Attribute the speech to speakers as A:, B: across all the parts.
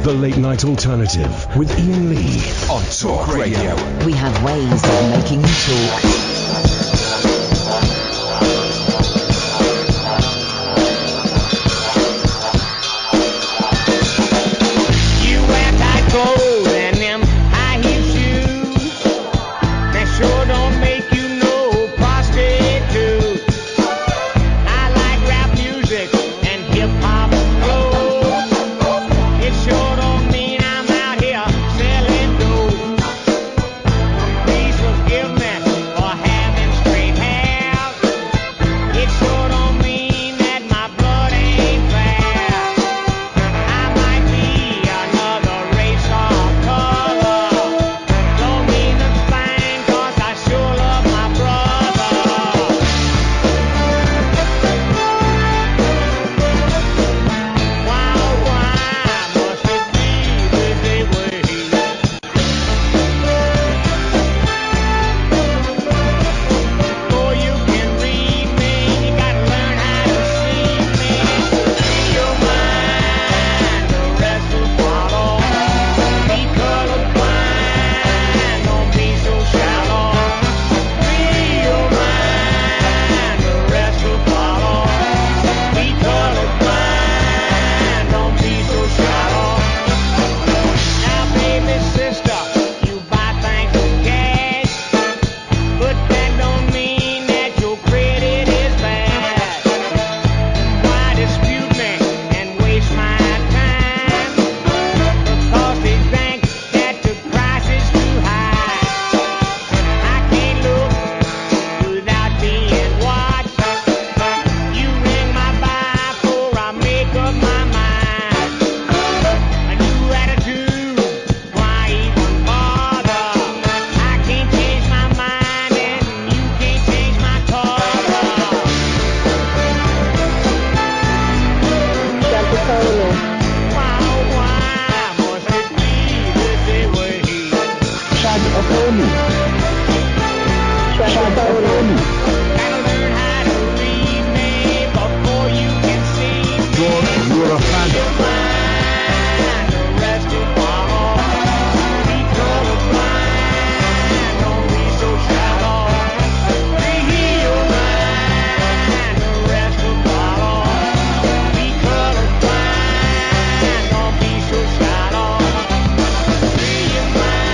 A: The Late Night Alternative with Iain Lee on Talk Radio.
B: We have ways of making you talk.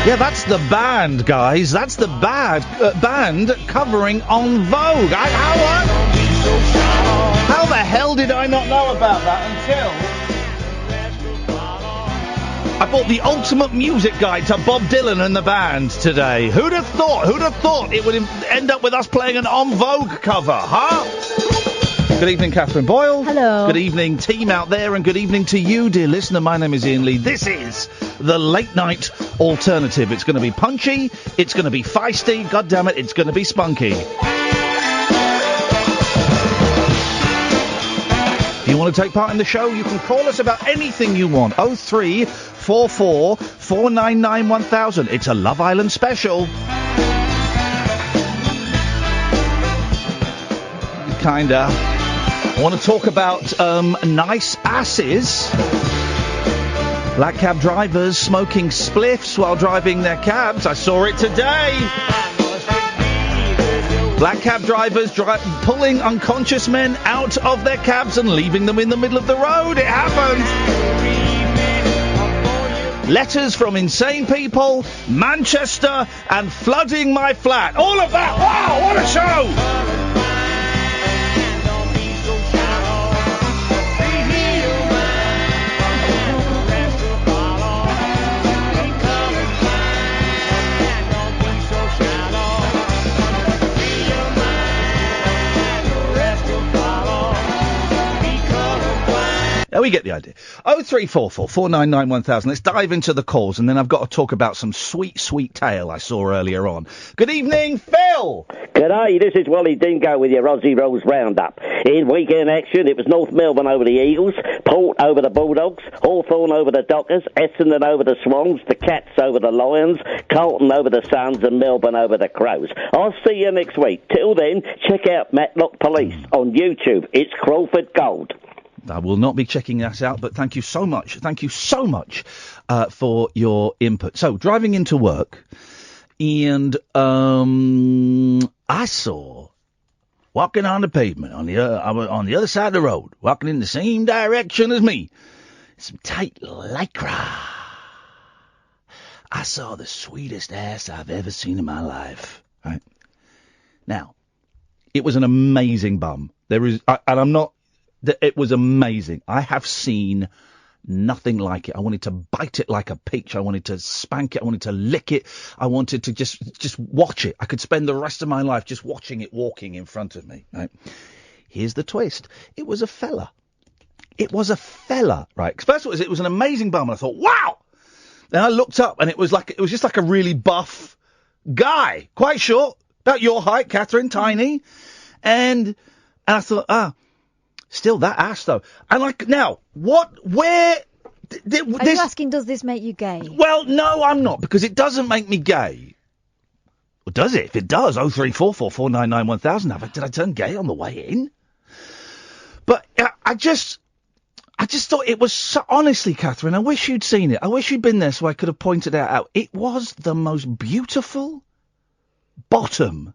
C: Yeah, that's the band, guys. That's the band covering En Vogue. How the hell did I not know about that until I bought the ultimate music guide to Bob Dylan and the band today? Who'd have thought it would end up with us playing an En Vogue cover, huh? Good evening, Catherine Boyle.
D: Hello.
C: Good evening, team out there, and good evening to you, dear listener. My name is Iain Lee. This is the Late Night Alternative. It's going to be punchy, it's going to be feisty, God damn it, it's going to be spunky. If you want to take part in the show, you can call us about anything you want. 0344 499 1000. It's a Love Island special. Kinda. I want to talk about nice asses. Black cab drivers smoking spliffs while driving their cabs. I saw it today. Black cab drivers pulling unconscious men out of their cabs and leaving them in the middle of the road. It happened. Letters from insane people, Manchester, and flooding my flat. All of that. Wow, what a show! Oh, we get the idea. 0344 499 1000. Let's dive into the calls, and then I've got to talk about some sweet, sweet tale I saw earlier on. Good evening, Phil.
E: G'day, this is Wally Dingo with your Aussie Rose Roundup. In weekend action, it was North Melbourne over the Eagles, Port over the Bulldogs, Hawthorn over the Dockers, Essendon over the Swans, the Cats over the Lions, Carlton over the Suns, and Melbourne over the Crows. I'll see you next week. Till then, check out Matlock Police on YouTube. It's Crawford Gold.
C: I will not be checking that out, but thank you so much. Thank you so much for your input. So, driving into work, and I saw, walking on the pavement, I was on the other side of the road, walking in the same direction as me, some tight lycra. I saw the sweetest ass I've ever seen in my life. Right? Now, it was an amazing bum. It was amazing. I have seen nothing like it. I wanted to bite it like a peach. I wanted to spank it. I wanted to lick it. I wanted to just watch it. I could spend the rest of my life just watching it walking in front of me. Right? Here's the twist. It was a fella. It was a fella, right? First of all, it was an amazing bum, and I thought, wow! Then I looked up, and it was just like a really buff guy, quite short, about your height, Catherine, tiny, and I thought, still that ass though. And now, where?
D: Are you asking, does this make you gay?
C: Well, no, I'm not, because it doesn't make me gay. Well, does it? If it does, 03444991000. Did I turn gay on the way in? But I just thought it was so, honestly, Catherine, I wish you'd seen it. I wish you'd been there so I could have pointed it out. It was the most beautiful bottom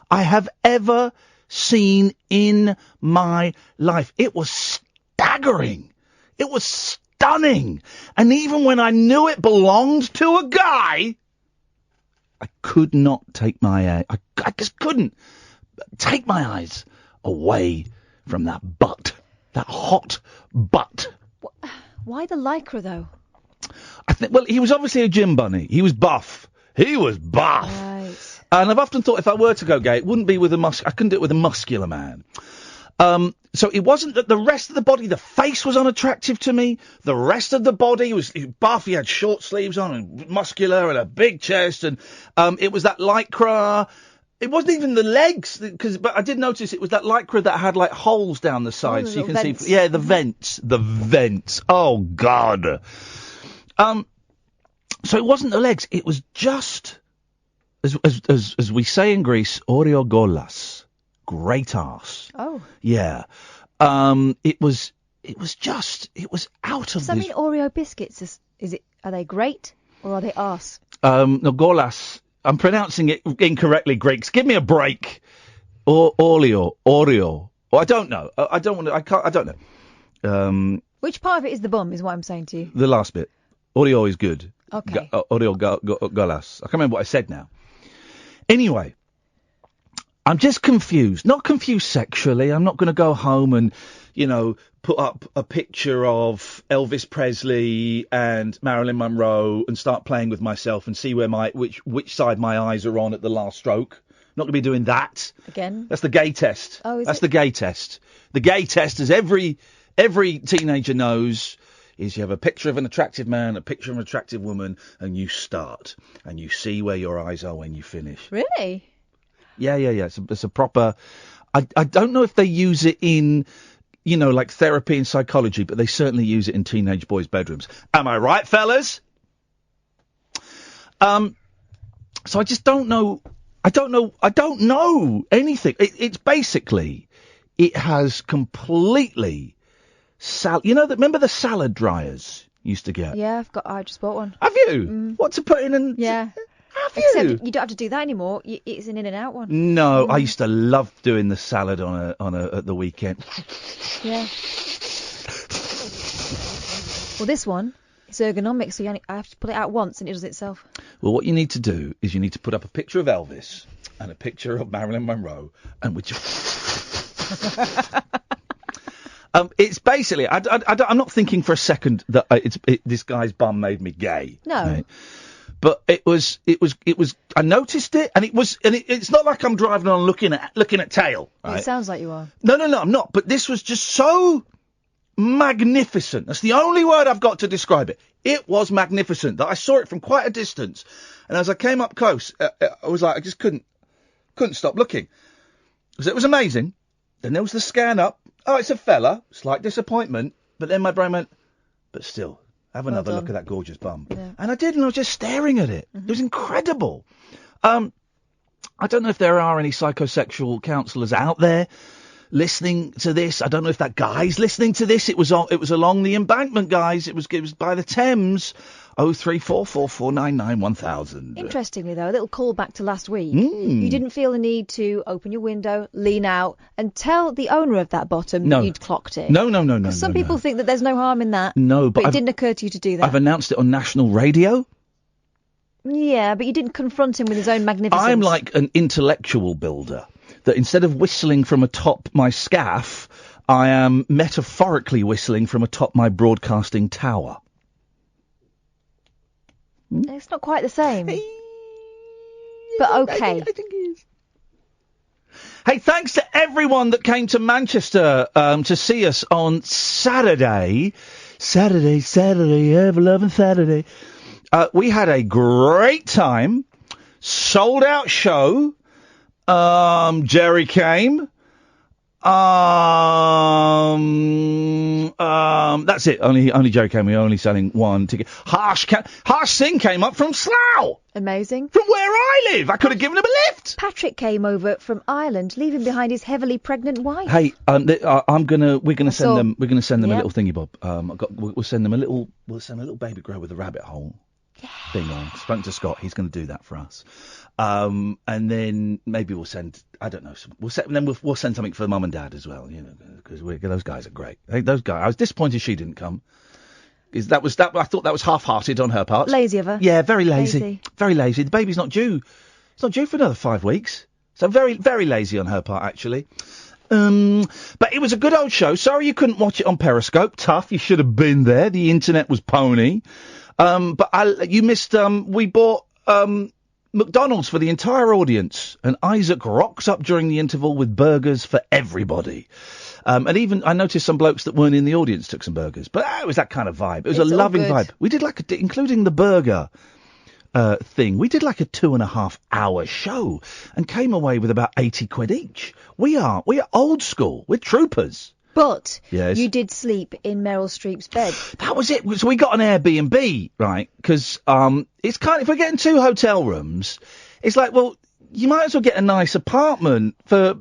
C: I have ever seen in my life. It was staggering. It was stunning. And even when I knew it belonged to a guy, I could not take my I just couldn't take my eyes away from that butt. That hot butt.
D: Why the lycra, though?
C: I think, well, he was obviously a gym bunny. He was buff. He was buff.
D: Right.
C: And I've often thought if I were to go gay, it wouldn't be with I couldn't do it with a muscular man. So it wasn't that the rest of the body, the face was unattractive to me. The rest of the body was buff. He had short sleeves on and muscular and a big chest. And it was that lycra. It wasn't even the legs, but I did notice it was that lycra that had like holes down the side, so you can see. Yeah, the vents. Oh God. So it wasn't the legs. It was just, as we say in Greece, oriogolas, great arse.
D: Oh.
C: Yeah. It was out of.
D: Does that mean Oreo biscuits? Are they great or are they arse?
C: No, golas. I'm pronouncing it incorrectly, Greeks. Give me a break. Oreo. Well, I don't know. I don't know.
D: Which part of it is the bum, is what I'm saying to you?
C: The last bit. Oreo is good.
D: Okay.
C: Oreo galas. I can't remember what I said now. Anyway, I'm just confused. Not confused sexually. I'm not going to go home and, put up a picture of Elvis Presley and Marilyn Monroe and start playing with myself and see which side my eyes are on at the last stroke. Not going to be doing that.
D: Again?
C: That's the gay test.
D: Oh, is
C: That's
D: it?
C: the gay test. The gay test, as every teenager knows, is you have a picture of an attractive man, a picture of an attractive woman, and you start. And you see where your eyes are when you finish.
D: Really?
C: Yeah. It's a proper... I don't know if they use it in... like therapy and psychology, but they certainly use it in teenage boys' bedrooms. Am I right, fellas? So I just don't know. I don't know anything. It's basically, it has completely remember the salad dryers you used to get?
D: Yeah, I just bought one.
C: Have you? What to put in and...
D: Yeah.
C: Have you?
D: Except you don't have to do that anymore. It's an in and out one.
C: No, I used to love doing the salad at the weekend.
D: Yeah. Well, this one is ergonomic, so I have to pull it out once and it does it itself.
C: Well, what you need to do is you need to put up a picture of Elvis and a picture of Marilyn Monroe, and which. It's basically. I'm not thinking for a second that this guy's bum made me gay.
D: No.
C: Right? But it was. I noticed it, and it's not like I'm driving on looking at tail. Right?
D: It sounds like you are.
C: No, I'm not. But this was just so magnificent. That's the only word I've got to describe it. It was magnificent. That I saw it from quite a distance, and as I came up close, I was like, I just couldn't stop looking. Because it was amazing. Then there was the scan up. Oh, it's a fella. Slight disappointment. But then my brain went, but still. Have another look at that gorgeous bum. Yeah. And I did, and I was just staring at it. Mm-hmm. It was incredible. I don't know if there are any psychosexual counsellors out there listening to this. I don't know if that guy's listening to this. It was along the embankment, guys. It was by the Thames. 03444991000.
D: Interestingly, though, a little callback to last week. You didn't feel the need to open your window, lean out, and tell the owner of that bottom that you'd clocked it.
C: No.
D: Some people think that there's no harm in that.
C: No,
D: but it didn't occur to you to do that.
C: I've announced it on national radio.
D: Yeah, but you didn't confront him with his own magnificence.
C: I'm like an intellectual builder. That instead of whistling from atop my scaff, I am metaphorically whistling from atop my broadcasting tower.
D: It's not quite the same. But okay.
C: I think it is. Hey, thanks to everyone that came to Manchester to see us on Saturday. Ever-loving Saturday. We had a great time. Sold out show. Jerry came. That's it. Only Jerry came. We were only selling one ticket. Harsh Singh came up from Slough.
D: Amazing.
C: From where I live. I could have given him a lift.
D: Patrick came over from Ireland, leaving behind his heavily pregnant wife.
C: Hey, we're gonna send them a little thingy, Bob. We'll send them a little baby grow with a rabbit hole thing on. Spoken to Scott. He's going to do that for us. And then maybe we'll send, I don't know, we'll send something for Mum and Dad as well, because those guys are great. Hey, those guys, I was disappointed she didn't come. I thought that was half-hearted on her part.
D: Lazy of her.
C: Yeah, very lazy. Very lazy. The baby's not due. It's not due for another 5 weeks. So very, very lazy on her part, actually. But it was a good old show. Sorry you couldn't watch it on Periscope. Tough. You should have been there. The internet was pony. But you missed, we bought, McDonald's for the entire audience, and Isaac rocks up during the interval with burgers for everybody. And even I noticed some blokes that weren't in the audience took some burgers, but it was that kind of vibe. It was a loving vibe. We did including the burger thing. We did like a 2.5 hour show and came away with about 80 quid each. We are old school. We're troopers.
D: But
C: yes.
D: You did sleep in Meryl Streep's bed.
C: That was it. So we got an Airbnb, right? Because it's kind of, if we're getting 2 hotel rooms, it's like, well, you might as well get a nice apartment for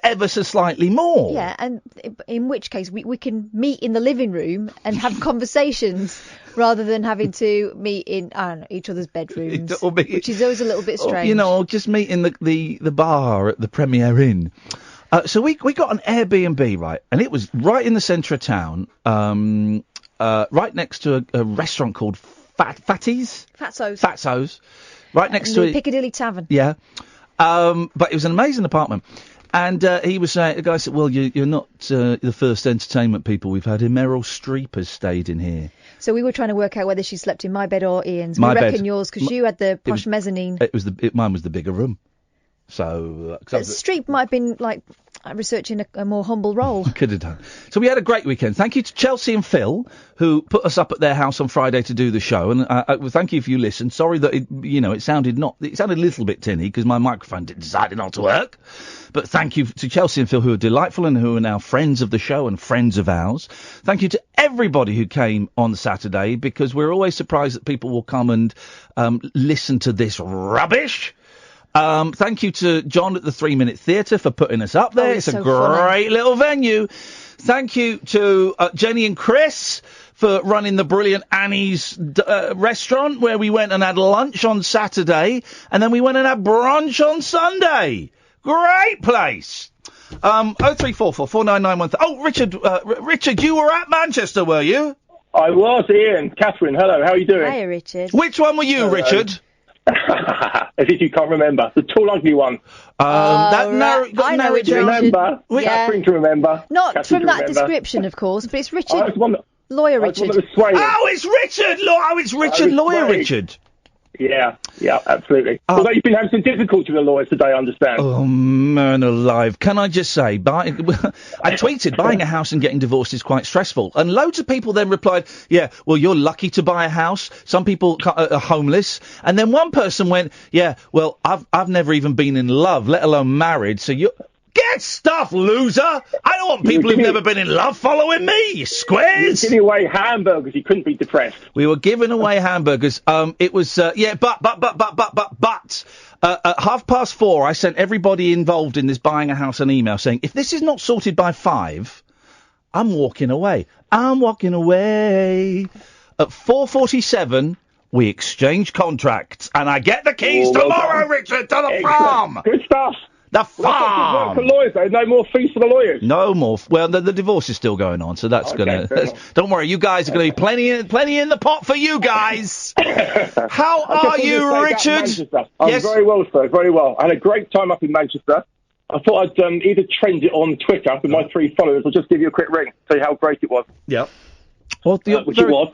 C: ever so slightly more.
D: Yeah, and in which case we can meet in the living room and have conversations rather than having to meet in, I don't know, each other's bedrooms, which is always a little bit strange.
C: Or just meet in the bar at the Premier Inn. So we got an Airbnb, right, and it was right in the centre of town, right next to a restaurant called Fatso's, right next to
D: Piccadilly Tavern.
C: Yeah, but it was an amazing apartment, and he was saying, the guy said, "Well, you're not the first entertainment people we've had here. Meryl Streep has stayed in here." So
D: we were trying to work out whether she slept in my bed or Ian's. We reckon yours, because you had the posh mezzanine.
C: Mine was the bigger room. So
D: Streep might have been like researching a more humble role.
C: Could have done. So we had a great weekend. Thank you to Chelsea and Phil, who put us up at their house on Friday to do the show. And thank you if you listened. Sorry that it sounded a little bit tinny because my microphone decided not to work. But thank you to Chelsea and Phil, who are delightful and who are now friends of the show and friends of ours. Thank you to everybody who came on Saturday, because we're always surprised that people will come and listen to this rubbish. Thank you to John at the 3 Minute Theatre for putting us up there. It's a great little venue. Thank you to Jenny and Chris for running the brilliant Annie's restaurant, where we went and had lunch on Saturday, and then we went and had brunch on Sunday. Great place. 03444991000. Oh, Richard, you were at Manchester, were you?
F: I was, Ian. Catherine, hello. How are you doing?
D: Hiya, Richard.
C: Which one were you, Richard?
F: As if you can't remember. The tall, ugly one.
D: I know which
F: remember. Catherine to remember.
D: Not
F: Catherine
D: from that description, of course, but it's Richard. Lawyer Richard.
C: Oh, it's Richard. Lawyer Richard.
F: Yeah, absolutely. Although you've been having some difficulty with the lawyers today, I understand.
C: Oh, man alive. Can I just say, I tweeted, buying a house and getting divorced is quite stressful. And loads of people then replied, yeah, well, you're lucky to buy a house. Some people are homeless. And then one person went, yeah, well, I've never even been in love, let alone married. So Get stuff, loser! I don't want people who've never been in love following me, you squares!
F: You were giving away hamburgers, you couldn't be depressed.
C: We were giving away hamburgers. It was, but, at 4:30, I sent everybody involved in this buying a house an email saying, if this is not sorted by 5, I'm walking away. I'm walking away. At 4:47, we exchange contracts, and I get the keys tomorrow, Richard, to the farm.
F: Good stuff.
C: The farm.
F: For lawyers, though. No more fees for the lawyers.
C: No more. Well, the divorce is still going on, so that's gonna. Don't worry, you guys are gonna be plenty in the pot for you guys. How are you, Richard?
F: I'm very well, sir. Very well. I had a great time up in Manchester. I thought I'd either trend it on Twitter with my 3 followers, or just give you a quick ring, tell you how great it was.
C: Yep. Well,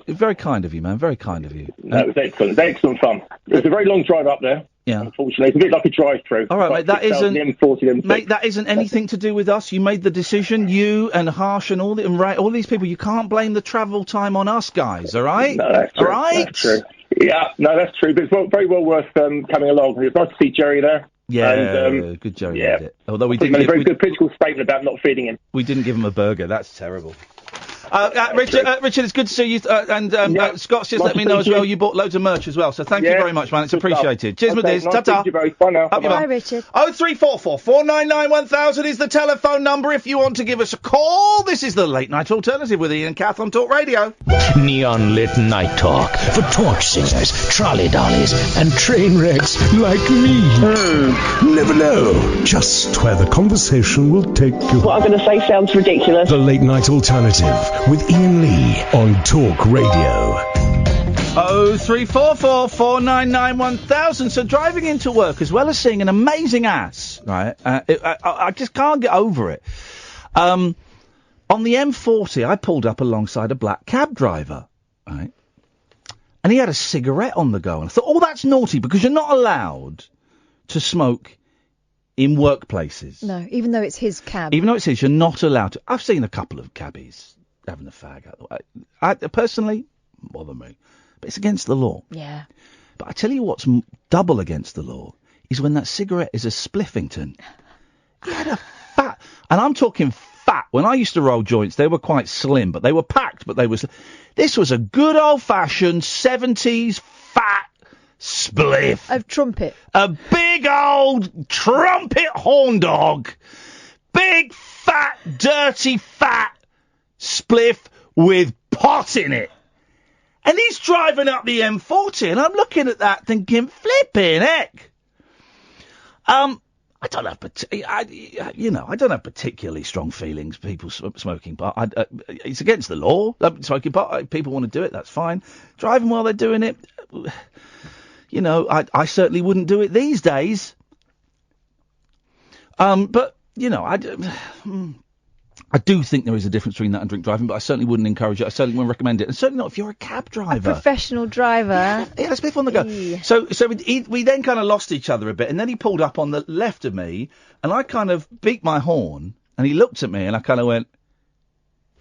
C: very kind of you, man. Very kind of you.
F: No, it was excellent. It was excellent fun. It was a very long drive up there.
C: Yeah.
F: Unfortunately, it's a bit like a drive-through.
C: All right, mate. That isn't anything to do with us. You made the decision. You and Harsh and all these people. You can't blame the travel time on us, guys. All right.
F: No, that's true.
C: All right.
F: That's true. Yeah. No, that's true. But it's very well worth coming along. It was nice to see Jerry there.
C: Yeah, and, good Jerry. Yeah. Did it. Although we didn't
F: made a very good political statement about not feeding him.
C: We didn't give him a burger. That's terrible. Richard, it's good to see you. Scott's just let me know as well. You bought loads of merch as well, so thank you very much, man. It's appreciated. Cheers, Madiz. Ta-ta.
F: Bye now.
D: Bye, Richard.
C: 0344 499 1000 is the telephone number if you want to give us a call. This is the Late Night Alternative with Iain and Kath on Talk Radio.
A: Neon lit night talk for torch singers, trolley dollies, and train wrecks like me. Never know just where the conversation will take you.
G: What I'm going to say sounds ridiculous.
A: The Late Night Alternative with Iain Lee on Talk Radio.
C: 0344 499 1000. So driving into work, as well as seeing an amazing ass, right? I just can't get over it. On the M40, I pulled up alongside a black cab driver, right? And he had a cigarette on the go. And I thought, oh, that's naughty, because you're not allowed to smoke in workplaces.
D: No, even though it's his cab.
C: Even though it's his, you're not allowed to. I've seen a couple of cabbies having a fag out the way. I personally, bother me. But it's against the law.
D: Yeah.
C: But I tell you what's double against the law is when that cigarette is a spliffington. He had a fat, and I'm talking fat. When I used to roll joints, they were quite slim, but they were packed, but they was. This was a good old-fashioned 70s fat spliff.
D: A trumpet.
C: A big old trumpet horn dog. Big, fat, dirty, fat spliff with pot in it. And he's driving up the M40, and I'm looking at that thinking, flipping heck. I don't have particularly strong feelings. People smoking pot. It's against the law. Smoking pot. People want to do it. That's fine. Driving while they're doing it. I certainly wouldn't do it these days. But I do think there is a difference between that and drink driving, but I certainly wouldn't encourage it. I certainly wouldn't recommend it. And certainly not if you're a cab driver.
D: A professional driver.
C: Yeah, let's be on the go. Yeah. So we then kind of lost each other a bit, and then he pulled up on the left of me, and I kind of beat my horn, and he looked at me, and I kind of went,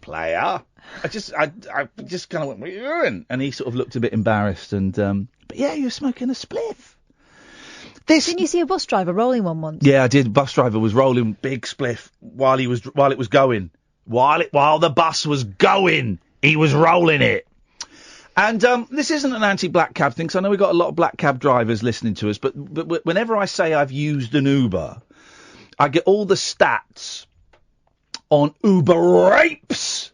C: player. I just kind of went, what are you doing? And he sort of looked a bit embarrassed, and but yeah, you're smoking a spliff.
D: Didn't you see a bus driver rolling one once?
C: Yeah, I did. Bus driver was rolling big spliff while it was going. While the bus was going, he was rolling it. And this isn't an anti-black cab thing, because I know we've got a lot of black cab drivers listening to us, but whenever I say I've used an Uber, I get all the stats on Uber rapes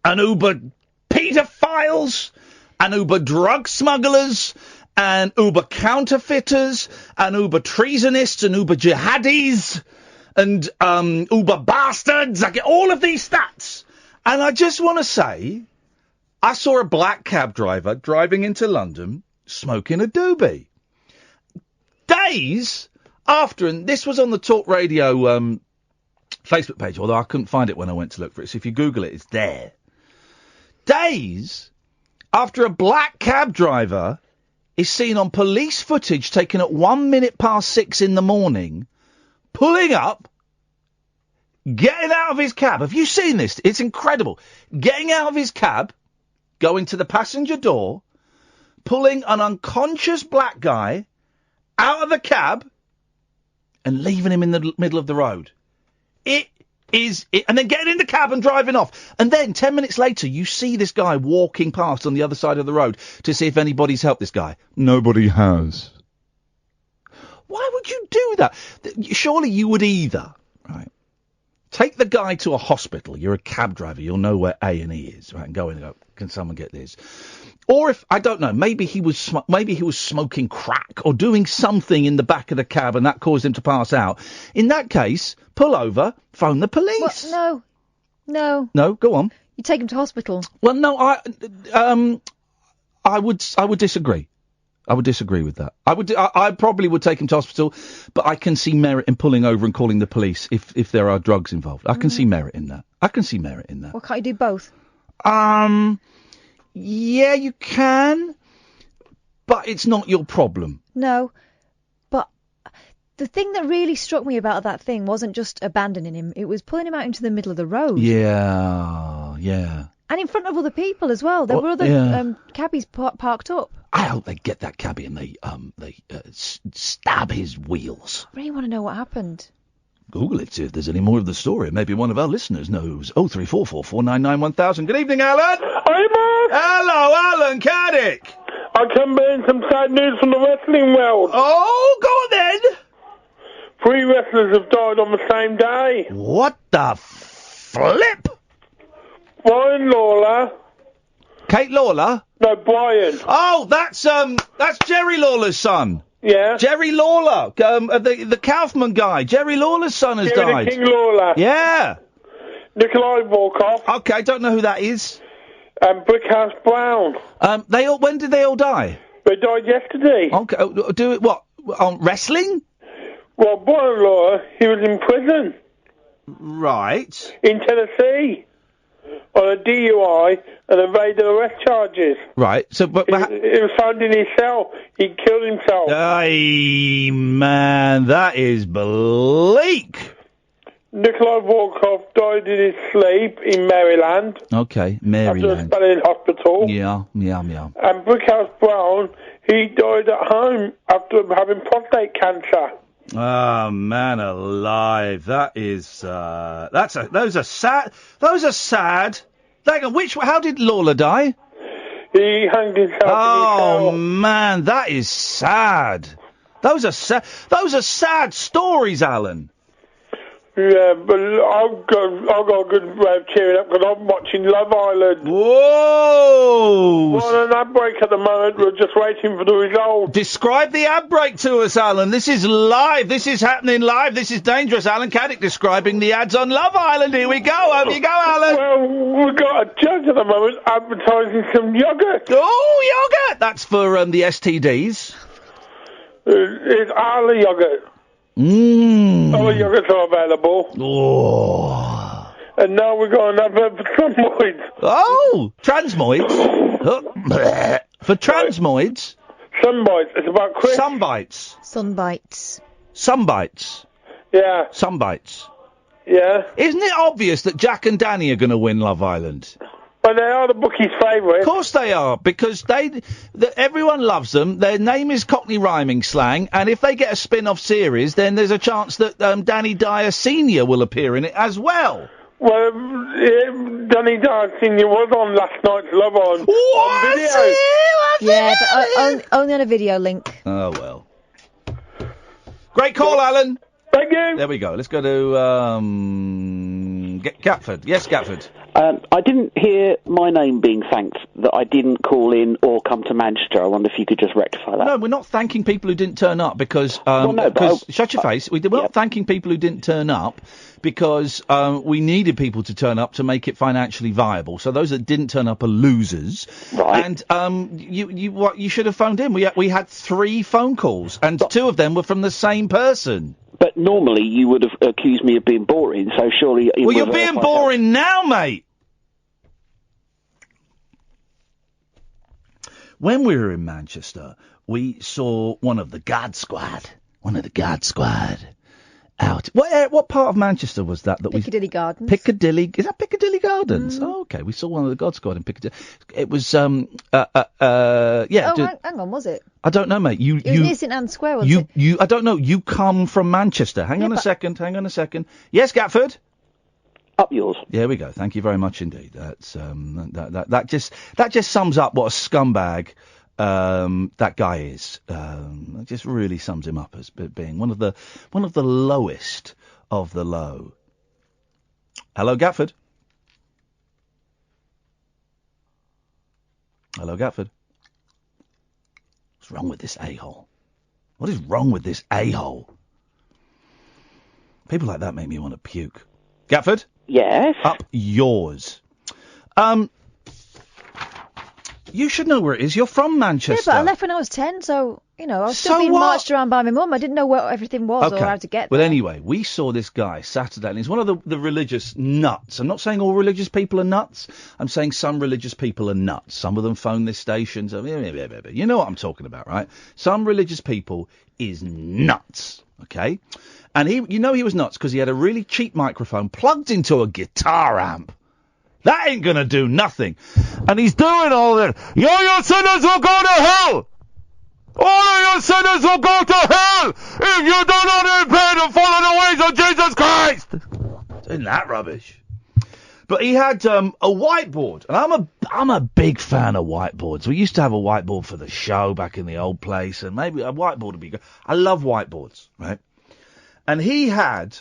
C: and Uber paedophiles and Uber drug smugglers and Uber counterfeiters, and Uber treasonists, and Uber jihadis, and Uber bastards. I get all of these stats. And I just want to say, I saw a black cab driver driving into London smoking a doobie. Days after, and this was on the Talk Radio Facebook page, although I couldn't find it when I went to look for it. So if you Google it, it's there. Days after a black cab driver is seen on police footage taken at 6:01 in the morning, pulling up, getting out of his cab. Have you seen this? It's incredible. Getting out of his cab, going to the passenger door, pulling an unconscious black guy out of the cab and leaving him in the middle of the road. And then getting in the cab and driving off. And then 10 minutes later, you see this guy walking past on the other side of the road to see if anybody's helped this guy. Nobody has. Why would you do that? Surely you would either, right, take the guy to a hospital. You're a cab driver. You'll know where A&E is, right? And go in and go, can someone get this? Or if, I don't know, maybe he was smoking crack or doing something in the back of the cab and that caused him to pass out. In that case, pull over, phone the police.
D: What? No.
C: No, go on.
D: You take him to hospital.
C: Well, no, I would disagree. I would disagree with that. I probably would take him to hospital, but I can see merit in pulling over and calling the police if there are drugs involved. I can see merit in that.
D: Well, can't you do both?
C: Yeah, you can, but it's not your problem.
D: No, but the thing that really struck me about that thing wasn't just abandoning him, it was pulling him out into the middle of the road. Yeah. And in front of other people as well. There were other cabbies parked up.
C: I hope they get that cabbie and they stab his wheels.
D: I really want to know what happened.
C: Google it, see if there's any more of the story. Maybe one of our listeners knows. 03444991000. Good evening, Alan.
H: Hi, Mark.
C: Hello, Alan Caddick.
H: I can bring some sad news from the wrestling world.
C: Oh, go on then.
H: 3 wrestlers have died on the same day.
C: What the flip?
H: Brian Lawler.
C: Kate Lawler?
H: No, Brian.
C: Oh, that's Jerry Lawler's son.
H: Yeah.
C: Jerry Lawler, the Kaufman guy. Jerry Lawler's son has died.
H: King Lawler.
C: Yeah.
H: Nikolai Volkov.
C: Okay, I don't know who that is.
H: And Brickhouse Brown.
C: When did they all die?
H: They died yesterday.
C: Okay, do it what? On wrestling?
H: Well, Brian Lawler, he was in prison.
C: Right.
H: In Tennessee. On a DUI and evaded arrest charges.
C: Right, so... But
H: he was found in his cell. He killed himself.
C: Ay, man, that is bleak.
H: Nikolai Volkov died in his sleep in Maryland.
C: Okay, Maryland.
H: After a spell in hospital.
C: Yeah.
H: And Brickhouse Brown, he died at home after having prostate cancer.
C: Oh, man alive. That is, those are sad. Hang on, how did Lawler die?
H: He hanged himself.
C: Oh, man, that is sad. Those are sad stories, Alan.
H: Yeah, but I've got a good way of cheering up because I'm watching Love Island.
C: Whoa!
H: We're on an ad break at the moment. We're just waiting for the results.
C: Describe the ad break to us, Alan. This is live. This is happening live. This is dangerous. Alan Caddick describing the ads on Love Island. Here we go. Over you go, Alan.
H: Well, we've got a judge at the moment advertising some yoghurt.
C: Oh, yoghurt! That's for the STDs.
H: It's Arla yoghurt. All yogurts are available.
C: Oh.
H: And now we're going to have for transmoids.
C: Oh, transmoids? For transmoids?
H: Sunbites. It's about quick.
D: Sunbites.
H: Yeah.
C: Sunbites.
H: Yeah.
C: Isn't it obvious that Jack and Danny are going to win Love Island?
H: Well, they are the bookie's favourite.
C: Of course they are, because everyone loves them. Their name is Cockney rhyming slang, and if they get a spin-off series, then there's a chance that Danny Dyer Sr. will appear in it as well.
H: Well, Danny Dyer Sr. was on last night's Love on video.
D: Yeah, but only on a video link.
C: Oh, well. Great call, Alan.
H: Thank you.
C: There we go. Let's go to Gatford. Yes, Gatford.
I: I didn't hear my name being thanked, that I didn't call in or come to Manchester. I wonder if you could just rectify that.
C: No, we're not thanking people who didn't turn up because... shut your face. We're not thanking people who didn't turn up because we needed people to turn up to make it financially viable. So those that didn't turn up are losers.
I: Right.
C: And you should have phoned in. We had 3 phone calls, and 2 of them were from the same person.
I: But normally you would have accused me of being boring, so surely...
C: Well, you're being boring now, mate. When we were in Manchester, we saw one of the God Squad out. What part of Manchester was that?
D: Piccadilly Gardens.
C: Piccadilly, is that Piccadilly Gardens? Oh, okay. We saw one of the God Squad in Piccadilly. It was, Yeah.
D: Oh, hang on, was it?
C: I don't know, mate.
D: It was near St Anne's Square, wasn't it?
C: I don't know. You come from Manchester. Hang on a second. Yes, Gatford?
I: Up yours.
C: There we go. Thank you very much indeed. That's that just sums up what a scumbag that guy is. It just really sums him up as being one of the lowest of the low. Hello, Gatford. Hello, Gatford. What's wrong with this a-hole? What is wrong with this a-hole? People like that make me want to puke. Gatford?
I: Yes?
C: Up yours. You should know where it is. You're from Manchester.
D: Yeah, but I left when I was 10, so, I was still being marched around by my mum. I didn't know where everything was or how to get there.
C: Well, anyway, we saw this guy Saturday, and he's one of the religious nuts. I'm not saying all religious people are nuts. I'm saying some religious people are nuts. Some of them phone this station. So, you know what I'm talking about, right? Some religious people is nuts, okay? And he was nuts because he had a really cheap microphone plugged into a guitar amp. That ain't gonna do nothing. And he's doing all that. Your sinners will go to hell! All of your sinners will go to hell if you do not repent and follow the ways of Jesus Christ! Isn't that rubbish? But he had a whiteboard, and I'm a big fan of whiteboards. We used to have a whiteboard for the show back in the old place, and maybe a whiteboard would be good. I love whiteboards, right? And he had...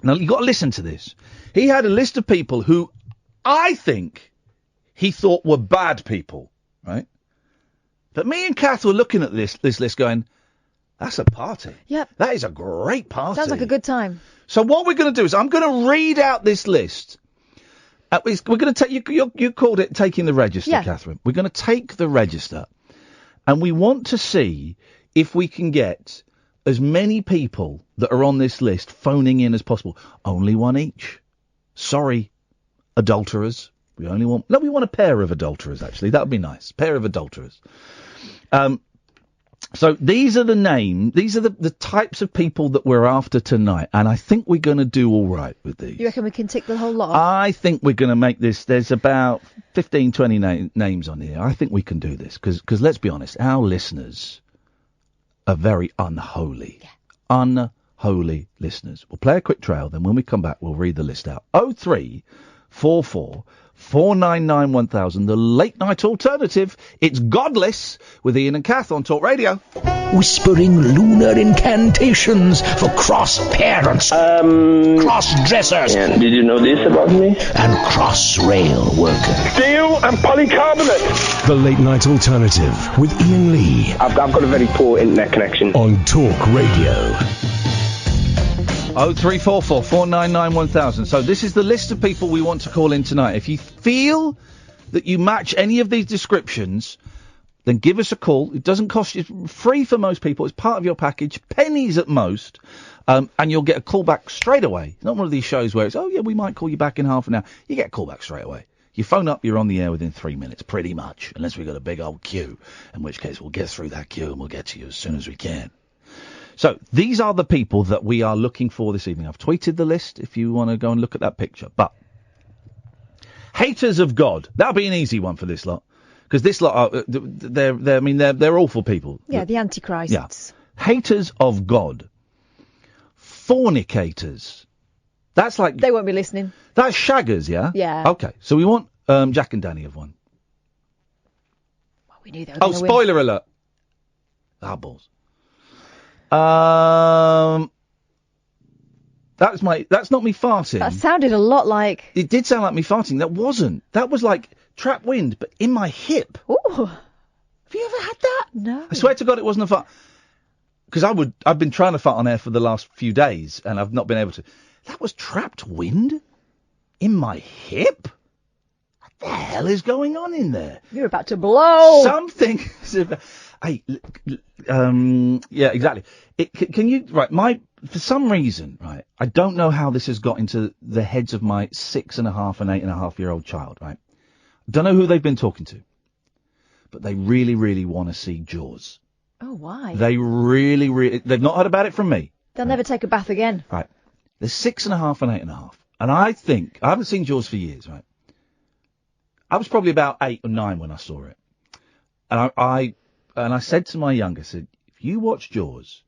C: Now, you've got to listen to this. He had a list of people who I think he thought were bad people, right? But me and Kath were looking at this list going, that's a party.
D: Yep.
C: That is a great party.
D: Sounds like a good time.
C: So what we're going to do is I'm going to read out this list. We're going to take, you called it taking the register, yeah. Catherine. We're going to take the register, and we want to see if we can get as many people that are on this list phoning in as possible. Only one each. Sorry, adulterers. We want a pair of adulterers, actually. That would be nice. Pair of adulterers. So these are the types of people that we're after tonight, and I think we're going to do all right with these.
D: You reckon we can tick the whole lot?
C: I think we're going to make this. There's about 15, 20 names on here. I think we can do this, because let's be honest, our listeners are very unholy. Yeah. Unholy listeners. We'll play a quick trail, then when we come back, we'll read the list out. 0344 499 1000, the late night alternative. It's Godless with Iain and Kath on Talk Radio.
A: Whispering lunar incantations for cross parents, cross dressers.
J: Yeah, did you know this about me?
A: And cross rail workers.
H: Steel and polycarbonate.
A: The late night alternative with Iain Lee.
J: I've got a very poor internet connection.
A: On Talk Radio.
C: 0344 499 1000. So this is the list of people we want to call in tonight. If you feel that you match any of these descriptions, then give us a call. It doesn't cost you, it's free for most people. It's part of your package, pennies at most, and you'll get a call back straight away. It's not one of these shows where it's, oh yeah, we might call you back in half an hour. You get a call back straight away. You phone up, you're on the air within 3 minutes, pretty much, unless we've got a big old queue, in which case we'll get through that queue and we'll get to you as soon as we can. So, these are the people that we are looking for this evening. I've tweeted the list if you want to go and look at that picture. But, haters of God. That'll be an easy one for this lot. Because this lot are, they're awful people.
D: Yeah, the Antichrists.
C: Yeah. Haters of God. Fornicators. That's like...
D: They won't be listening.
C: That's shaggers, yeah?
D: Yeah.
C: Okay, so we want Jack and Danny have one.
D: Well, we knew they were
C: spoiler
D: win.
C: Alert. Ah, balls. That's not me farting.
D: That sounded a lot like...
C: It did sound like me farting. That wasn't. That was like trap wind, but in my hip.
D: Ooh.
C: Have you ever had that?
D: No.
C: I swear to God it wasn't a fart. Because I've been trying to fart on air for the last few days, and I've not been able to. That was trapped wind? In my hip? What the hell is going on in there?
D: You're about to blow.
C: Something... Hey, yeah, exactly. Can you, right, for some reason, right, I don't know how this has got into the heads of my 6.5 and 8.5-year-old child, right? Don't know who they've been talking to, but they really, really want to see Jaws.
D: Oh, why?
C: They really, really, they've not heard about it from me.
D: They'll never take a bath again.
C: Right. They're 6.5 and 8.5. And I haven't seen Jaws for years, right? I was probably about 8 or 9 when I saw it. And I said to my youngest, I said, if you watch Jaws,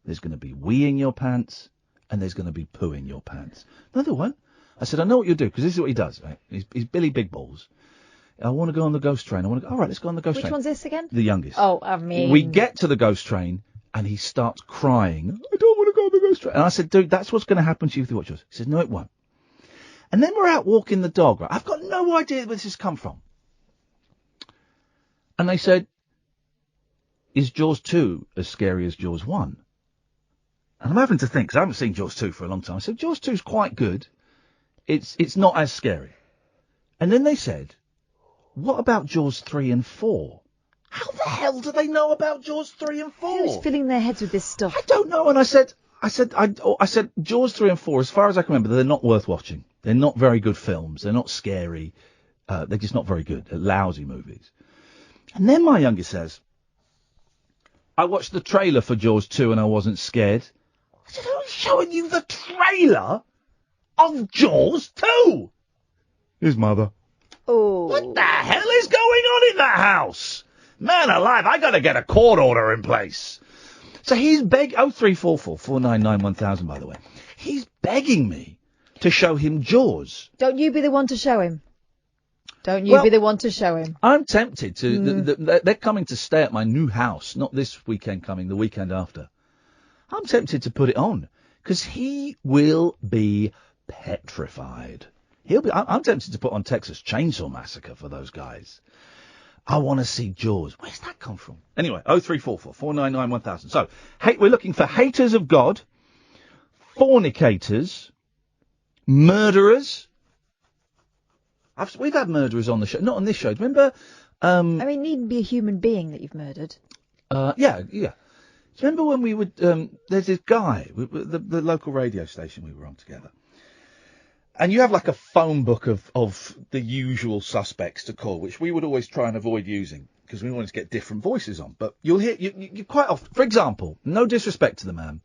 C: there's going to be wee in your pants and there's going to be poo in your pants. Another one. I said, I know what you'll do, because this is what he does, right? He's Billy Big Balls. I want to go on the ghost train. All right, let's go on the ghost train.
D: Which one's this again?
C: The youngest.
D: Oh, I mean...
C: We get to the ghost train, and he starts crying. I don't want to go on the ghost train. And I said, dude, that's what's going to happen to you if you watch Jaws. He said, no, it won't. And then we're out walking the dog, right? I've got no idea where this has come from. And they said, is Jaws 2 as scary as Jaws 1? And I'm having to think, because I haven't seen Jaws 2 for a long time. I said, Jaws 2 is quite good. It's not as scary. And then they said, what about Jaws 3 and 4? How the hell do they know about Jaws 3 and 4?
D: Who's filling their heads with this stuff?
C: I don't know. And I said, Jaws 3 and 4, as far as I can remember, they're not worth watching. They're not very good films. They're not scary. They're just not very good. They're lousy movies. And then my youngest says, I watched the trailer for Jaws 2 and I wasn't scared. I said, who's showing you the trailer of Jaws 2? His mother.
D: Oh.
C: What the hell is going on in that house? Man alive, I gotta get a court order in place. So he's 0344 499 1000, by the way. He's begging me to show him Jaws.
D: Don't you be the one to show him. Don't you be the one to show him.
C: I'm tempted to. They're coming to stay at my new house, not this weekend coming, the weekend after. I'm tempted to put it on, because he will be petrified. I'm tempted to put on Texas Chainsaw Massacre for those guys. I want to see Jaws. Where's that come from? Anyway, 0344 499 1000. So, we're looking for haters of God, fornicators, murderers. We've had murderers on the show, not on this show. Remember?
D: I mean, it needn't be a human being that you've murdered.
C: Yeah. Do you remember when we would? There's this guy, the local radio station we were on together. And you have like a phone book of the usual suspects to call, which we would always try and avoid using because we wanted to get different voices on. But you'll hear, you quite often, for example, no disrespect to the man,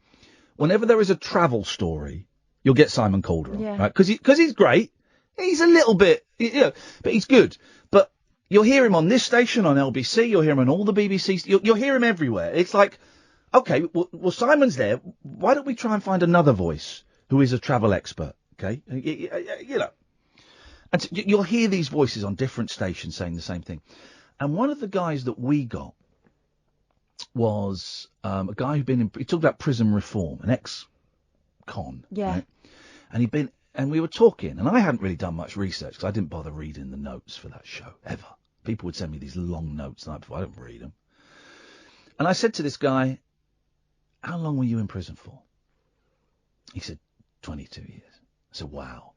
C: whenever there is a travel story, you'll get Simon Calder on, right? Because he's great. He's a little bit, but he's good. But you'll hear him on this station, on LBC, you'll hear him on all the BBCs, you'll hear him everywhere. It's like, okay, well, Simon's there. Why don't we try and find another voice who is a travel expert? Okay, and so you'll hear these voices on different stations saying the same thing. And one of the guys that we got was a guy he talked about prison reform, an ex-con.
D: Yeah.
C: Right? And we were talking, and I hadn't really done much research because I didn't bother reading the notes for that show, ever. People would send me these long notes the night before. I don't read them. And I said to this guy, how long were you in prison for? He said, 22 years. I said, wow,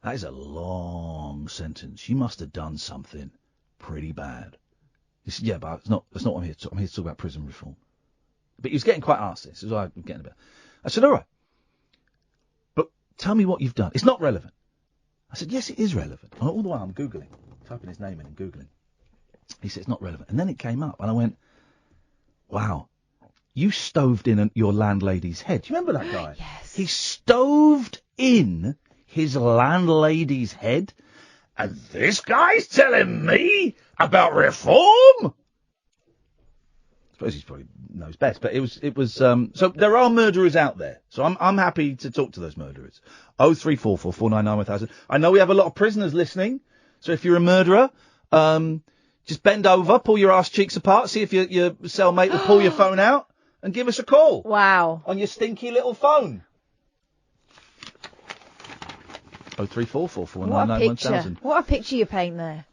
C: that is a long sentence. You must have done something pretty bad. He said, yeah, but that's not what I'm here to talk. I'm here to talk about prison reform. But he was getting quite arsed. This is what I'm getting about. I said, all right, but tell me what you've done. It's not relevant. I said, yes, it is relevant. And all the while I'm Googling, typing his name in and Googling. He said, it's not relevant. And then it came up, and I went, wow. You stoved in your landlady's head. Do you remember that guy?
D: Yes.
C: He stoved in his landlady's head, and this guy's telling me about reform? I suppose he probably knows best, but it was. So there are murderers out there. So I'm happy to talk to those murderers. 0344 499 1000. I know we have a lot of prisoners listening, so if you're a murderer, just bend over, pull your ass cheeks apart, see if your cellmate will pull your phone out. And give us a call.
D: Wow.
C: On your stinky little phone. 0344 499 1000.
D: What a picture you paint there.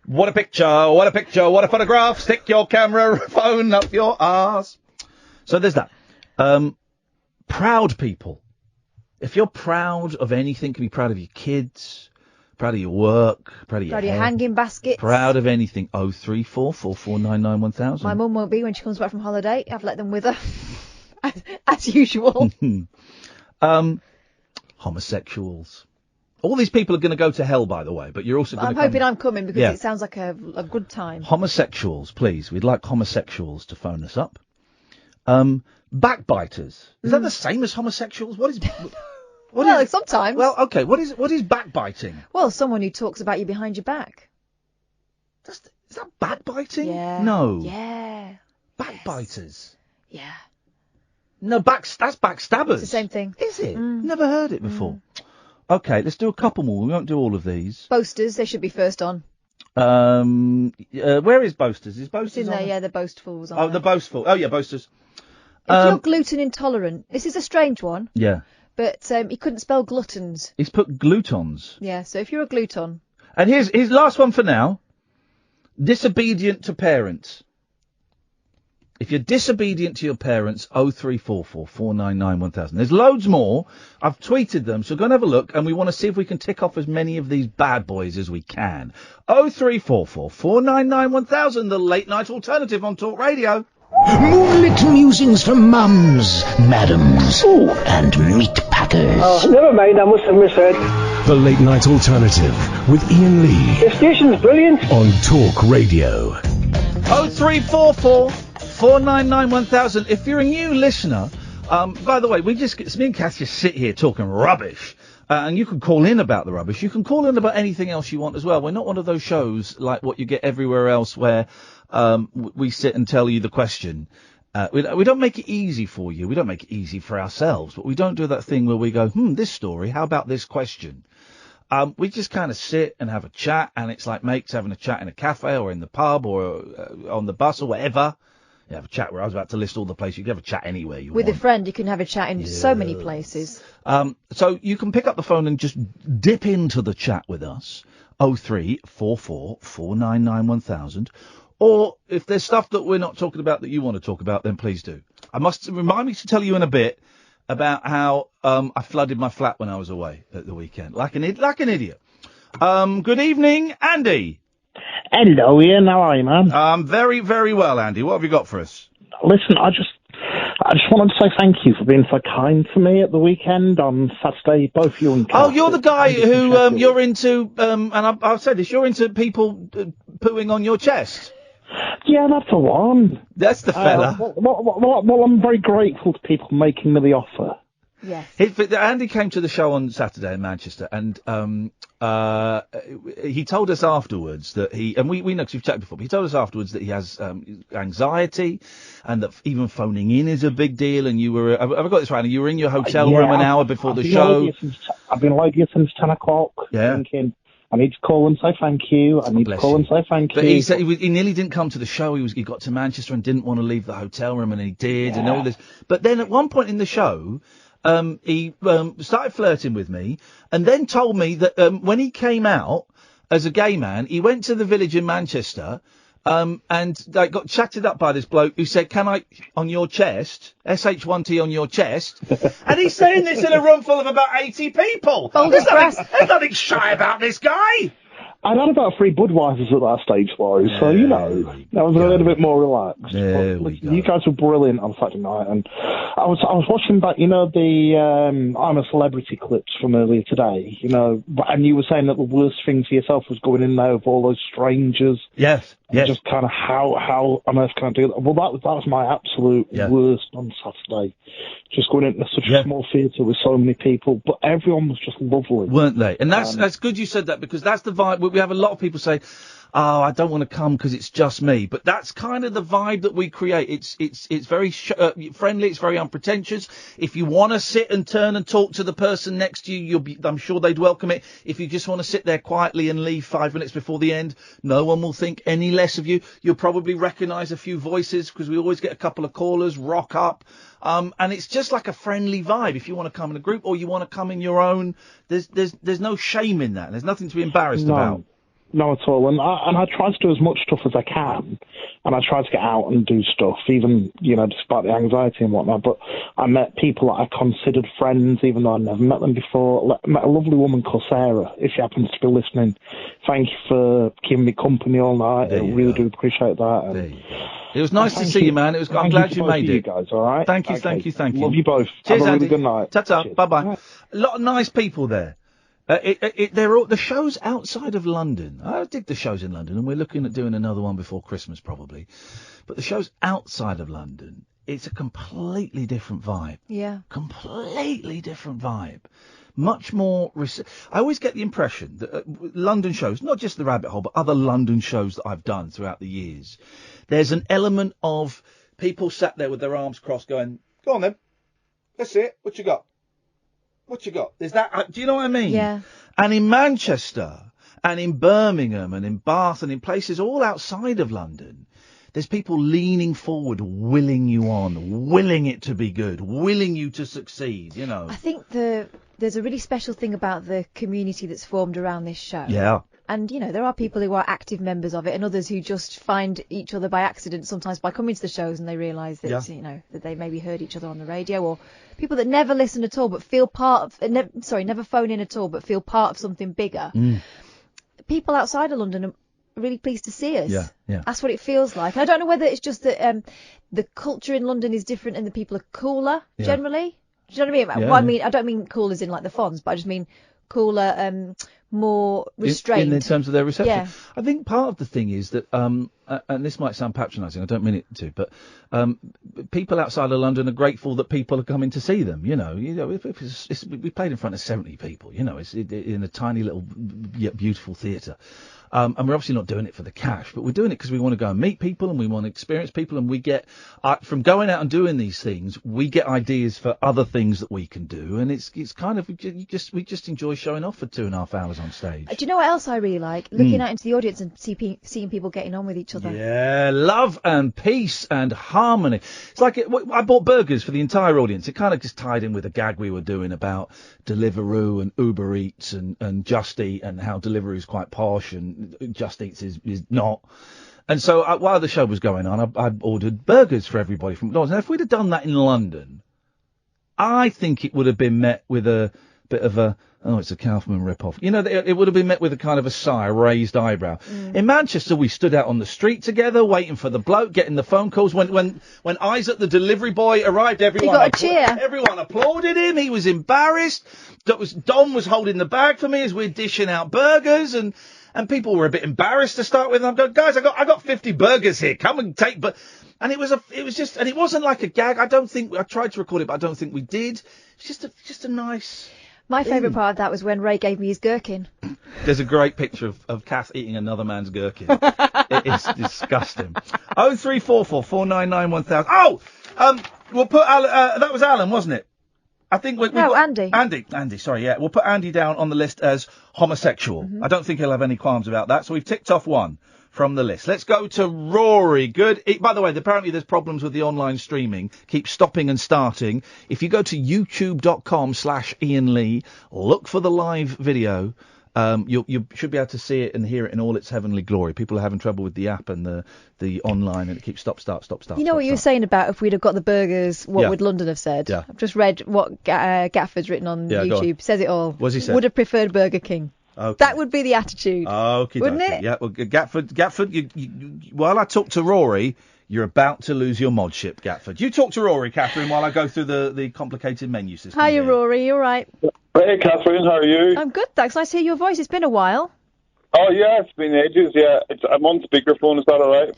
C: What a picture, what a photograph. Stick your camera phone up your arse. So there's that. Proud people. If you're proud of anything, can be proud of your kids, proud of your work, proud of your
D: hanging baskets.
C: Proud of anything. 0344 499 1000.
D: My mum won't be when she comes back from holiday. I've let them with her. as usual.
C: Homosexuals. All these people are going to go to hell, by the way, but you're also going to
D: I'm hoping I'm coming because it sounds like a good time.
C: Homosexuals, please. We'd like homosexuals to phone us up. Backbiters. Is that the same as homosexuals? What is...
D: sometimes.
C: Well, okay. What is backbiting?
D: Well, someone who talks about you behind your back.
C: Is that backbiting?
D: Yeah.
C: No.
D: Yeah.
C: Backbiters.
D: Yeah.
C: No, that's backstabbers.
D: It's the same thing.
C: Is it? Never heard it before. Okay, let's do a couple more. We won't do all of these.
D: Boasters, they should be first on.
C: Where is Boasters? Is Boasters
D: It's in there,
C: on?
D: yeah, the boastful was on
C: Oh,
D: there.
C: the Boastful. Oh, yeah, Boasters.
D: If you're gluten intolerant, this is a strange one,
C: Yeah.
D: but he couldn't spell gluttons.
C: He's put glutons.
D: Yeah, so if you're a gluton.
C: And here's his last one for now. Disobedient to parents. If you're disobedient to your parents, 0344 499 1000. There's loads more. I've tweeted them, so go and have a look, and we want to see if we can tick off as many of these bad boys as we can. 0344 499 1000, the late night alternative on Talk Radio.
A: Moonlit musings from mums, madams, and meat packers.
J: Oh, never mind, I must have misheard.
A: The late night alternative with Iain Lee.
J: The station's brilliant.
A: On Talk Radio.
C: 0344 499 1000. If you're a new listener, by the way, me and Kath just sit here talking rubbish. And you can call in about the rubbish. You can call in about anything else you want as well. We're not one of those shows like what you get everywhere else where we sit and tell you the question. We don't make it easy for you. We don't make it easy for ourselves. But we don't do that thing where we go, this story, how about this question? We just kind of sit and have a chat, and it's like mates having a chat in a cafe or in the pub or on the bus or whatever. You have a chat where I was about to list all the places. You can have a chat anywhere you want.
D: With a friend, you can have a chat in so many places.
C: So you can pick up the phone and just dip into the chat with us. 0344 499 1000. Or if there's stuff that we're not talking about that you want to talk about, then please do. I must remind me to tell you in a bit about how I flooded my flat when I was away at the weekend, like an idiot. Good evening, Andy.
K: Hello, Ian. How are you, man?
C: Very, very well, Andy. What have you got for us?
K: Listen, I just wanted to say thank you for being so kind to me at the weekend on Saturday, both you and Kath.
C: Oh, you're the guy who you're into, and I've said this, you're into people pooing on your chest.
K: Yeah, that's the one.
C: That's the fella.
K: Well, I'm very grateful to people making me the offer.
D: Yes.
C: Andy came to the show on Saturday in Manchester, and he told us afterwards that we know because we've chatted before, but he told us afterwards that he has anxiety, and that even phoning in is a big deal. And you were, have I got this right? You were in your hotel room an hour before the show.
K: I've been away here since 10 o'clock, thinking, I need to call and say thank you. I need to call and say thank you.
C: But he said he nearly didn't come to the show. He got to Manchester and didn't want to leave the hotel room, and he did, and all this. But then at one point in the show, he started flirting with me, and then told me that when he came out as a gay man, he went to the village in Manchester, and got chatted up by this bloke who said, "Can I on your chest, SH1T on your chest?" And he's saying this in a room full of about 80 people. There's nothing shy about this guy.
K: I'd had about 3 Budweisers at that stage, boys, so, that was a little bit more relaxed. You guys were brilliant on Saturday night, and I was watching back, the I'm a Celebrity clips from earlier today, and you were saying that the worst thing for yourself was going in there with all those strangers.
C: Yes.
K: Just kind of how on earth can I do that? Well, that was my absolute worst on Saturday. Just going into such a small theatre with so many people, but everyone was just lovely,
C: weren't they? And that's good you said that, because that's the vibe. We have a lot of people say, "Oh, I don't want to come because it's just me," but that's kind of the vibe that we create. It's very friendly. It's very unpretentious. If you want to sit and turn and talk to the person next to you, I'm sure they'd welcome it. If you just want to sit there quietly and leave 5 minutes before the end, no one will think any less of you. You'll probably recognise a few voices because we always get a couple of callers rock up. And it's just like a friendly vibe. If you want to come in a group or you want to come in your own, there's no shame in that. There's nothing to be embarrassed about.
K: No, at all. And I try to do as much stuff as I can, and I try to get out and do stuff, even, despite the anxiety and whatnot. But I met people that I considered friends, even though I'd never met them before. I met a lovely woman called Sarah, if she happens to be listening. Thank you for keeping me company all night. I really do appreciate that.
C: It was nice to see you, man. I'm glad you made it.
K: You guys, all right?
C: Thank you.
K: Love you both.
C: Cheers,
K: Have a
C: Andy.
K: really good night.
C: Ta-ta.
K: Cheers.
C: Bye-bye.
K: Right.
C: A lot of nice people there. They're all the shows outside of London. I dig the shows in London, and we're looking at doing another one before Christmas probably. But the shows outside of London, it's a completely different vibe.
D: Yeah.
C: Completely different vibe. Much more... I always get the impression that London shows, not just The Rabbit Hole, but other London shows that I've done throughout the years, there's an element of people sat there with their arms crossed going, go on then, let's see it, what you got? What you got? There's that... do you know what I mean?
D: Yeah.
C: And in Manchester, and in Birmingham, and in Bath, and in places all outside of London, there's people leaning forward, willing you on, willing it to be good, willing you to succeed, you know.
D: I think there's a really special thing about the community that's formed around this show.
C: Yeah.
D: And, you know, there are people who are active members of it and others who just find each other by accident, sometimes by coming to the shows and they realise that, you know, that they maybe heard each other on the radio, or people that never listen at all but feel part of, never phone in at all but feel part of something bigger. People outside of London are really pleased to see us.
C: Yeah, yeah.
D: That's what it feels like. And I don't know whether it's just that the culture in London is different and the people are cooler generally. Do you know what I mean?
C: Yeah,
D: well, I mean, I don't mean cool as in like the Fonz, but I just mean cooler, more restrained.
C: In terms of their reception.
D: Yeah.
C: I think part of the thing is that, and this might sound patronising, I don't mean it to, but people outside of London are grateful that people are coming to see them. You know, we played in front of 70 people. You know, it's in a tiny little yet beautiful theatre. And we're obviously not doing it for the cash, but we're doing it because we want to go and meet people and we want to experience people, and we get, from going out and doing these things, we get ideas for other things that we can do, and it's kind of, we just enjoy showing off for 2.5 hours on stage.
D: Do you know what else I really like? Looking out into the audience and seeing people getting on with each other.
C: Yeah, love and peace and harmony. It's like, I bought burgers for the entire audience. It kind of just tied in with a gag we were doing about Deliveroo and Uber Eats and Just Eat, and how Deliveroo is quite posh and Just Eats is not. And so while the show was going on, I ordered burgers for everybody from McDonald's. Now, if we'd have done that in London, I think it would have been met with a bit of a, oh, it's a Kaufman rip-off. You know, it would have been met with a kind of a sigh, a raised eyebrow. In Manchester, we stood out on the street together, waiting for the bloke, getting the phone calls. When Isaac, the delivery boy, arrived, everyone applauded him. He was embarrassed. Dom was holding the bag for me as we're dishing out burgers, and people were a bit embarrassed to start with. And I'm going, guys, I got 50 burgers here. Come and take. And it wasn't like a gag. I tried to record it, but I don't think we did. It's just a nice.
D: My favourite part of that was when Ray gave me his gherkin.
C: There's a great picture of Kath eating another man's gherkin. It is disgusting. 0344 499 1000. Oh, we'll put that was Alan, wasn't it? I think
D: Andy.
C: Andy, sorry, yeah. We'll put Andy down on the list as homosexual. I don't think he'll have any qualms about that. So we've ticked off one from the list. Let's go to Rory. Good. By the way, apparently there's problems with the online streaming. Keep stopping and starting. If you go to youtube.com/Iain Lee, look for the live video. You should be able to see it and hear it in all its heavenly glory. People are having trouble with the app and the online, and it keeps stop, start.
D: You know what you were saying about if we'd have got the burgers, what would London have said? Yeah. I've just read what Gafford's written on YouTube. Says it all.
C: What's he said?
D: Would have preferred Burger King.
C: Okay.
D: That would be the attitude.
C: Okay,
D: wouldn't it?
C: Yeah. Well, Gatford. While I talk to Rory, you're about to lose your modship, Gatford. You talk to Rory, Catherine, while I go through the complicated menu system.
D: Hiya, Rory. You all right?
H: Hey, Catherine. How are you?
D: I'm good, thanks. Nice to hear your voice. It's been a while.
H: Oh yeah, it's been ages. Yeah, I'm on speakerphone. Is that all right?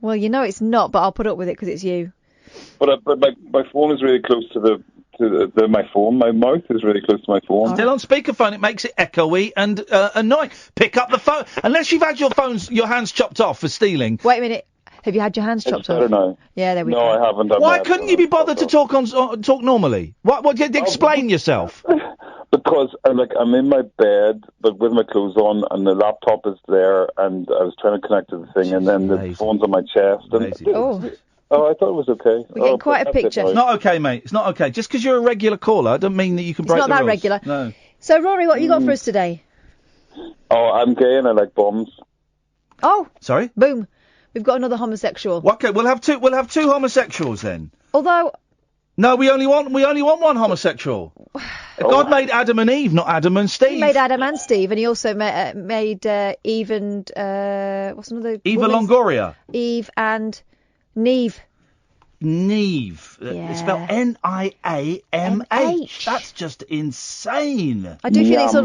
D: Well, you know it's not, but I'll put up with it because it's you.
H: But my phone is really close to my phone. My mouth is really close to my phone.
C: Still on speakerphone, it makes it echoey and annoying. Pick up the phone. Unless you've had your hands chopped off for stealing.
D: Wait a minute. Have you had your hands chopped off?
H: I don't know.
D: Yeah, there we go.
H: No, I haven't.
C: Why couldn't you be bothered to talk normally? What? Explain yourself.
H: Because I'm in my bed, but with my clothes on, and the laptop is there, and I was trying to connect to the thing, and then the phone's on my chest. Oh, I thought it was okay.
D: We're getting quite a picture.
C: It's not okay, mate. It's not okay. Just because you're a regular caller doesn't mean that you can break the rules.
D: It's not that regular.
C: No.
D: So, Rory, what you got for us today?
H: Oh, I'm gay and I like bombs.
D: Oh.
C: Sorry?
D: Boom. We've got another homosexual.
C: Okay, we'll have two homosexuals then.
D: Although.
C: No, we only want one homosexual. God made Adam and Eve, not Adam and Steve.
D: He made Adam and Steve, and he also made Eve and what's another?
C: Eva Longoria.
D: Eve and Neve.
C: Neve.
D: Yeah.
C: It's spelled Niamh. That's just insane.
D: I do feel it's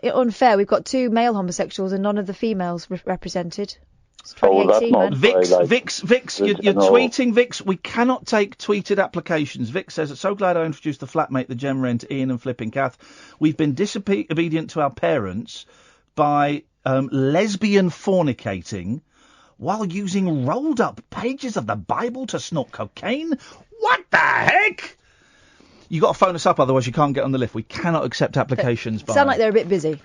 D: unfair. We've got two male homosexuals and none of the females represented. It's 2018, man.
C: Vix, you're tweeting, Vix. We cannot take tweeted applications. Vix says, so glad I introduced the flatmate, the gem rent, Ian and Flipping Kath. We've been disobedient to our parents by lesbian fornicating while using rolled up pages of the Bible to snort cocaine. What the heck? You got to phone us up, otherwise you can't get on the lift. We cannot accept applications.
D: Sound like they're a bit busy.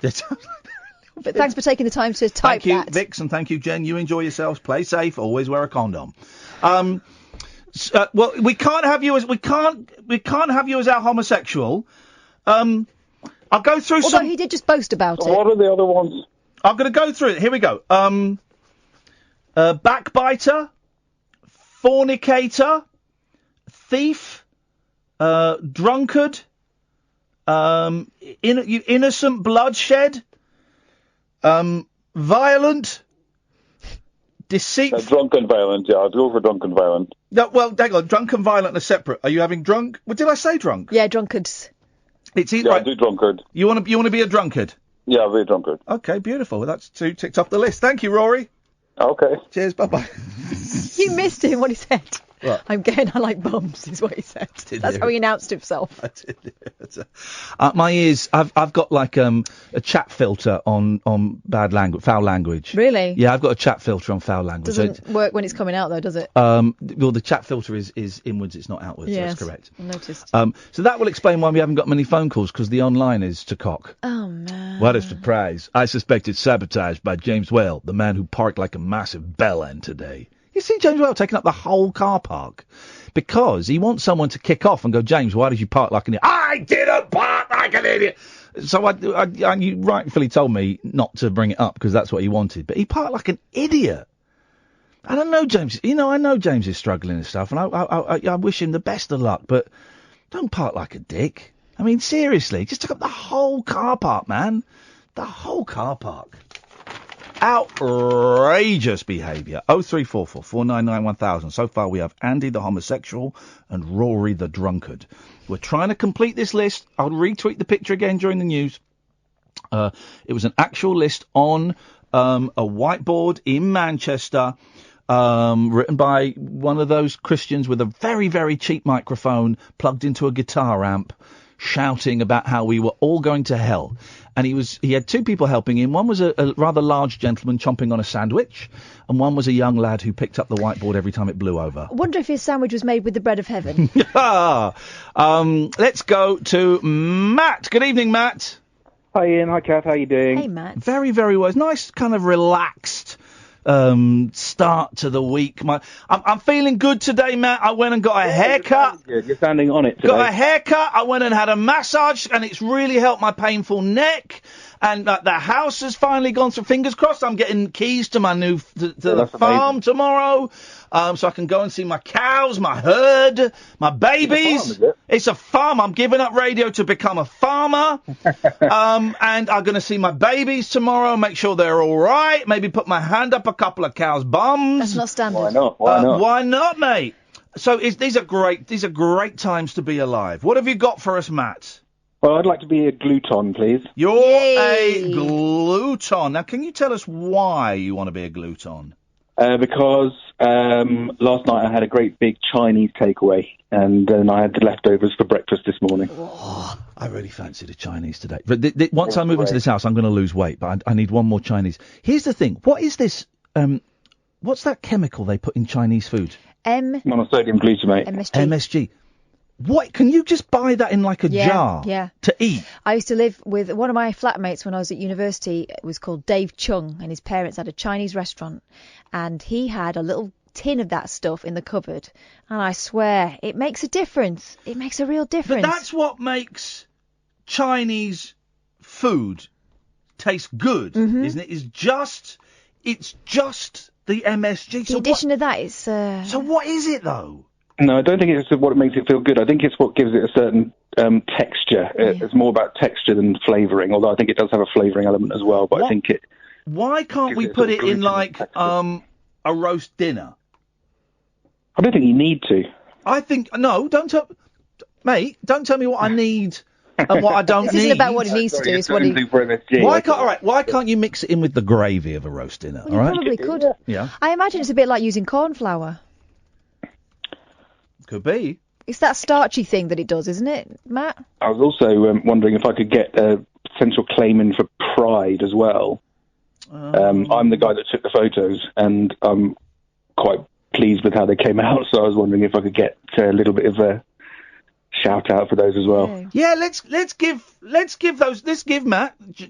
D: But thanks for taking the time to type that.
C: Thank you, Vix, and thank you, Jen. You enjoy yourselves. Play safe. Always wear a condom. Well, we can't have you as our homosexual. I'll go through
D: Although he did just boast about it.
H: What are the other ones?
C: I'm going to go through it. Here we go. Backbiter, fornicator, thief, drunkard, innocent bloodshed, violent, deceitful.
H: Drunk and violent, yeah. I'd go for drunk and violent.
C: No, well, hang on. Drunk and violent are separate. Are you having drunk? What did I say? Drunk?
D: Yeah, drunkards.
C: It's
H: yeah, right. I do drunkard.
C: You want to be a drunkard?
H: Yeah, I'll be a drunkard.
C: Okay, beautiful. Well, that's 2 ticked off the list. Thank you, Rory.
H: Okay.
C: Cheers. Bye bye.
D: You missed him. What he said.
C: What?
D: I'm gay. I like bums. Is what he said. That's how he announced himself.
C: I did. My ears. I've got like a chat filter on foul language.
D: Really?
C: Yeah, I've got a chat filter on foul language.
D: Doesn't work when it's coming out though, does it?
C: Well, the chat filter is inwards. It's not outwards.
D: Yes,
C: that's correct.
D: I noticed.
C: So that will explain why we haven't got many phone calls, because the online is to cock.
D: Oh man.
C: What a surprise! I suspected sabotage by James Whale, the man who parked like a massive bell end today. You see James Whale taking up the whole car park because he wants someone to kick off and go, James, why did you park like an idiot? I didn't park like an idiot. So you rightfully told me not to bring it up because that's what he wanted. But he parked like an idiot. I don't know, James. I know James is struggling and stuff, and I wish him the best of luck. But don't park like a dick. I mean, seriously, just took up the whole car park, man. The whole car park. Outrageous behaviour. 0344 499 1000. So far we have Andy the homosexual and Rory the drunkard. We're trying to complete this list. I'll retweet the picture again during the news. It was an actual list on a whiteboard in Manchester, written by one of those Christians with a very, very cheap microphone plugged into a guitar amp, shouting about how we were all going to hell. And he had 2 people helping him. One was a rather large gentleman chomping on a sandwich, and one was a young lad who picked up the whiteboard every time it blew over.
D: I wonder if his sandwich was made with the bread of heaven.
C: Let's go to Matt. Good evening, Matt.
L: Hi, Ian. Hi, Kath. How you doing?
D: Hey, Matt.
C: Very, very well. It's nice, kind of relaxed start to the week. I'm feeling good today, Matt. I went and got a haircut.
L: You're standing on it today.
C: Got a haircut. I went and had a massage, and it's really helped my painful neck. And the house has finally gone through. Fingers crossed, I'm getting keys to my new the farm tomorrow, so I can go and see my cows, my herd, my babies. It's a farm. I'm giving up radio to become a farmer. And I'm going to see my babies tomorrow, make sure they're all right. Maybe put my hand up a couple of cows' bums.
D: That's not standard.
L: Why not? Why not?
C: Why not, mate? So these are great times to be alive. What have you got for us, Matt?
L: Well, I'd like to be a gluton, please.
C: You're a gluton. Now, can you tell us why you want to be a gluton?
L: Because last night I had a great big Chinese takeaway, and then I had the leftovers for breakfast this morning.
C: Oh, I really fancied a Chinese today. But once I move into this house, I'm going to lose weight, but I need one more Chinese. Here's the thing. What is this? What's that chemical they put in Chinese food?
L: Monosodium glutamate.
C: MSG. What, can you just buy that in like a jar to eat?
D: I used to live with one of my flatmates when I was at university. It was called Dave Chung, and his parents had a Chinese restaurant, and he had a little tin of that stuff in the cupboard, and I swear it makes a difference. It makes a real difference.
C: But that's what makes Chinese food taste good, isn't it? It's just the MSG.
D: The addition of that is...
C: So what is it, though?
L: No, I don't think it's what makes it feel good. I think it's what gives it a certain texture. It's more about texture than flavouring, although I think it does have a flavouring element as well. But I think it...
C: Why can't we put it in, like, a roast dinner?
L: I don't think you need to.
C: I think... No, don't tell... Mate, don't tell me what I need and what I don't
D: This
C: need.
D: isn't about what he needs to do. It's what he.
C: Why can't you mix it in with the gravy of a roast dinner?
D: Well, you probably could.
C: Yeah.
D: I imagine it's a bit like using corn flour.
C: Could be.
D: It's that starchy thing that it does, isn't it, Matt?
L: I was also wondering if I could get a potential claim in for Pride as well. I'm the guy that took the photos, and I'm quite pleased with how they came out. So I was wondering if I could get a little bit of a shout out for those as well.
C: Yeah, let's give Matt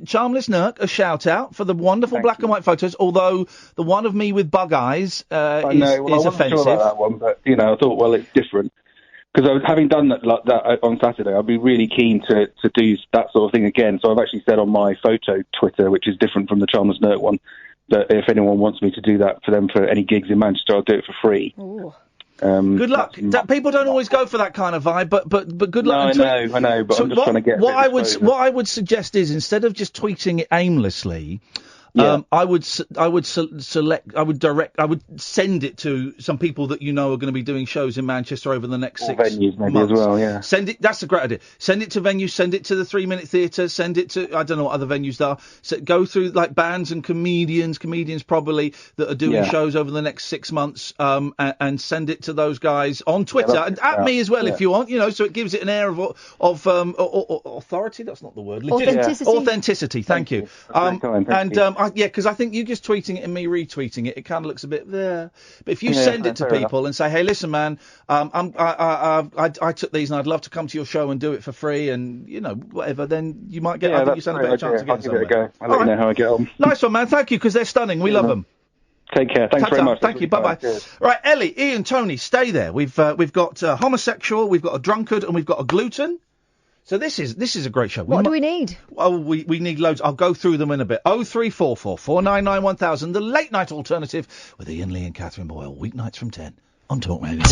C: Charmless Nurk a shout out for the wonderful black and white photos. Although the one of me with bug eyes is offensive.
L: Sure about that one, but I thought, well, it's different. Because I was having done that on Saturday, I'd be really keen to do that sort of thing again. So I've actually said on my photo Twitter, which is different from the Charmless Nurk one, that if anyone wants me to do that for them for any gigs in Manchester, I'll do it for free.
C: Good luck. People don't always go for that kind of vibe, but good luck.
L: No, I know, but I'm just trying to get.
C: What I would suggest is, instead of just tweeting it aimlessly, I would send it to some people that are going to be doing shows in Manchester over the next 6
L: venues maybe
C: months.
L: As well. Yeah.
C: Send it. That's a great idea. Send it to venues. Send it to the 3 Minute Theatre. Send it to, I don't know what other venues there are. So go through like bands and comedians probably that are doing shows over the next 6 months. And send it to those guys on Twitter and at me as well if you want. So it gives it an air of authority. That's not the word. Authenticity. Thank you. Because I think you just tweeting it and me retweeting it, it kind of looks a bit there. But if you send it to people and say, hey, listen, man, I took these and I'd love to come to your show and do it for free and, whatever, then you might get, I think you stand a better chance of getting somewhere.
L: I'll give it a go. I'll let you know how I get on.
C: Nice one, man. Thank you, because they're stunning. We love them.
L: Take care. Thanks very much.
C: Thank you. Bye-bye. Right, Ellie, Ian, Tony, stay there. We've got homosexual, we've got a drunkard, and we've got a gluten. So this is a great show.
D: What do we need?
C: Oh, we need loads. I'll go through them in a bit. 0344 499 1000, the late night alternative with Ian Lee and Catherine Boyle, weeknights from 10 on Talk Radio.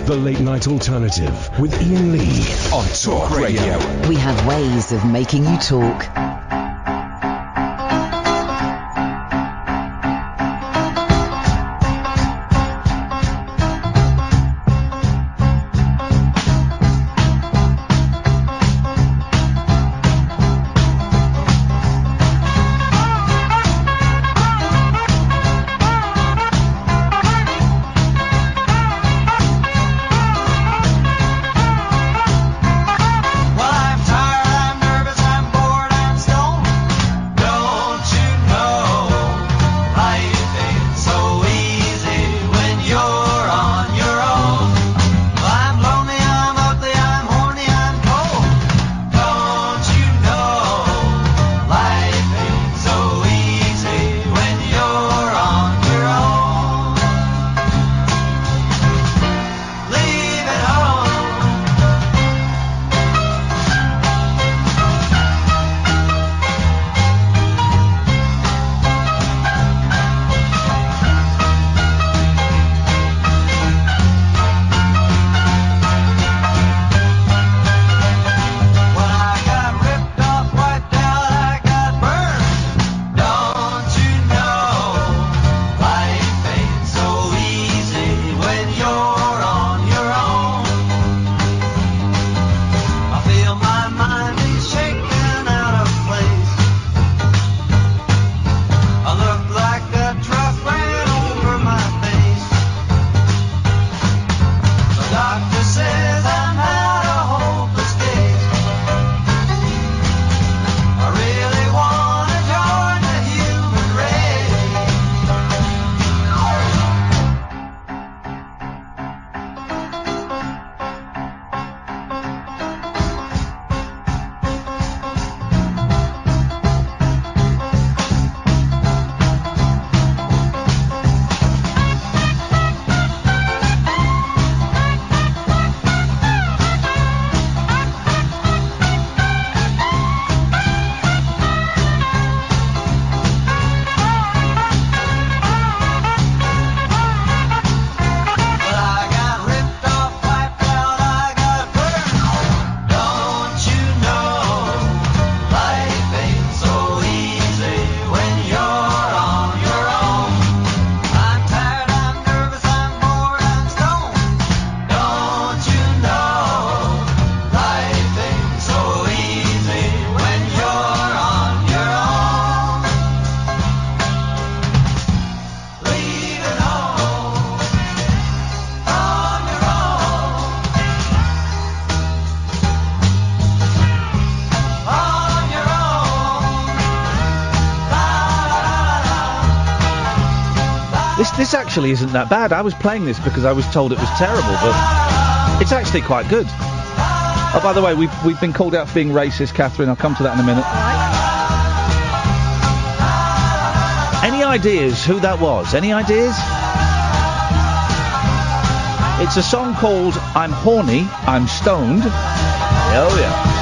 A: The late night alternative with Ian Lee on Talk Radio.
B: We have ways of making you talk.
M: Well, I'm tired, I'm nervous, I'm bored, I'm stoned.
C: This actually isn't that bad. I was playing this because I was told it was terrible, but it's actually quite good. Oh, by the way, we've been called out for being racist, Catherine. I'll come to that in a minute. Any ideas who that was? Any ideas? It's a song called I'm Horny, I'm Stoned. Oh, yeah.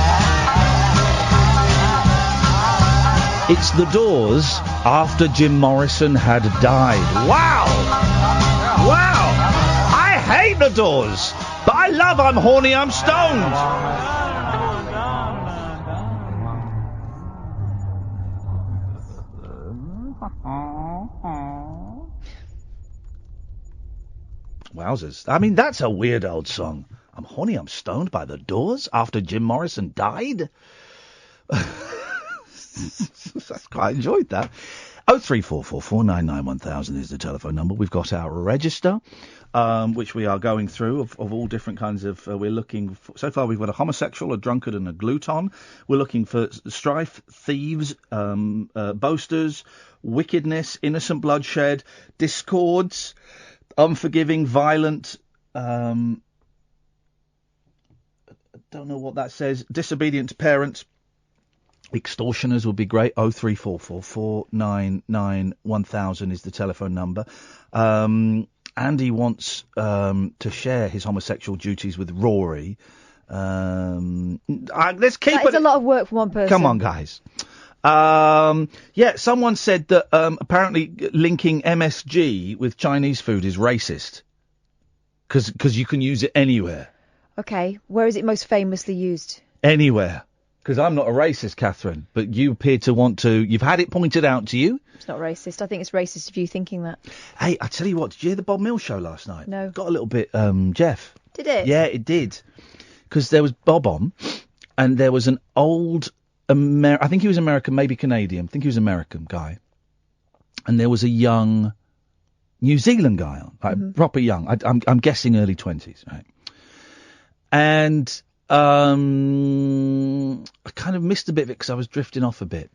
C: It's The Doors after Jim Morrison had died. Wow! Wow! I hate The Doors, but I love I'm Horny, I'm Stoned. Wowzers. I mean, that's a weird old song. I'm Horny, I'm Stoned by The Doors after Jim Morrison died. I quite enjoyed that. 0344 499 1000 is the telephone number. We've got our register, which we are going through of all different kinds of. We're looking for, so far we've got a homosexual, a drunkard, and a gluton. We're looking for strife, thieves, boasters, wickedness, innocent bloodshed, discords, unforgiving, violent. I don't know what that says. Disobedient parents. Extortioners would be great. 0344 499 1000 is the telephone number. Andy wants to share his homosexual duties with Rory. Let's keep it.
D: It's a lot of work for one person.
C: Come on, guys. Yeah, someone said that apparently linking MSG with Chinese food is racist. Because you can use it anywhere.
D: Okay, where is it most famously used?
C: Anywhere. Because I'm not a racist, Catherine, but you appear to want to. You've had it pointed out to you.
D: It's not racist. I think it's racist of you thinking that.
C: Hey, I tell you what, did you hear the Bob Mills show last night?
D: No.
C: Got a little bit, Jeff.
D: Did it?
C: Yeah, it did. Because there was Bob on, and there was an old, I think he was American, maybe Canadian. I think he was American guy. And there was a young New Zealand guy on, like proper young. I'm guessing early 20s, right? And I kind of missed a bit of it because I was drifting off a bit.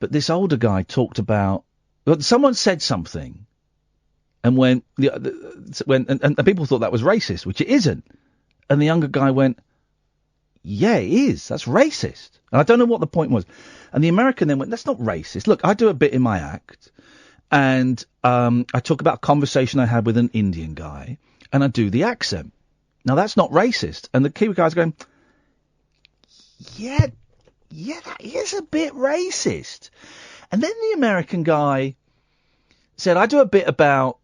C: But this older guy talked about... Well, someone said something, and and people thought that was racist, which it isn't. And the younger guy went, yeah, it is. That's racist. And I don't know what the point was. And the American then went, that's not racist. Look, I do a bit in my act, and I talk about a conversation I had with an Indian guy, and I do the accent. Now, that's not racist. And the Kiwi guy's going, yeah, that is a bit racist. And then the American guy said, I do a bit about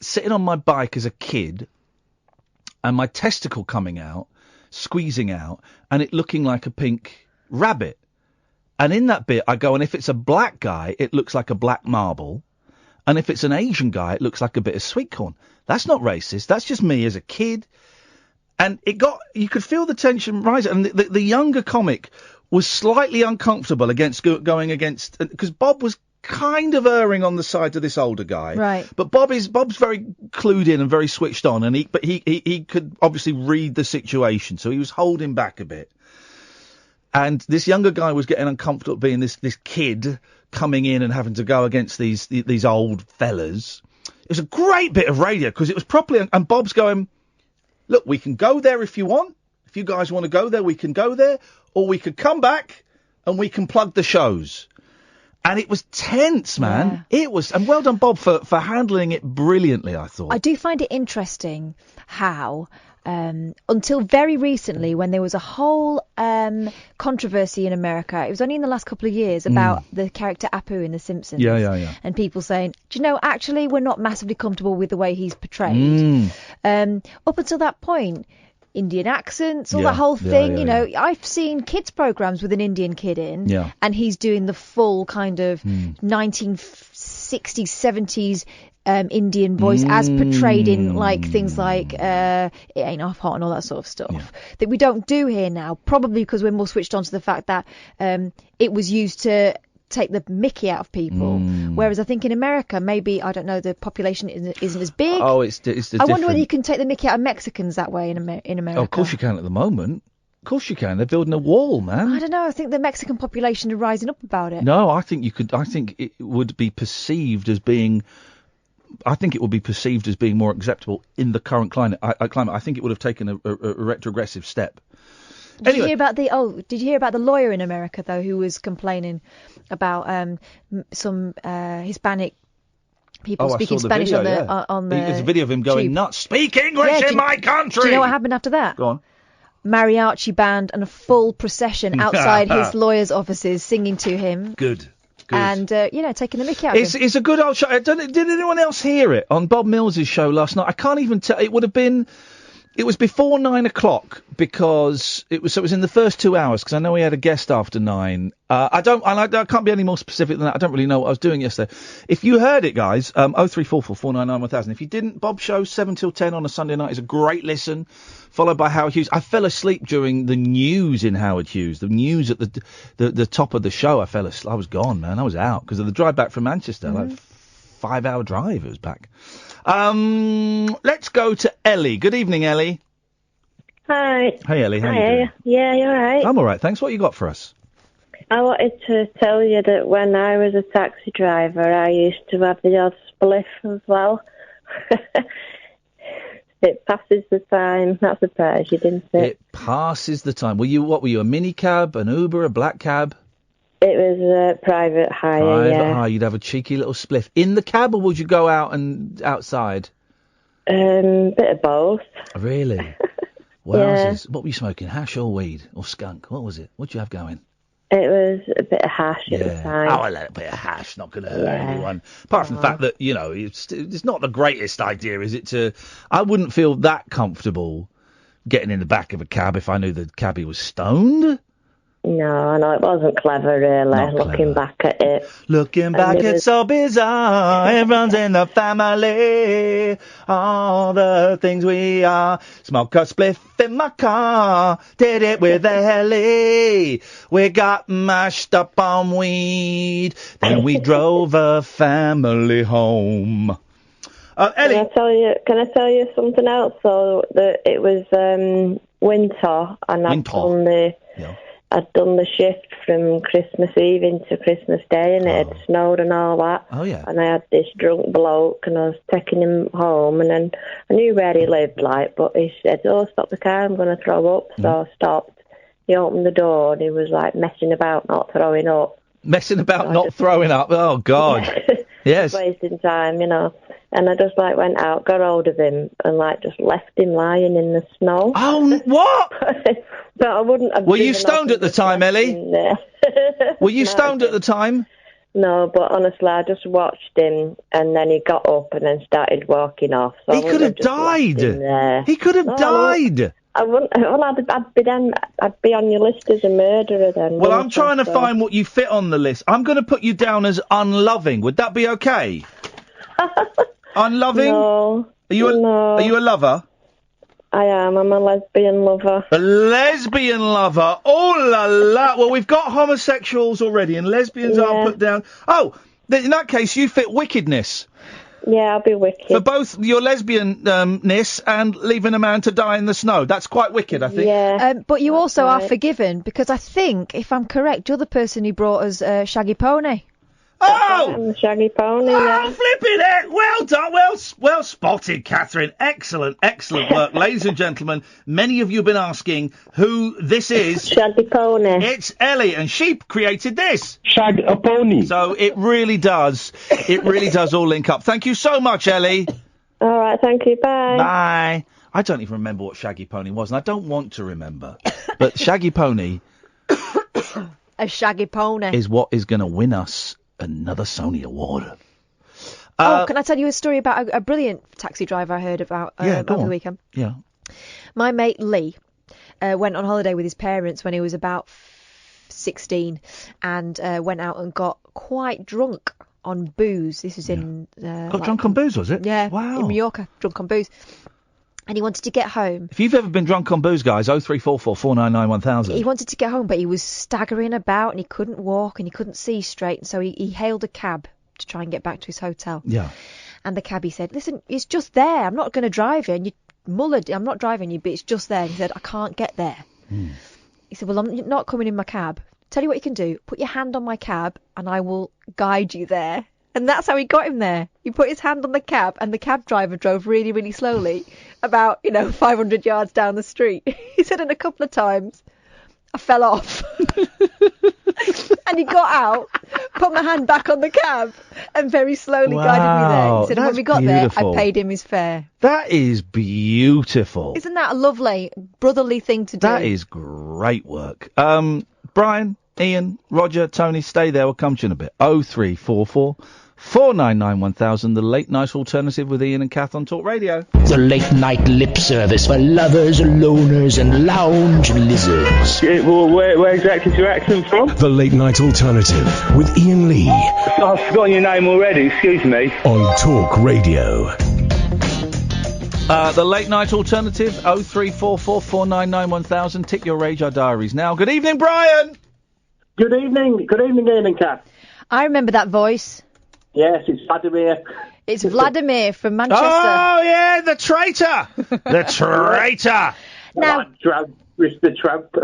C: sitting on my bike as a kid and my testicle coming out, squeezing out, and it looking like a pink rabbit. And in that bit, I go, and if it's a black guy, it looks like a black marble. And if it's an Asian guy, it looks like a bit of sweet corn. That's not racist. That's just me as a kid. And you could feel the tension rising. And the younger comic was slightly uncomfortable going against, because Bob was kind of erring on the side of this older guy.
D: Right.
C: But Bob's very clued in and very switched on. And he could obviously read the situation. So he was holding back a bit. And this younger guy was getting uncomfortable being this kid coming in and having to go against these old fellas. It was a great bit of radio because it was properly... And Bob's going, look, we can go there if you want. If you guys want to go there, we can go there. Or we could come back and we can plug the shows. And it was tense, man. Yeah. It was... And well done, Bob, for handling it brilliantly, I thought.
D: I do find it interesting how... until very recently, when there was a whole controversy in America, it was only in the last couple of years about the character Apu in The Simpsons.
C: Yeah.
D: And people saying, do you know, actually, we're not massively comfortable with the way he's portrayed. Up until that point, Indian accents, all that whole thing, you know, I've seen kids' programs with an Indian kid in, and he's doing the full kind of 1960s, 70s Indian voice as portrayed in like things like It Ain't Half Hot and all that sort of stuff that we don't do here now, probably because we're more switched on to the fact that it was used to take the mickey out of people, whereas I think in America maybe, I don't know, the population isn't as big.
C: Oh, it's
D: I wonder whether you can take the mickey out of Mexicans that way in America.
C: Oh, of course you can at the moment. Of course you can. They're building a wall, man.
D: I don't know. I think the Mexican population are rising up about it.
C: No, I think it would be perceived as being. I think it would be perceived as being more acceptable in the current climate. I think it would have taken a retrogressive step.
D: Did you hear about the lawyer in America though, who was complaining about some Hispanic people speaking Spanish
C: video,
D: on the
C: There's a video of him going nuts. Speak English in my country.
D: Do you know what happened after that?
C: Go on.
D: Mariachi band and a full procession outside his lawyer's offices singing to him.
C: Good.
D: And, taking the mickey out of him.
C: It's a good old show. Did anyone else hear it on Bob Mills's show last night? I can't even tell. It was before 9 o'clock because it was in the first 2 hours because I know we had a guest after 9. I can't be any more specific than that. I don't really know what I was doing yesterday. If you heard it, guys, 0344 499 1000. If you didn't, Bob's show 7 till 10 on a Sunday night is a great listen. Followed by Howard Hughes. I fell asleep during the news in Howard Hughes. The news at the top of the show. I fell asleep. I was gone, man. I was out because of the drive back from Manchester. Like 5-hour drive. It was back. Let's go to Ellie. Good evening, Ellie.
M: Hi.
C: Hey, Ellie. How you doing?
M: Yeah, you're right.
C: I'm all right. Thanks. What you got for us?
M: I wanted to tell you that when I was a taxi driver, I used to have the odd spliff as well. It passes the time. That surprised you, didn't it?
C: It passes the time. What were you, a minicab, an Uber, a black cab?
M: It was a private hire,
C: Private hire. You'd have a cheeky little spliff. In the cab, or would you go out and outside?
M: Bit of both.
C: Really? Wowzers. What were you smoking, hash or weed? Or skunk? What was it? What'd you have going?
M: It was a bit of hash at the time.
C: Oh, a little bit of hash, not going to hurt anyone. Apart from the fact that, it's not the greatest idea, is it, I wouldn't feel that comfortable getting in the back of a cab if I knew the cabbie was stoned.
M: No, it wasn't clever, really, looking back at it.
C: Looking back, it's so bizarre. Everyone's in the family. All the things we are. Smoke a spliff in my car. Did it with Ellie. We got mashed up on weed. Then we drove a family home. Ellie.
M: Can I tell you something else? So it was winter, and I'd done the shift from Christmas Eve into Christmas Day, and it had snowed and all that.
C: Oh, yeah.
M: And I had this drunk bloke, and I was taking him home, and then I knew where he lived, but he said, stop the car, I'm going to throw up. So I stopped. He opened the door, and he was, messing about, not throwing up.
C: Messing about, not throwing up? Oh, God. Yes.
M: Wasting time, And I just, went out, got hold of him, and, just left him lying in the snow.
C: Oh, what?
M: But I wouldn't have...
C: Were you stoned at the time, Ellie? Were you stoned at the time?
M: No, but honestly, I just watched him, and then he got up and then started walking off. So
C: he could have died. He could have died.
M: I wouldn't. Well, I'd be on your list as a murderer then.
C: Well, I'm trying to find what you fit on the list. I'm going to put you down as unloving. Would that be okay? Unloving?
M: No.
C: Are you a lover?
M: I am. I'm a lesbian lover.
C: A lesbian lover? Oh la la! Well, we've got homosexuals already, and lesbians are put down. Oh, in that case, you fit wickedness.
M: Yeah, I'll be wicked.
C: For both your lesbian-ness and leaving a man to die in the snow. That's quite wicked, I think.
M: Yeah.
D: But you also are forgiven, because I think, if I'm correct, you're the person who brought us Shaggy Pony.
M: Oh! I'm the Shaggy Pony, yeah.
C: Flipping it! Well done, well spotted, Catherine. Excellent work. Ladies and gentlemen, many of you have been asking who this is.
M: Shaggy Pony.
C: It's Ellie, and she created this.
L: Shag a pony.
C: So it really does all link up. Thank you so much, Ellie.
M: All right, thank you, bye.
C: Bye. I don't even remember what Shaggy Pony was, and I don't want to remember. But Shaggy Pony...
D: A Shaggy Pony.
C: ...is what is going to win us another Sony Award.
D: Can I tell you a story about a brilliant taxi driver I heard about over the weekend?
C: Yeah.
D: My mate Lee went on holiday with his parents when he was about 16 and went out and got quite drunk on booze. This was in...
C: got drunk on booze, was it?
D: Yeah.
C: Wow.
D: In Mallorca, drunk on booze. And he wanted to get home.
C: If you've ever been drunk on booze, guys, 0344 499 1000.
D: He wanted to get home, but he was staggering about and he couldn't walk and he couldn't see straight. And so he hailed a cab to try and get back to his hotel.
C: Yeah.
D: And the cabbie said, listen, it's just there. I'm not going to drive you. And you mullered, I'm not driving you, but it's just there. And he said, I can't get there. He said, well, I'm not coming in my cab. Tell you what you can do. Put your hand on my cab and I will guide you there. And that's how he got him there. He put his hand on the cab and the cab driver drove really, really slowly about, 500 yards down the street. He said, and a couple of times I fell off. And he got out, put my hand back on the cab and very slowly guided me there. He said, and when we got
C: beautiful.
D: there, I paid him his fare.
C: That is beautiful.
D: Isn't that a lovely, brotherly thing to do?
C: That is great work. Brian, Ian, Roger, Tony, stay there. We'll come to you in a bit. 0344 499 1000, the late night alternative with Ian and Kath on Talk Radio.
A: The late night lip service for lovers, loners, and lounge lizards.
J: Well, where exactly is your accent from?
A: The late night alternative with Ian Lee.
J: I've forgotten your name already, excuse me.
A: On Talk Radio.
C: The late night alternative, 0344 499 1000. Tick your Radar Diaries now. Good evening, Brian.
J: Good evening, Ian and Kath.
D: I remember that voice.
J: Yes, it's Vladimir.
D: It's Vladimir from Manchester.
C: Oh, yeah, the traitor. The traitor.
D: Now,
J: Mr. Trump.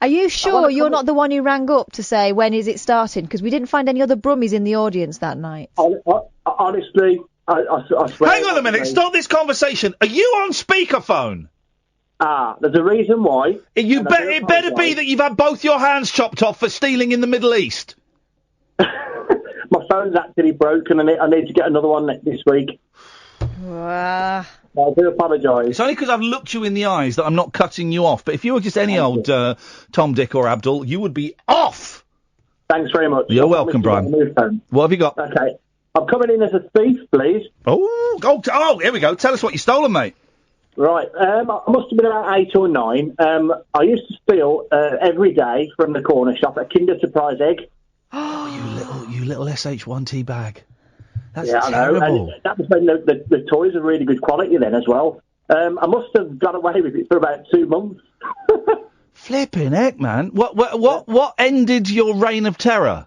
D: Are you sure you're not the one who rang up to say when is it starting? Because we didn't find any other Brummies in the audience that night.
J: Honestly, I swear.
C: Hang on a minute. Stop this conversation. Are you on speakerphone?
J: There's a reason why.
C: It better be that you've had both your hands chopped off for stealing in the Middle East.
J: My phone's actually broken and I need to get another one this week. I do apologise.
C: It's only because I've looked you in the eyes that I'm not cutting you off. But if you were just any old Tom, Dick or Abdul, you would be off.
J: Thanks very much.
C: You're welcome, Brian. What have you got?
J: Okay. I'm coming in as a thief, please.
C: Oh, here we go. Tell us what you stolen, mate.
J: Right. I must have been about 8 or 9. I used to steal every day from the corner shop a Kinder Surprise egg.
C: Oh, you little SH1T bag. That's
J: terrible. I know. And that was when the toys are really good quality then as well. I must have got away with it for about 2 months.
C: Flipping heck, man. What ended your reign of terror?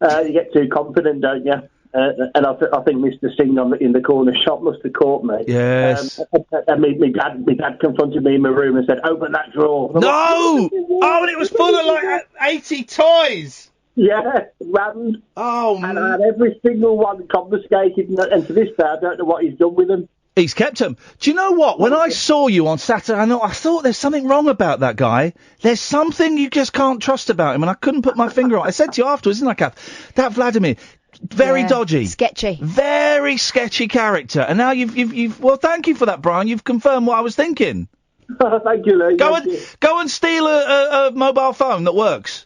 J: You get too confident, don't you? And I think Mr. Singh in the corner shop must have caught me.
C: Yes.
J: And my dad confronted me in my room and said, open that drawer.
C: No! Oh, and it was full of like 80 toys.
J: Yeah, rammed.
C: Oh,
J: and I had every single one confiscated, and to this day, I don't know what he's done with them.
C: He's kept them. Do you know what? When I saw you on Saturday, I thought there's something wrong about that guy. There's something you just can't trust about him, and I couldn't put my finger on it. I said to you afterwards, didn't I, Kath? That Vladimir, very dodgy.
D: Sketchy.
C: Very sketchy character. And now you've well, thank you for that, Brian. You've confirmed what I was thinking.
J: Thank you, Lee.
C: Go and steal a mobile phone that works.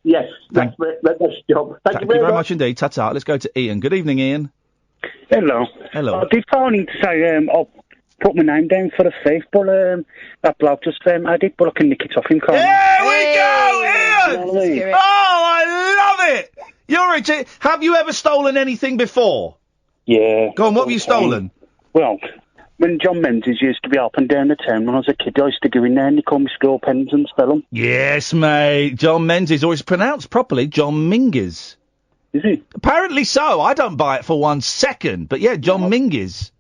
J: Yes, that's the job. Thank you very much
C: indeed. Ta-ta. Let's go to Ian. Good evening, Ian.
N: Hello.
C: Hello.
N: I did phone in to say I'll put my name down for a thief, but that bloke just I did, but I can nick it off him.
C: There we go, Ian! Oh, I love it! You're have you ever stolen anything before?
N: Yeah.
C: Go on, what have you stolen?
N: Well, when John Menzies used to be up and down the town when I was a kid, I used to go in there and he called me school pens and spell them.
C: Yes, mate. John Menzies, or it's pronounced properly, John Mingus.
N: Is he?
C: Apparently so. I don't buy it for 1 second, but yeah, John Mingus.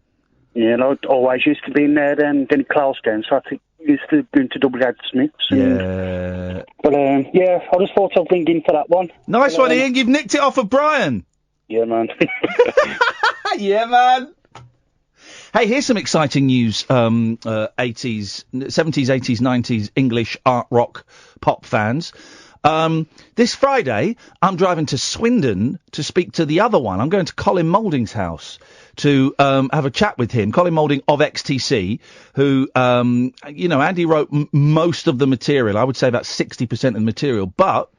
N: Yeah, and I always used to be in there then he closed down, so I used to go into Double Ad Smiths.
C: Yeah.
N: But yeah, I just thought I'd ring in for that one.
C: Nice one, Ian. You've nicked it off of Brian.
N: Yeah, man.
C: Yeah, man. Hey, here's some exciting news. 70s, 80s, 90s English art rock pop fans. This Friday, I'm driving to Swindon to speak to the other one. I'm going to Colin Moulding's house to have a chat with him. Colin Moulding of XTC, who, Andy wrote most of the material. I would say about 60% of the material, but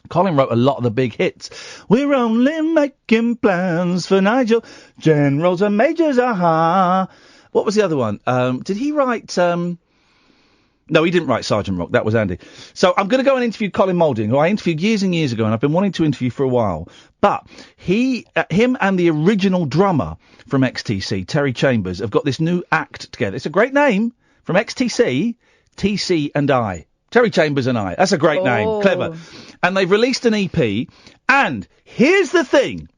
C: Colin wrote a lot of the big hits. We're only making plans for Nigel, generals and majors, aha. What was the other one? Did he write... No, he didn't write Sergeant Rock. That was Andy. So I'm going to go and interview Colin Moulding, who I interviewed years and years ago, and I've been wanting to interview for a while. But him and the original drummer from XTC, Terry Chambers, have got this new act together. It's a great name. From XTC, TC and I. Terry Chambers and I. That's a great name. Clever. And they've released an EP. And here's the thing.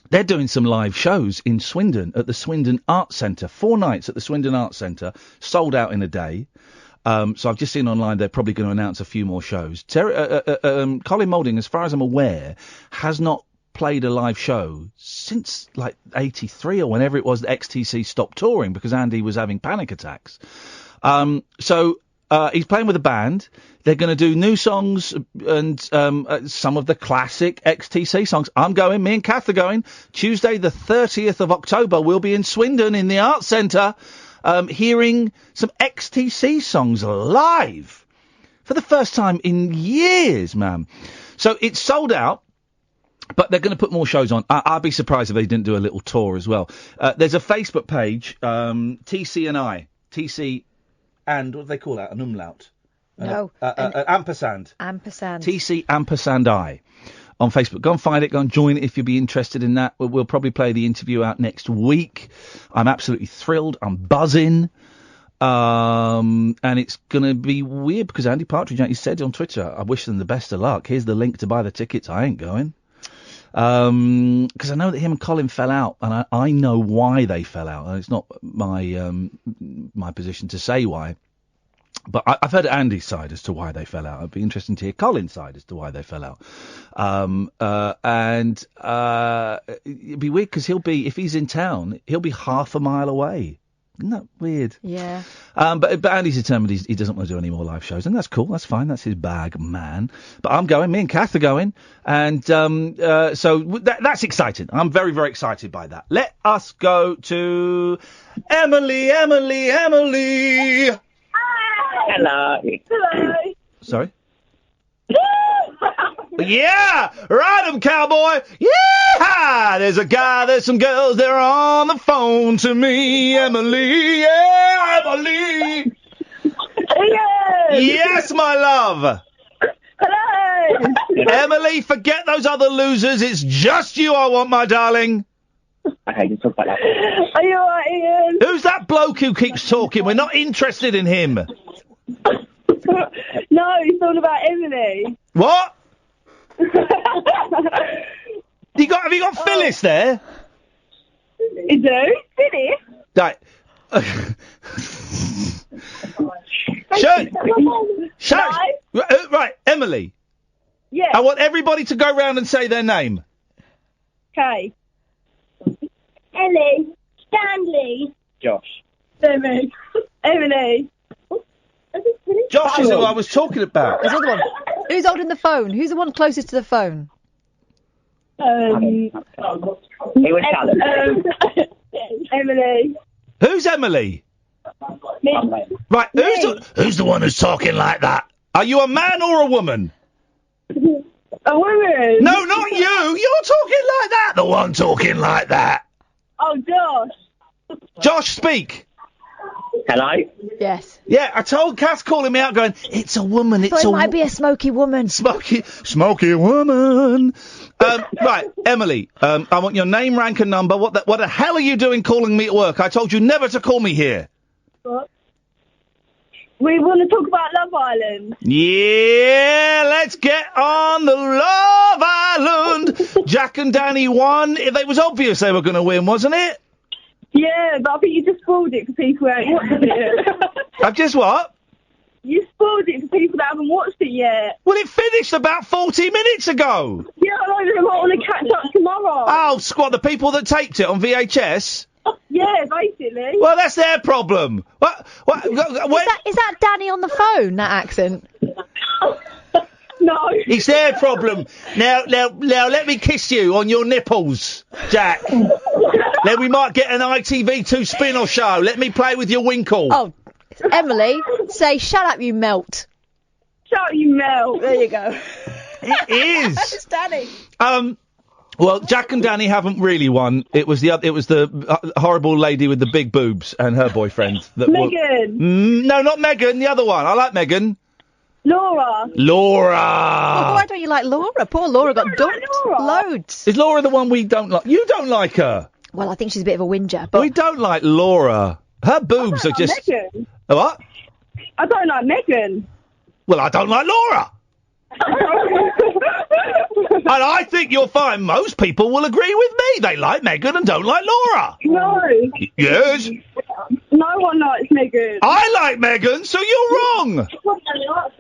C: They're doing some live shows in Swindon at the Swindon Arts Centre. 4 nights at the Swindon Arts Centre. Sold out in a day. So I've just seen online they're probably going to announce a few more shows. Colin Moulding, as far as I'm aware, has not played a live show since like 83 or whenever it was that XTC stopped touring because Andy was having panic attacks. So he's playing with a band. They're going to do new songs and some of the classic XTC songs. I'm going. Me and Kath are going. Tuesday, the 30th of October, we'll be in Swindon in the Arts Centre hearing some XTC songs live for the first time in years, man. So it's sold out. But they're going to put more shows on. I'd be surprised if they didn't do a little tour as well. There's a Facebook page, TC and I. TC and, what do they call that? An umlaut?
D: No.
C: Ampersand.
D: Ampersand.
C: TC ampersand I on Facebook. Go and find it. Go and join it if you'd be interested in that. We'll probably play the interview out next week. I'm absolutely thrilled. I'm buzzing. And it's going to be weird because Andy Partridge, he said on Twitter, I wish them the best of luck. Here's the link to buy the tickets. I ain't going. Because I know that him and Colin fell out, and I know why they fell out. And it's not my position to say why, but I've heard Andy's side as to why they fell out. It'd be interesting to hear Colin's side as to why they fell out. And it'd be weird because if he's in town, he'll be half a mile away. Isn't that weird?
D: Yeah.
C: But Andy's determined he doesn't want to do any more live shows, and that's cool. That's fine. That's his bag, man. But I'm going. Me and Kath are going, and so that's exciting. I'm very, very excited by that. Let us go to Emily.
G: Hello. Hello.
C: Sorry. Yeah! Ride 'em, cowboy! Yeah! There's some girls, they're on the phone to me. Emily, yeah, Emily! Yes, my love!
G: Hello!
C: Emily, forget those other losers, it's just you I want, my darling.
G: Okay, you talk about that. Are you alright, Ian?
C: Who's that bloke who keeps talking? We're not interested in him.
G: No, it's all about Emily.
C: What? Have you got Phyllis there?
G: Is there? Phyllis?
C: Right. Shut. Right, Emily.
G: Yeah.
C: I want everybody to go round and say their name.
G: Okay. Ellie. Stanley.
H: Josh.
G: Emily. Emily.
C: Josh is who I was talking about.
D: There's another one. Who's holding the phone? Who's the one closest to the phone?
G: It was Emily.
C: Who's Emily?
G: Me.
C: Right, who's the one who's talking like that? Are you a man or a woman?
G: A woman.
C: No, not you. You're talking like that. The one talking like that.
G: Oh, Josh.
C: Josh, speak.
E: Hello?
D: Yes.
C: Yeah, I told Kath calling me out going, it's a woman,
D: So it might be a smoky woman.
C: Smoky woman. Right, Emily, I want your name, rank and number. What the hell are you doing calling me at work? I told you never to call me here.
G: What? We want to talk about Love Island.
C: Yeah, let's get on the Love Island. Jack and Danny won. It was obvious they were going to win, wasn't it?
G: Yeah, but I think you just spoiled it for people who haven't watched it.
C: I've just what?
G: You spoiled it for people that haven't watched it yet.
C: Well, it finished about 40 minutes ago.
G: Yeah, I know, they might want to catch up tomorrow.
C: Oh, squad, the people that taped it on VHS?
G: Yeah, basically.
C: Well, that's their problem. What?
D: Is that Danny on the phone, that accent?
G: No.
C: It's their problem. Now, let me kiss you on your nipples, Jack. Then we might get an ITV2 spin-off show. Let me play with your winkle.
D: Oh, Emily, say, shut up, you melt.
G: Shut up, you melt.
D: There you go.
C: It is.
D: It's Danny.
C: Well, Jack and Danny haven't really won. It was the horrible lady with the big boobs and her boyfriend.
G: Megan.
C: No, not Megan. The other one. I like Megan.
G: Laura.
D: Oh, why don't you like Laura? Poor Laura got dumped. Loads.
C: Is Laura the one we don't like? You don't like her.
D: Well, I think she's a bit of a whinger, but...
C: We don't like Laura. Her boobs are just...
G: Megan.
C: What?
G: I don't like Megan.
C: Well, I don't like Laura. And I think you'll find most people will agree with me. They like Megan and don't like Laura.
G: No.
C: Yes.
G: No one likes Megan.
C: I like Megan, so you're wrong.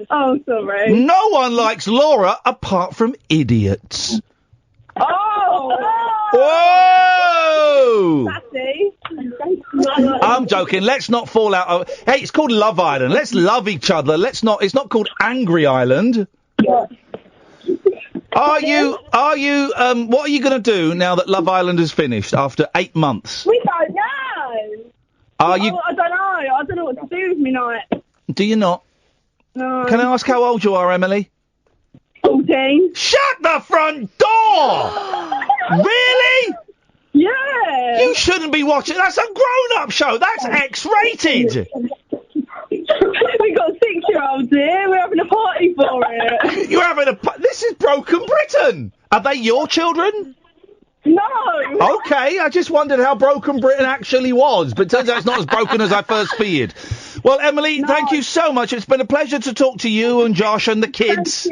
G: Oh, sorry.
C: No one likes Laura apart from idiots.
G: Oh!
C: Whoa!
G: Sassy.
C: I'm joking. Let's not fall out. Hey, it's called Love Island. Let's love each other. Let's not. It's not called Angry Island. Are you? What are you going to do now that Love Island is finished after 8 months?
G: We don't know.
C: Are you?
G: I don't know. I don't know what to do with me night.
C: Do you not?
G: No.
C: Can I ask how old you are, Emily?
G: 14.
C: Shut the front door! Really?
G: Yeah.
C: You shouldn't be watching. That's a grown-up show. That's X-rated.
G: We got 6-year-olds here. We're having a party for it.
C: You're having This is Broken Britain. Are they your children?
G: No.
C: Okay, I just wondered how broken Britain actually was, but turns out it's not as broken as I first feared. Well, Emily, thank you so much. It's been a pleasure to talk to you and Josh and the kids.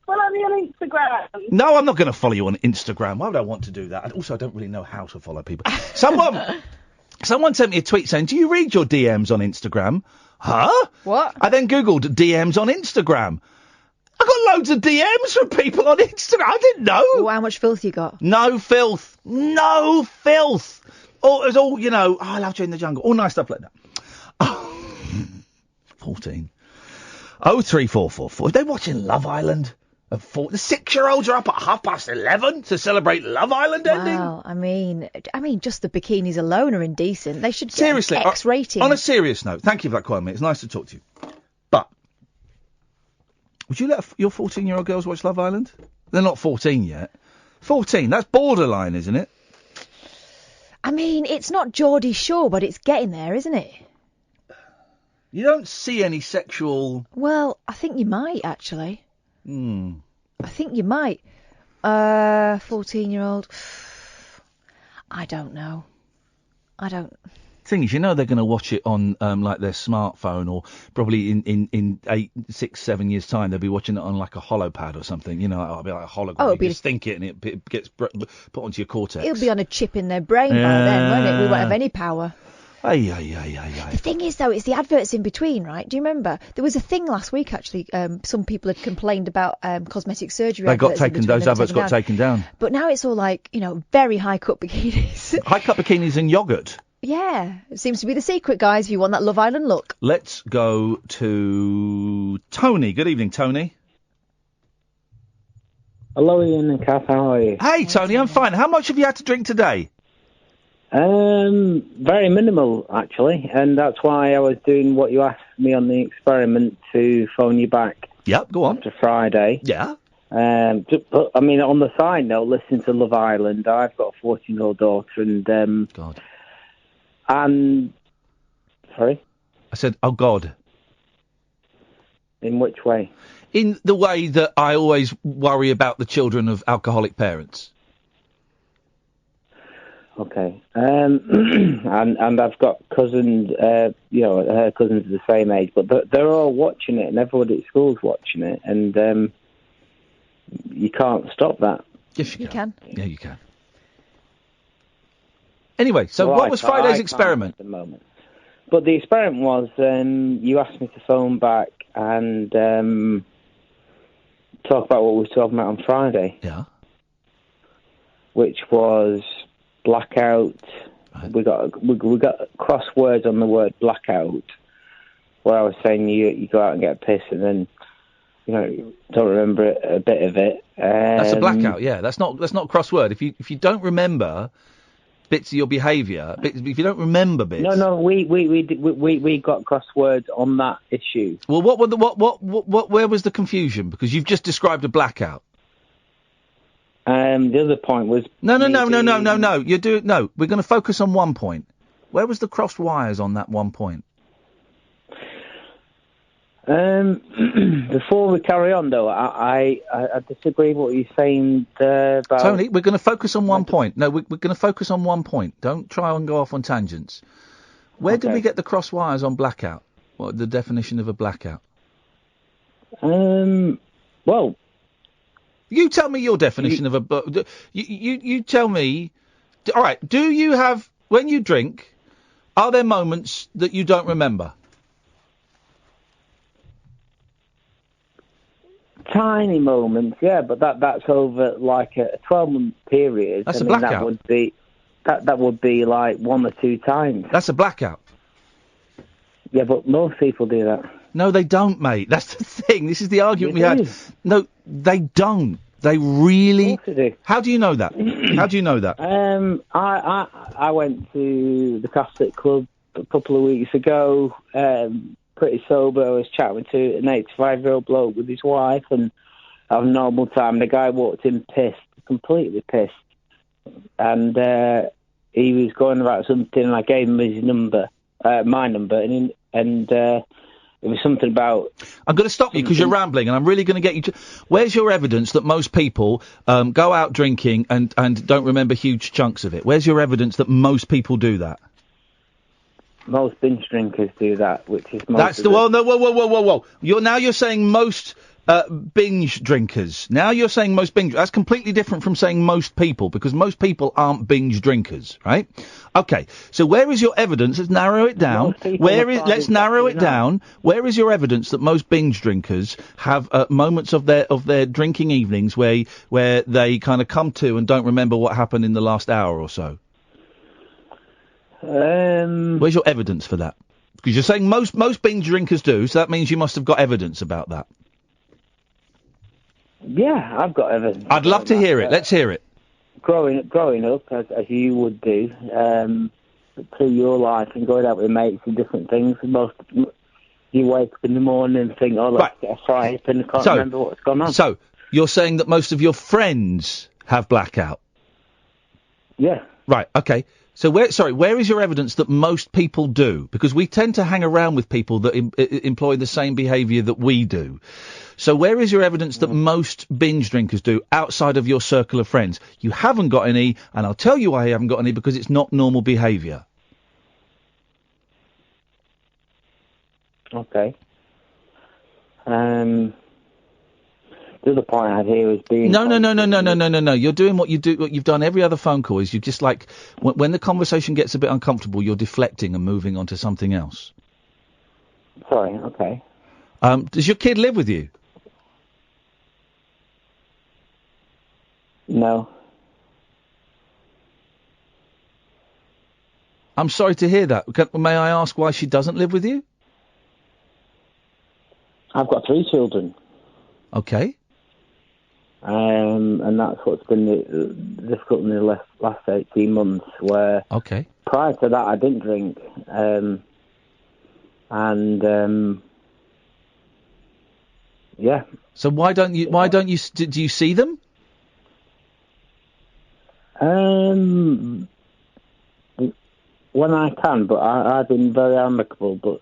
G: Follow me on Instagram.
C: No, I'm not going to follow you on Instagram. Why would I want to do that? And also, I don't really know how to follow people. Someone sent me a tweet saying, do you read your DMs on Instagram? Huh?
D: What?
C: I then Googled DMs on Instagram. I got loads of DMs from people on Instagram. I didn't know.
D: Well, how much filth you got?
C: No filth. No filth. Oh, it was all, I love you in the jungle. All nice stuff like that. 14. 03444. Are they watching Love Island? The 6-year-olds are up at 11:30 to celebrate Love Island ending?
D: Wow, I mean, just the bikinis alone are indecent. They should get
C: Seriously,
D: an X rating.
C: On a serious note, thank you for that comment. It's nice to talk to you. But would you let your 14-year-old girls watch Love Island? They're not 14 yet. 14, that's borderline, isn't it?
D: I mean, it's not Geordie Shore, but it's getting there, isn't it?
C: You don't see any sexual...
D: Well, I think you might, actually. I think you might. 14-year-old. I don't know.
C: Thing is, they're going to watch it on like their smartphone, or probably in 8, 6, 7 years' time they'll be watching it on like a holopad or something. It'll be like a hologram.
D: Oh,
C: you just think it and it gets put onto your cortex.
D: It'll be on a chip in their brain by then, won't it? We won't have any power.
C: The
D: thing is, though, it's the adverts in between, right? Do you remember? There was a thing last week, actually. Some people had complained about cosmetic surgery.
C: Those adverts got taken down.
D: But now it's all like, very high-cut bikinis.
C: High-cut bikinis and yoghurt.
D: Yeah, it seems to be the secret, guys, if you want that Love Island look.
C: Let's go to Tony. Good evening, Tony.
O: Hello, Ian and Kath. How are you?
C: Hey, Tony, I'm fine. How much have you had to drink today?
O: Very minimal, actually, and that's why I was doing what you asked me on the experiment to phone you back.
C: Yep, go on.
O: After Friday.
C: Yeah.
O: On the side note, listening to Love Island, I've got a 14-year-old daughter, and
C: God.
O: And sorry,
C: I said, oh God.
O: In which way?
C: In the way that I always worry about the children of alcoholic parents.
O: Okay. And I've got cousins, her cousins are the same age, but they're all watching it, and everybody at school's watching it, and you can't stop that.
C: Yes, you
D: can.
C: Yeah, you can. Anyway, so what was Friday's experiment?
O: At the moment. But the experiment was, you asked me to phone back and talk about what we were talking about on Friday.
C: Yeah.
O: Which was blackout. Right. We got crosswords on the word blackout, where I was saying you go out and get pissed and then don't remember a bit of it.
C: That's a blackout. Yeah, that's not crossword. If you don't remember bits of your behaviour, if you don't remember bits.
O: No, we got crosswords on that issue.
C: Well, where was the confusion? Because you've just described a blackout.
O: The other point was...
C: No. We're going to focus on one point. Where was the crossed wires on that one point?
O: Before we carry on, though, I disagree with what you're saying about...
C: Tony, we're going to focus on one point. No, we're going to focus on one point. Don't try and go off on tangents. Where did we get the crossed wires on blackout? What the definition of a blackout?
O: Well...
C: You tell me your definition of a... You tell me... All right, do you have... When you drink, Are there moments that you don't remember?
O: Tiny moments, yeah, but that's over like a 12-month period.
C: That's a blackout.
O: That would be like 1 or 2 times.
C: That's a blackout.
O: Yeah, but most people do that.
C: No, they don't, mate. That's the thing. This is the argument we had. No, they don't. They really.
O: Of course they do.
C: How do you know that? How do you know that?
O: I went to the Catholic club a couple of weeks ago. Pretty sober. I was chatting to an 85-year-old bloke with his wife and having a normal time. The guy walked in pissed, completely pissed, and he was going about something. And I gave him his number, my number, and it was something about...
C: I'm going to stop you because you're rambling, and I'm really going to get you to... Where's your evidence that most people go out drinking and don't remember huge chunks of it? Where's your evidence that most people do that?
O: Most binge drinkers do that, which is most...
C: That's the... Well, no, whoa. You're saying most binge drinkers. Now you're saying most binge... That's completely different from saying most people, because most people aren't binge drinkers, right? Okay, so where is your evidence? Let's narrow it down. Let's narrow it down. Where is your evidence that most binge drinkers have moments of their drinking evenings where they kind of come to and don't remember what happened in the last hour or so? Where's your evidence for that? Because you're saying most binge drinkers do, so that means you must have got evidence about that.
O: Yeah, I've got evidence.
C: I'd love to hear it. Let's hear it.
O: Growing up, as you would do, through your life and going out with mates and different things, you wake up in the morning and think, oh, let's get a fry up, and I can't remember what's gone on.
C: So, you're saying that most of your friends have blackout?
O: Yeah.
C: Right, okay. So where is your evidence that most people do? Because we tend to hang around with people that employ the same behaviour that we do. So where is your evidence that most binge drinkers do outside of your circle of friends? You haven't got any, and I'll tell you why you haven't got any, because it's not normal behaviour.
O: Okay. The other point I had here is being...
C: No. You're doing what you've done every other phone call, is you just like, when the conversation gets a bit uncomfortable, you're deflecting and moving on to something else.
O: Sorry, okay.
C: Does your kid live with you?
O: No.
C: I'm sorry to hear that. May I ask why she doesn't live with you?
O: I've got 3 children.
C: Okay.
O: And that's what's been difficult in the last 18 months, where prior to that I didn't drink. Yeah.
C: So do you see them?
O: When I can, but I've been very amicable, but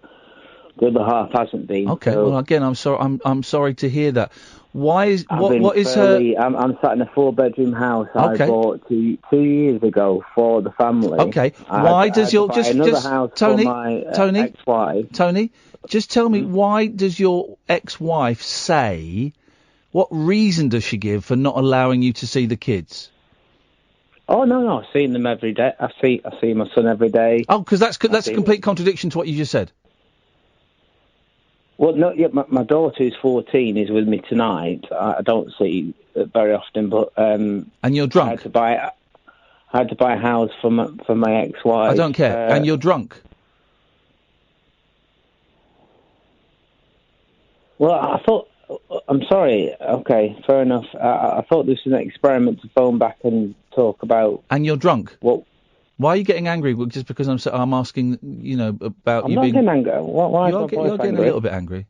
O: the other half hasn't been.
C: Okay,
O: so
C: well, again, I'm sorry to hear that. Why is what is
O: fairly,
C: her?
O: I'm sat in a 4-bedroom house I bought 2 years ago for the family.
C: Okay, why does your Tony,
O: ex-wife.
C: Tony, just tell me, why does your ex-wife say? What reason does she give for not allowing you to see the kids?
O: Oh no, I've seen them every day. I see my son every day.
C: Oh, because that's a complete contradiction to what you just said.
O: Well, no, yeah, my daughter, who's 14, is with me tonight. I don't see it very often, but
C: and you're drunk.
O: I had to buy a house for my ex-wife.
C: I don't care. And you're drunk.
O: Well, I thought. I'm sorry. Okay, fair enough. I thought this was an experiment to phone back and talk about.
C: And you're drunk.
O: What?
C: Why are you getting angry? Well, just because I'm asking, about
O: I'm
C: you
O: not
C: being...
O: getting angry. Why
C: you're getting a little bit angry.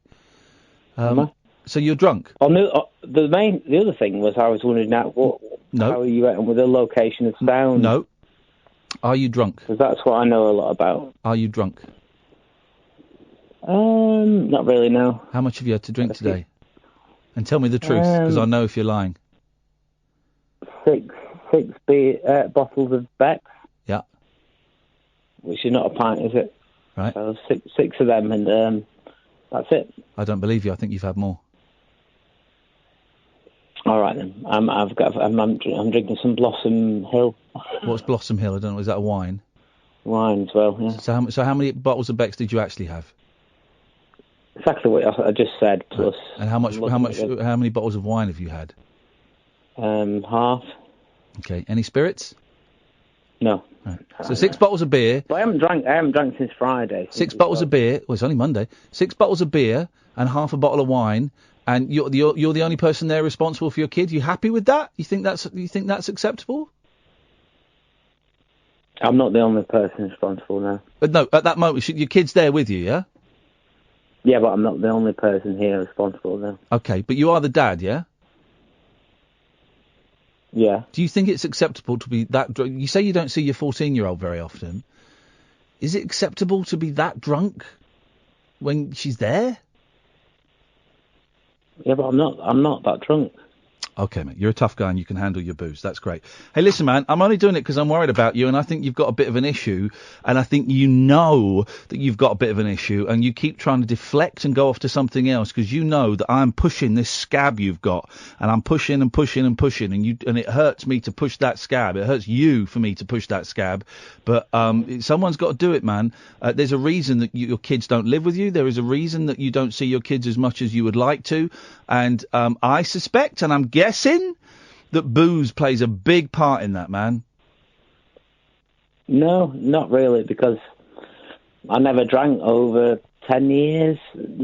C: So you're drunk?
O: Oh, no, the other thing was I was wondering how are you at with the location of sound?
C: No. Are you drunk?
O: Because that's what I know a lot about.
C: Are you drunk?
O: Not really, no.
C: How much have you had to drink today? And tell me the truth, because I know if you're lying.
O: 6 bottles of Beck's.
C: Yeah.
O: Which is not a pint, is it?
C: Right.
O: So 6 of them, and that's it.
C: I don't believe you. I think you've had more.
O: All right then. I'm drinking some Blossom Hill.
C: What's Blossom Hill? I don't know. Is that a wine?
O: Wine as well, yeah.
C: So how many bottles of Beck's did you actually have?
O: Exactly what I just said, plus...
C: And how many bottles of wine have you had?
O: Half.
C: Okay. Any spirits?
O: No.
C: Right. So 6 bottles of beer.
O: But I haven't drank since Friday.
C: 6 bottles of beer. Well, it's only Monday. 6 bottles of beer and half a bottle of wine, and you're the only person there responsible for your kid. You happy with that? You think that's acceptable?
O: I'm not the only person responsible now.
C: But no, at that moment, your kid's there with you, yeah?
O: Yeah, but I'm not the only person here responsible now.
C: Okay, but you are the dad, yeah?
O: Yeah.
C: Do you think it's acceptable to be that drunk? You say you don't see your 14-year-old very often. Is it acceptable to be that drunk when she's there?
O: Yeah, but I'm not that drunk.
C: Okay, mate, you're a tough guy and you can handle your booze. That's great. Hey, listen, man, I'm only doing it because I'm worried about you, and I think you've got a bit of an issue, and I think you know that you've got a bit of an issue, and you keep trying to deflect and go off to something else because you know that I'm pushing this scab you've got, and I'm pushing and pushing and pushing, and it hurts me to push that scab. It hurts you for me to push that scab, but someone's got to do it, man. There's a reason that your kids don't live with you. There is a reason that you don't see your kids as much as you would like to, and I suspect, and I'm guessing, that booze plays a big part in that, man.
O: No, not really, because I never drank over 10 years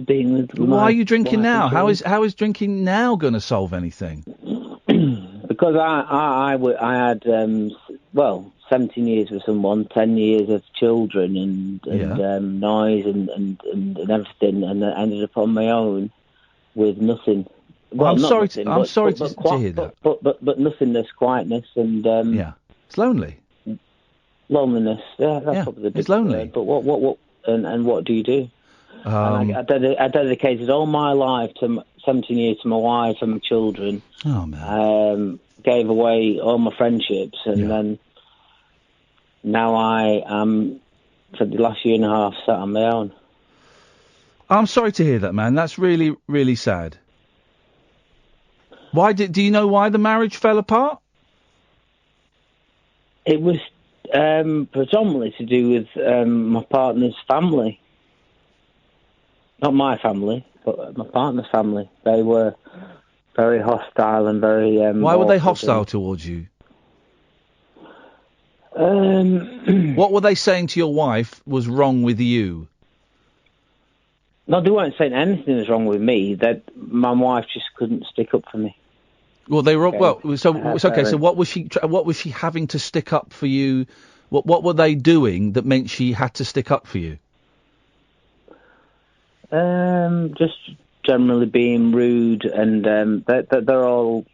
O: being with
C: Why are you drinking now? How is drinking now going to solve anything?
O: Because I had 17 years with someone, 10 years of children and noise and everything, and I ended up on my own with nothing. Well,
C: I'm sorry
O: nothing,
C: to hear that.
O: But nothingness, quietness, and
C: it's lonely.
O: Loneliness, that's probably the big
C: it's lonely.
O: word. But what and what do you do? I dedicated all my life 17 years to my wife and my children.
C: Oh man.
O: Gave away all my friendships, and then now I am for the last year and a half sat on my own.
C: I'm sorry to hear that, man. That's really, really sad. Do you know why the marriage fell apart?
O: It was predominantly to do with my partner's family. Not my family, but my partner's family. They were very hostile and very...
C: Why were they hostile towards you? What were they saying to your wife was wrong with you?
O: No, they weren't saying anything was wrong with me. That my wife just couldn't stick up for me.
C: Well, they were So what was she having to stick up for you? What were they doing that meant she had to stick up for you?
O: Just generally being rude, and they're all.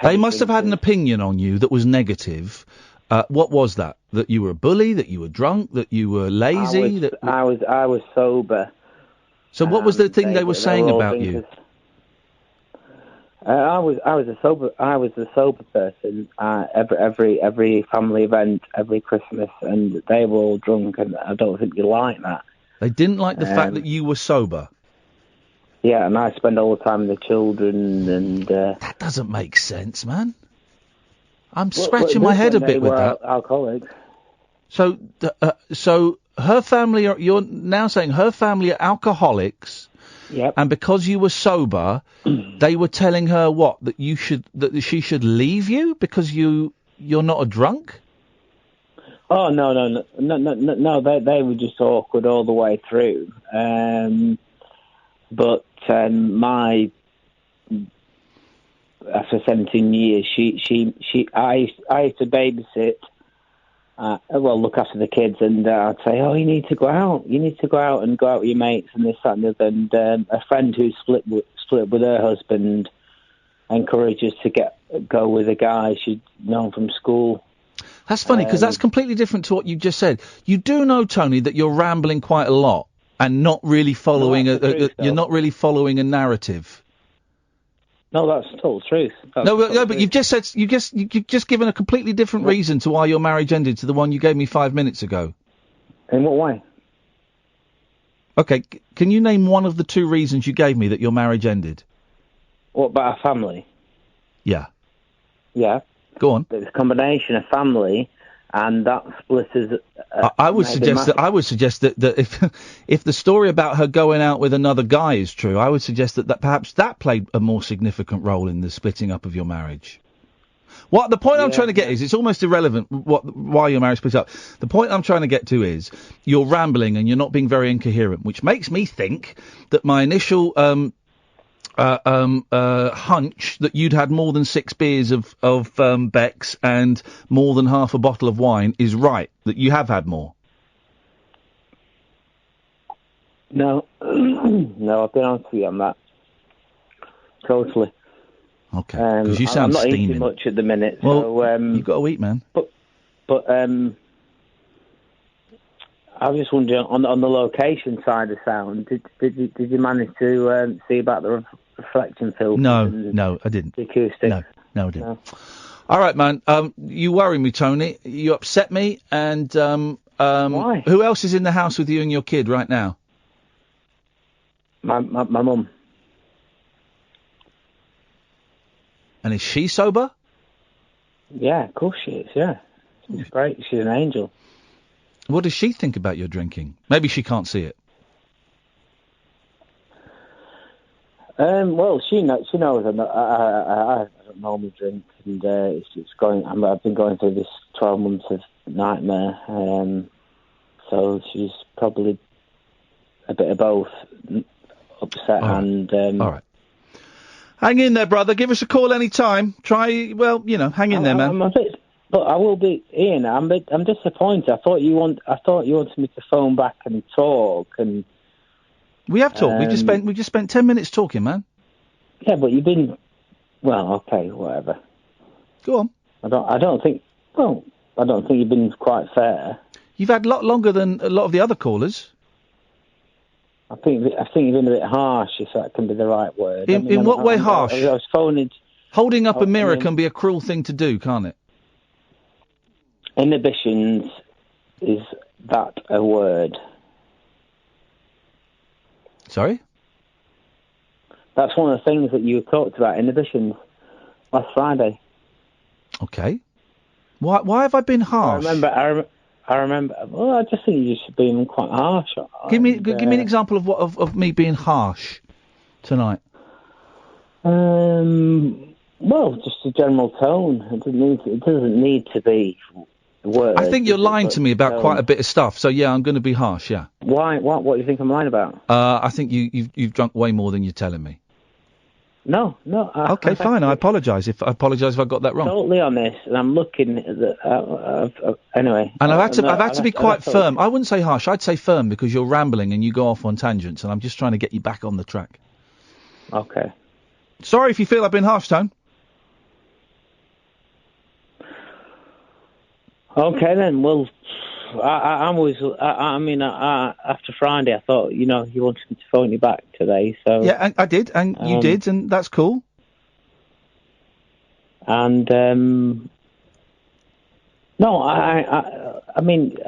C: They must have had an opinion on you that was negative. What was that? That you were a bully? That you were drunk? That you were lazy?
O: I was sober.
C: So what was the thing they were saying about you?
O: I was a sober person. Every family event, every Christmas, and they were all drunk, and I don't think they liked that.
C: They didn't like the fact that you were sober.
O: Yeah, and I spend all the time with the children, and
C: that doesn't make sense, man. I'm scratching my head a bit with that.
O: Alcoholics.
C: So her family you're now saying her family are alcoholics.
O: Yep.
C: And because you were sober, they were telling her what? That she should leave you because you're not a drunk?
O: Oh no! They were just awkward all the way through. But my after 17 years, I used to babysit. Look after the kids, and I'd say, "Oh, you need to go out. You need to go out and go out with your mates and this, that, and the other." And a friend who split up with her husband encouraged us to go with a guy she'd known from school.
C: That's funny because that's completely different to what you just said. You do know, Tony, that you're rambling quite a lot and not really following you're not really following a narrative.
O: No, that's total truth.
C: But you've just said you've just given a completely different reason to why your marriage ended to the one you gave me 5 minutes ago.
O: In what way?
C: Okay, can you name one of the two reasons you gave me that your marriage ended?
O: What about our family?
C: Yeah.
O: Yeah.
C: Go on.
O: It's a combination of family and that split is.
C: I would suggest that if the story about her going out with another guy is true, I would suggest that perhaps that played a more significant role in the splitting up of your marriage. What the point I'm trying to get is, it's almost irrelevant why your marriage split up. The point I'm trying to get to is you're rambling and you're not being very incoherent, which makes me think that my initial hunch that you'd had more than 6 beers of Beck's and more than half a bottle of wine is right. That you have had more.
O: No, no, I've been honest with you on that. Totally.
C: Okay, because you sound
O: I'm not
C: steaming.
O: eating much at the minute.
C: Well,
O: so,
C: you've got to eat, man.
O: But I was just wondering, on the location side of sound, did you manage to see about the reflection filter?
C: No, I didn't.
O: The acoustic?
C: No, I didn't. No. All right, man. You worry me, Tony. You upset me. And
O: why?
C: Who else is in the house with you and your kid right now?
O: My mum.
C: And is she sober?
O: Yeah, of course she is, yeah. She's great. She's an angel.
C: What does she think about your drinking? Maybe she can't see it.
O: Well, she knows I don't normally drink, and it's going. I've been going through this 12 months of nightmare, so she's probably a bit of both, upset and.
C: All right. Hang in there, brother. Give us a call any time. Hang in there, man.
O: I'm a bit, but I will be, Ian. I'm disappointed. I thought you wanted me to phone back and talk, and
C: we have talked. We just spent 10 minutes talking, man.
O: Yeah, but you've been. Well, okay, whatever.
C: Go on.
O: I don't think you've been quite fair.
C: You've had a lot longer than a lot of the other callers.
O: I think you've been a bit harsh, if that can be the right word.
C: In what way harsh?
O: I was phoning.
C: Holding up a mirror can be a cruel thing to do, can't it?
O: Inhibitions, is that a word?
C: Sorry?
O: That's one of the things that you talked about, inhibitions, last Friday.
C: Okay. Why have I been harsh?
O: I remember. Well, I just think you're just being quite harsh.
C: Give me an example of me being harsh tonight.
O: Well, just a general tone. It doesn't need to be words.
C: I think you're lying to me about quite a bit of stuff. So yeah, I'm going to be harsh. Yeah.
O: Why? What do you think I'm lying about?
C: I think you've drunk way more than you're telling me.
O: No.
C: Okay, fine. I apologise if I got that wrong.
O: Totally honest, and I'm looking at the anyway.
C: And I've had to be quite firm. I wouldn't say harsh. I'd say firm because you're rambling and you go off on tangents, and I'm just trying to get you back on the track.
O: Okay.
C: Sorry if you feel I've been harsh, Tone.
O: Okay then. Well, after Friday, I thought, you wanted me to phone you back today, so...
C: Yeah, and I did, and you did, and that's cool.
O: And, no, I think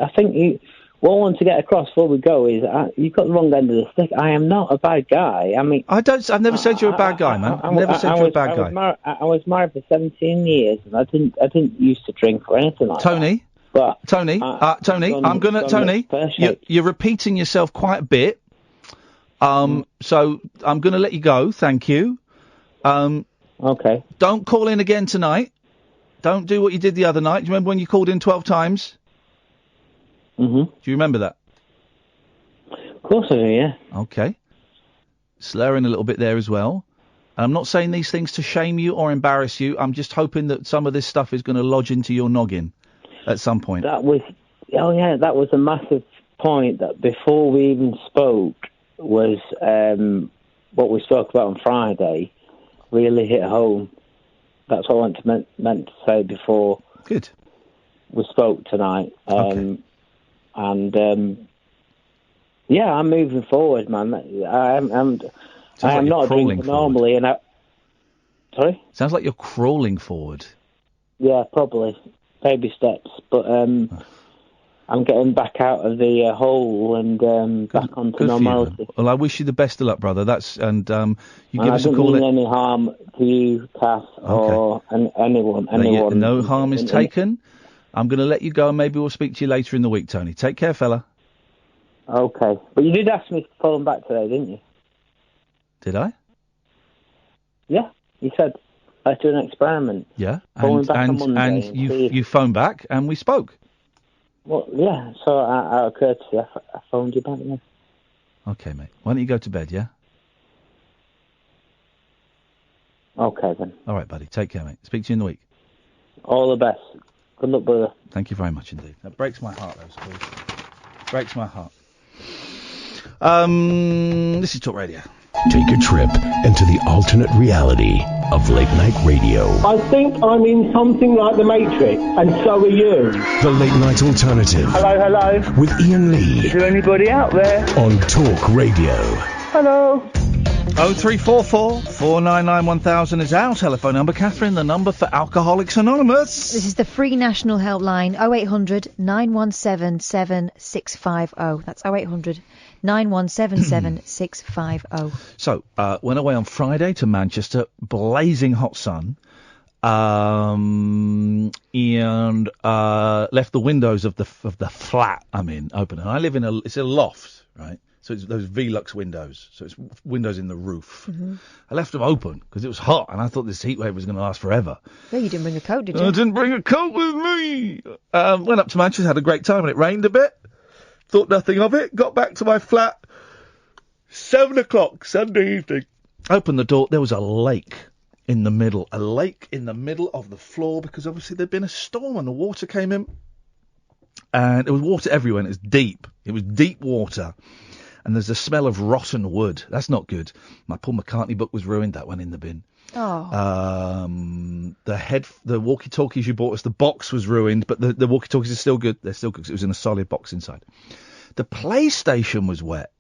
O: what I want to get across before we go is, you've got the wrong end of the stick. I am not a bad guy. I mean... I've
C: never said you're a bad guy, man. I've never said you're a bad guy.
O: I was married for 17 years, and I didn't ususe to drink or anything like that.
C: Tony, you're repeating yourself quite a bit. So I'm going to let you go. Thank you.
O: Okay.
C: Don't call in again tonight. Don't do what you did the other night. Do you remember when you called in 12 times?
O: Mm-hmm.
C: Do you remember that?
O: Of course I do, yeah.
C: Okay. Slurring a little bit there as well. I'm not saying these things to shame you or embarrass you. I'm just hoping that some of this stuff is going to lodge into your noggin at some point.
O: That was a massive point that before we even spoke was what we spoke about on Friday really hit home. That's what I meant to say before.
C: Good.
O: We spoke tonight.
C: Okay.
O: And I'm moving forward, man. I am not a drinker normally, and sorry?
C: Sounds like you're crawling forward.
O: Yeah, probably. Baby steps, but I'm getting back out of the hole and back onto normality.
C: Well, I wish you the best of luck, brother. You give us a call.
O: I didn't mean any harm to you, Cass, or anyone.
C: No harm is taken. I'm going to let you go, and maybe we'll speak to you later in the week, Tony. Take care, fella.
O: Okay. But you did ask me to phone back today, didn't you?
C: Did I?
O: Yeah. You said let's do an experiment.
C: Yeah.
O: Phone back on Monday
C: and you phoned back, and we spoke.
O: Well, yeah. So out of courtesy, I phoned you back, yeah.
C: Okay, mate. Why don't you go to bed, yeah?
O: Okay, then.
C: All right, buddy. Take care, mate. Speak to you in the week.
O: All the best. Good luck, brother.
C: Thank you very much indeed. That breaks my heart, those calls. Breaks my heart. This is Talk Radio.
A: Take a trip into the alternate reality of late night radio.
J: I think I'm in something like The Matrix, and so are you.
A: The Late Night Alternative.
J: Hello.
A: With Iain Lee.
J: Is there anybody out there?
A: On Talk Radio.
J: Hello.
C: 0344 499 1000 is our telephone number. Catherine, the number for Alcoholics Anonymous.
D: This is the free national helpline, 0800 917 7650. That's 0800 917 7650.
C: So, went away on Friday to Manchester, blazing hot sun, and left the windows of the flat I'm in open. And I live in it's a loft, right? So it's those Velux windows. So it's windows in the roof.
D: Mm-hmm.
C: I left them open because it was hot, and I thought this heat wave was going to last forever.
D: Yeah, you didn't bring a coat, did you?
C: I didn't bring a coat with me. Went up to Manchester, had a great time, and it rained a bit. Thought nothing of it. Got back to my flat. 7 o'clock Sunday evening. Opened the door. There was a lake in the middle. A lake in the middle of the floor because obviously there'd been a storm and the water came in. And there was water everywhere, and it was deep. It was deep water. And there's a smell of rotten wood. That's not good. My Paul McCartney book was ruined. That went in the bin.
D: Oh.
C: The walkie-talkies you bought us, the box was ruined, but the walkie-talkies are still good. They're still good because it was in a solid box inside. The PlayStation was wet.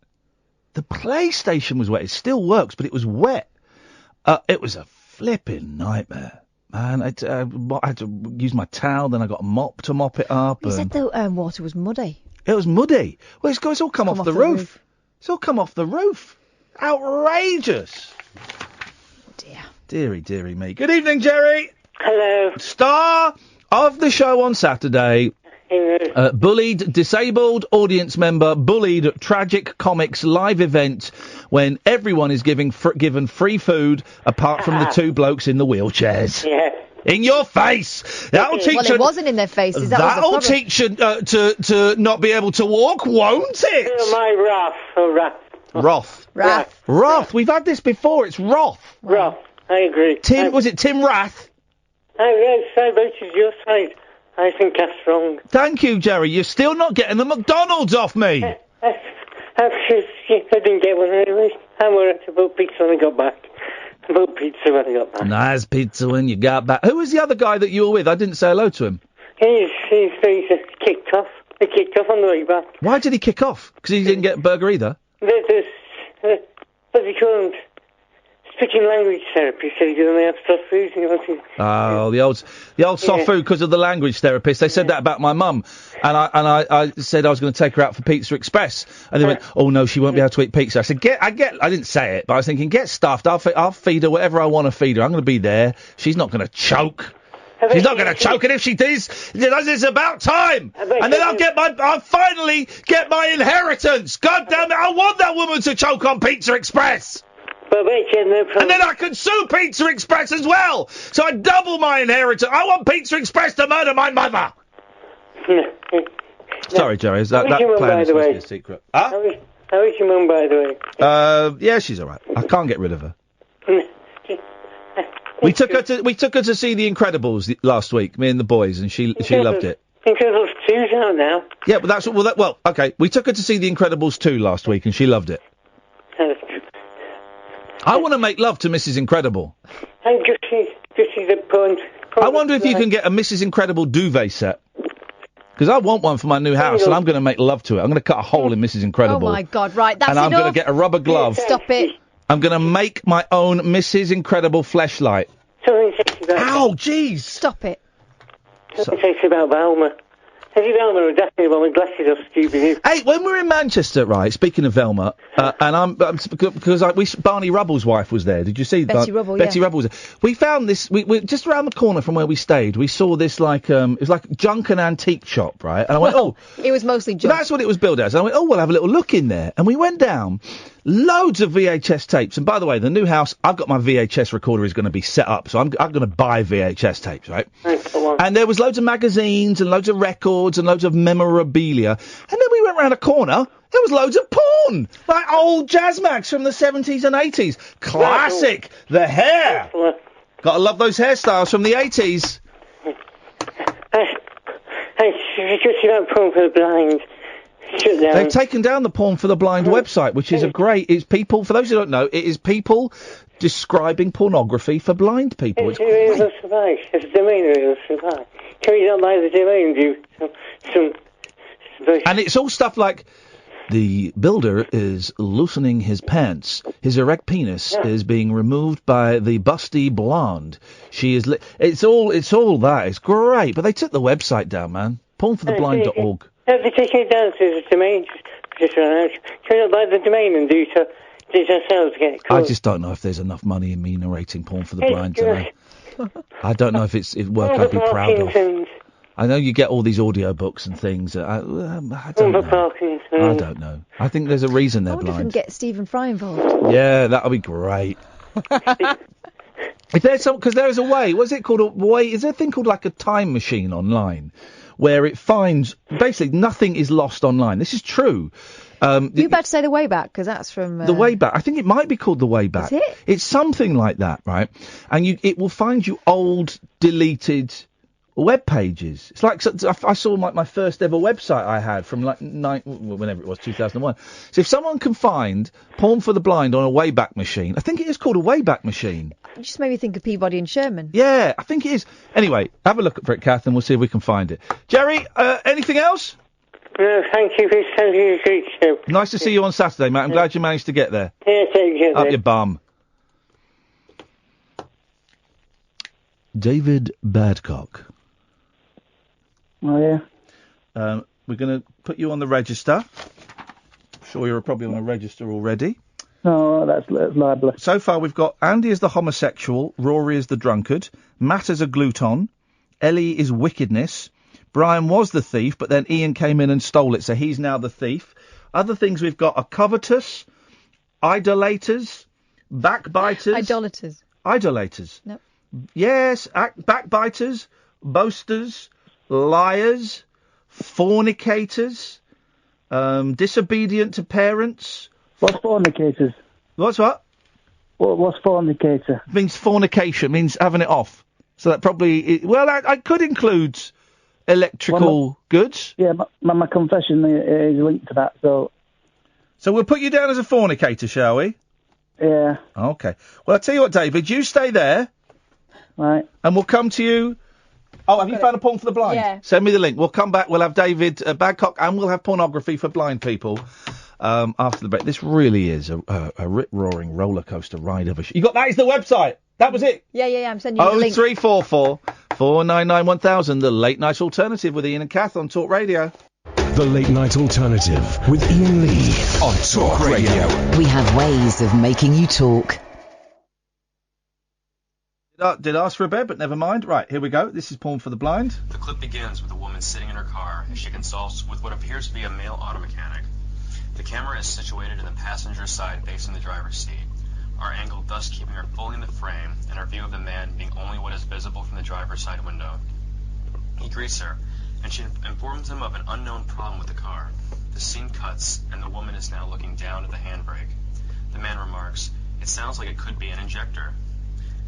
C: It still works, but it was wet. It was a flipping nightmare. Man, I had to use my towel, then I got a mop to mop it up.
D: You said the water was muddy.
C: It was muddy. Well, it's all come off the roof. It's all come off the roof. Outrageous.
D: Dear.
C: Deary me. Good evening, Jerry.
P: Hello.
C: Star of the show on Saturday. Bullied, disabled audience member, bullied, tragic comics live event when everyone is given free food apart from the two blokes in the wheelchairs.
P: Yeah.
C: In your face. That'll teach
D: Well, it wasn't in their faces.
C: That'll teach you to not be able to walk, won't it?
P: Feel my wrath.
C: Wrath. We've had this before. It's wrath.
P: Wrath. I agree.
C: Was it Tim Rath?
P: I voted your side. I think that's wrong.
C: Thank you, Jerry. You're still not getting the McDonald's off me.
P: I didn't get one anyway. I went to boat pizza when I got back. Boat pizza when I got back.
C: Nice pizza when you got back. Who was the other guy that you were with? I didn't say hello to him.
P: He's kicked off. He kicked off on the way back.
C: Why did he kick off? Because he didn't get a burger either?
P: What do you call him? Speaking language therapy, said he didn't have soft food.
C: Oh, the old soft food because of the language therapist. They said that about my mum, and I said I was going to take her out for Pizza Express, and they went, "Oh no, she won't be able to eat pizza." I said, I didn't say it, but I was thinking, get stuffed. I'll feed her whatever I want to feed her. I'm going to be there. She's not going to choke. She's not going to choke, and if she does, it's about time. And then I'll finally get my inheritance. God damn it! I want that woman to choke on Pizza Express. And then I can sue Pizza Express as well. So I double my inheritance. I want Pizza Express to murder my mother. Sorry, Jerry. Is that plan is supposed to be a secret? Huh?
P: How is your mum, by the way?
C: Yeah, she's all right. I can't get rid of her. We took her to see The Incredibles last week, me and the boys, and she loved it.
P: Incredibles 2's out now.
C: Yeah, but that's okay. We took her to see The Incredibles 2 last week, and she loved it. I want to make love to Mrs. Incredible.
P: And just see the point.
C: I wonder if you can get a Mrs. Incredible duvet set. Because I want one for my new house, and I'm going to make love to it. I'm going to cut a hole in Mrs. Incredible.
D: Oh, my God, right, that's enough.
C: And I'm going to get a rubber glove.
D: Stop it.
C: I'm going to make my own Mrs. Incredible fleshlight.
P: Something sexy about
C: Ow, jeez.
D: Stop it.
P: Something sexy about Velma. Eddie Velma would definitely want my glasses off, stupid.
C: Hey, when we were in Manchester, right, speaking of Velma, and because Barney Rubble's wife was there. Did you see
D: Betty Rubble,
C: Betty
D: yeah.
C: Rubble was there. We found this, we just around the corner from where we stayed, we saw this, like, it was like junk and antique shop, right? And I went,
D: It was mostly junk.
C: That's what it was billed as. And I went, we'll have a little look in there. And we went down, loads of VHS tapes. And by the way, the new house, I've got my VHS recorder is going to be set up, so I'm going to buy VHS tapes, right? And there was loads of magazines and loads of records and loads of memorabilia. And then we went round a corner, there was loads of porn, like old jazz mags from the 70s and 80s. Classic. The hair. Gotta love those hairstyles from the 80s.
P: Hey, just about porn for the blind. Shut down.
C: They've taken down the Porn for the Blind website, which is it's people, for those who don't know, it is people describing pornography for blind people. It's great.
P: It's a domain will survive. Can you not buy the domain and do some
C: And it's all stuff like, the builder is loosening his pants. His erect penis is being removed by the busty blonde. She is... It's all that. It's great. But they took the website down, man. Pornfortheblind.org.
P: They're taking it down to the domain. Just run out. Can you not buy the domain and do it ourselves to get it cool?
C: I just don't know if there's enough money in me narrating Porn for the Blind today. I don't know if it's work I'd be proud of. I know you get all these audio books and things. I don't know. I don't know. I think there's a reason they're blind.
D: I wonder if we can get Stephen Fry involved.
C: Yeah, that'll be great. If there's because there is a way. What's it called? Is there a thing called like a time machine online, where it finds basically nothing is lost online? This is true.
D: You about to say the Wayback, because that's from...
C: The Wayback. I think it might be called the Wayback.
D: Is it?
C: It's something like that, right? And it will find you old, deleted web pages. It's like, I saw my first ever website I had from like whenever it was, 2001. So if someone can find Porn for the Blind on a Wayback machine, I think it is called a Wayback machine.
D: It just made me think of Peabody and Sherman.
C: Yeah, I think it is. Anyway, have a look for it, Kath, and we'll see if we can find it. Jerry, anything else?
P: No, thank you for sending a great show.
C: Nice to see you on Saturday, mate. I'm glad you managed to get there.
P: Yeah, take it.
C: Up your bum. David Babcock.
K: Oh, yeah.
C: We're going to put you on the register. I'm sure you're probably on the register already.
K: No, that's libelous.
C: So far, we've got Andy as the homosexual, Rory as the drunkard, Matt as a gluton, Ellie is wickedness, Brian was the thief, but then Iain came in and stole it, so he's now the thief. Other things we've got are covetous, idolaters, backbiters. Idolaters.
D: No.
C: Yes, backbiters, boasters, liars, fornicators, disobedient to parents.
K: What's fornicators?
C: What's what?
K: What's fornicator?
C: Means fornication, means having it off. So that probably... I could include electrical goods.
K: Yeah, my confession is linked to that, so...
C: So we'll put you down as a fornicator, shall we?
K: Yeah.
C: Okay. Well, I'll tell you what, David, you stay there.
K: Right.
C: And we'll come to you... Oh, have you found a Porn for the Blind?
D: Yeah.
C: Send me the link. We'll come back. We'll have David Babcock, and we'll have pornography for blind people after the break. This really is a rip-roaring roller coaster ride of a... You got that? Is the website. That was it.
D: Yeah. I'm sending you the link.
C: 0344 499 1000. The Late Night Alternative with Iain and Kath on Talk Radio.
A: The Late Night Alternative with Iain Lee on Talk Radio.
B: We have ways of making you talk.
C: Did ask for a bed, but never mind. Right, here we go. This is Porn for the Blind.
Q: The clip begins with a woman sitting in her car as she consults with what appears to be a male auto mechanic. The camera is situated in the passenger side facing the driver's seat, our angle thus keeping her fully in the frame and our view of the man being only what is visible from the driver's side window. He greets her, and she informs him of an unknown problem with the car. The scene cuts, and the woman is now looking down at the handbrake. The man remarks, "It sounds like it could be an injector."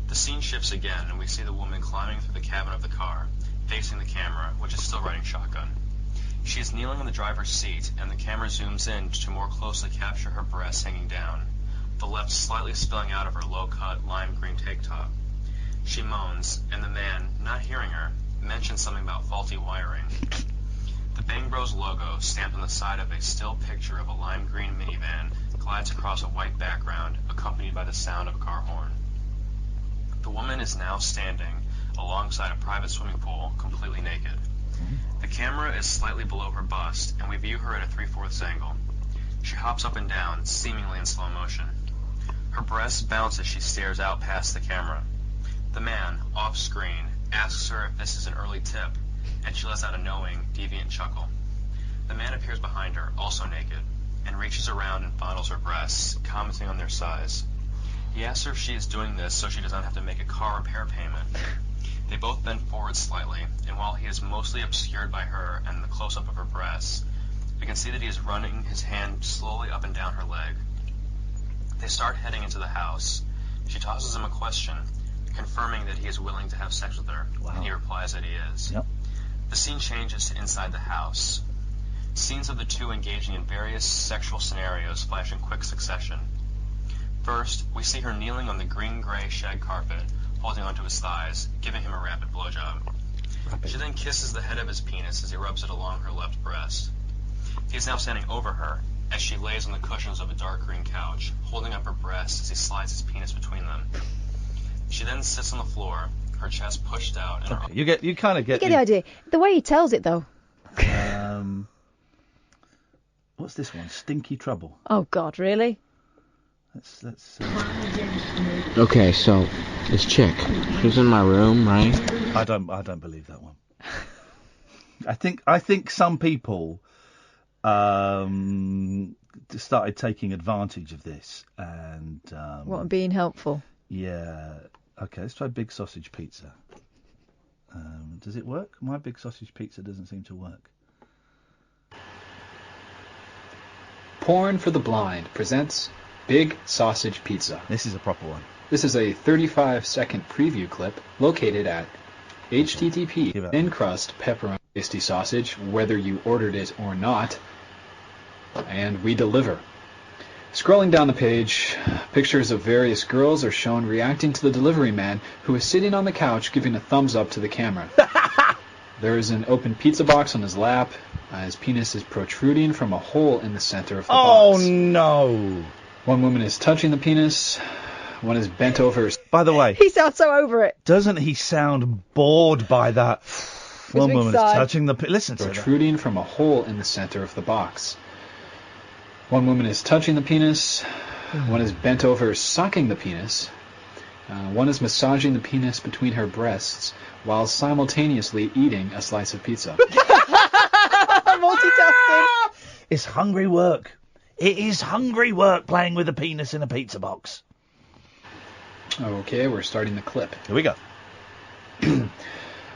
Q: The scene shifts again, and we see the woman climbing through the cabin of the car, facing the camera, which is still riding shotgun. She is kneeling on the driver's seat, and the camera zooms in to more closely capture her breasts hanging down, the left slightly spilling out of her low-cut lime green tank top. She moans, and the man, not hearing her, mentions something about faulty wiring. The Bang Bros logo, stamped on the side of a still picture of a lime green minivan, glides across a white background, accompanied by the sound of a car horn. The woman is now standing alongside a private swimming pool, completely naked. The camera is slightly below her bust, and we view her at a 3/4 angle. She hops up and down, seemingly in slow motion. Her breasts bounce as she stares out past the camera. The man, off-screen, asks her if this is an early tip, and she lets out a knowing, deviant chuckle. The man appears behind her, also naked, and reaches around and fondles her breasts, commenting on their size. He asks her if she is doing this so she does not have to make a car repair payment. They both bend forward slightly, and while he is mostly obscured by her and the close-up of her breasts, we can see that he is running his hand slowly up and down her leg. They start heading into the house. She tosses him a question, confirming that he is willing to have sex with her, and he replies that he is.
C: Yep.
Q: The scene changes to inside the house. Scenes of the two engaging in various sexual scenarios flash in quick succession. First, we see her kneeling on the green-gray shag carpet, holding onto his thighs, giving him a rapid blowjob. She then kisses the head of his penis as he rubs it along her left breast. He is now standing over her, as she lays on the cushions of a dark green couch, holding up her breasts as he slides his penis between them. She then sits on the floor, her chest pushed out, and her...
C: You kind of get
D: the idea. The way he tells it, though.
C: What's this one? Stinky Trouble.
D: Oh, God, really?
C: Let's.
R: Okay, so this chick, she's in my room, right?
C: I don't believe that one. I think some people started taking advantage of this and
D: being helpful.
C: Yeah. Okay, let's try Big Sausage Pizza. Does it work? My Big Sausage Pizza doesn't seem to work.
S: Porn for the Blind presents Big Sausage Pizza.
C: This is a proper one.
S: This is a 35-second preview clip located at http thin crust pepperoni tasty sausage, whether you ordered it or not, and we deliver. Scrolling down the page, pictures of various girls are shown reacting to the delivery man, who is sitting on the couch giving a thumbs up to the camera. There is an open pizza box on his lap. His penis is protruding from a hole in the center of the box.
C: Oh, no.
S: One woman is touching the penis. One is bent over.
C: By the way...
D: He sounds so over it.
C: Doesn't he sound bored by that? One woman is touching the... Listen to that.
S: Protruding from a hole in the center of the box. One woman is touching the penis. One is bent over sucking the penis. One is massaging the penis between her breasts while simultaneously eating a slice of pizza.
D: Multitasking.
C: It's hungry work. It is hungry work playing with a penis in a pizza box.
S: Okay, we're starting the clip.
C: Here we go.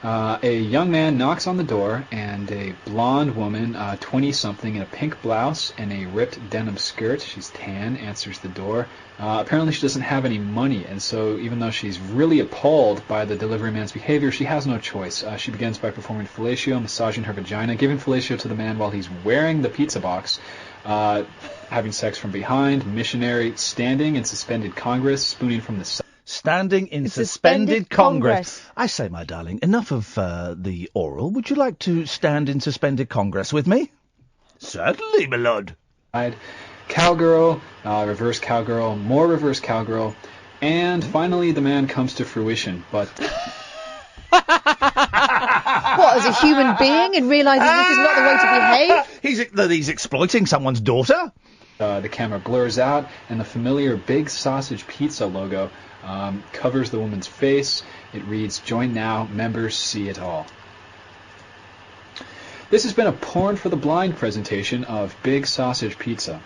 S: A young man knocks on the door, and a blonde woman, 20-something, in a pink blouse and a ripped denim skirt, she's tan, answers the door. Apparently she doesn't have any money, and so even though she's really appalled by the delivery man's behavior, she has no choice. She begins by performing fellatio, massaging her vagina, giving fellatio to the man while he's wearing the pizza box, having sex from behind, missionary, standing in suspended Congress, spooning from the side.
C: Standing in suspended Congress. I say, my darling, enough of the oral. Would you like to stand in suspended Congress with me? Certainly, my lord.
S: Cowgirl, reverse cowgirl, more reverse cowgirl, and finally the man comes to fruition, but...
D: What, as a human being and realises this is not the way to behave?
C: He's exploiting someone's daughter?
S: The camera blurs out, and the familiar Big Sausage Pizza logo covers the woman's face. It reads, "Join now, members see it all." This has been a Porn for the Blind presentation of Big Sausage Pizza.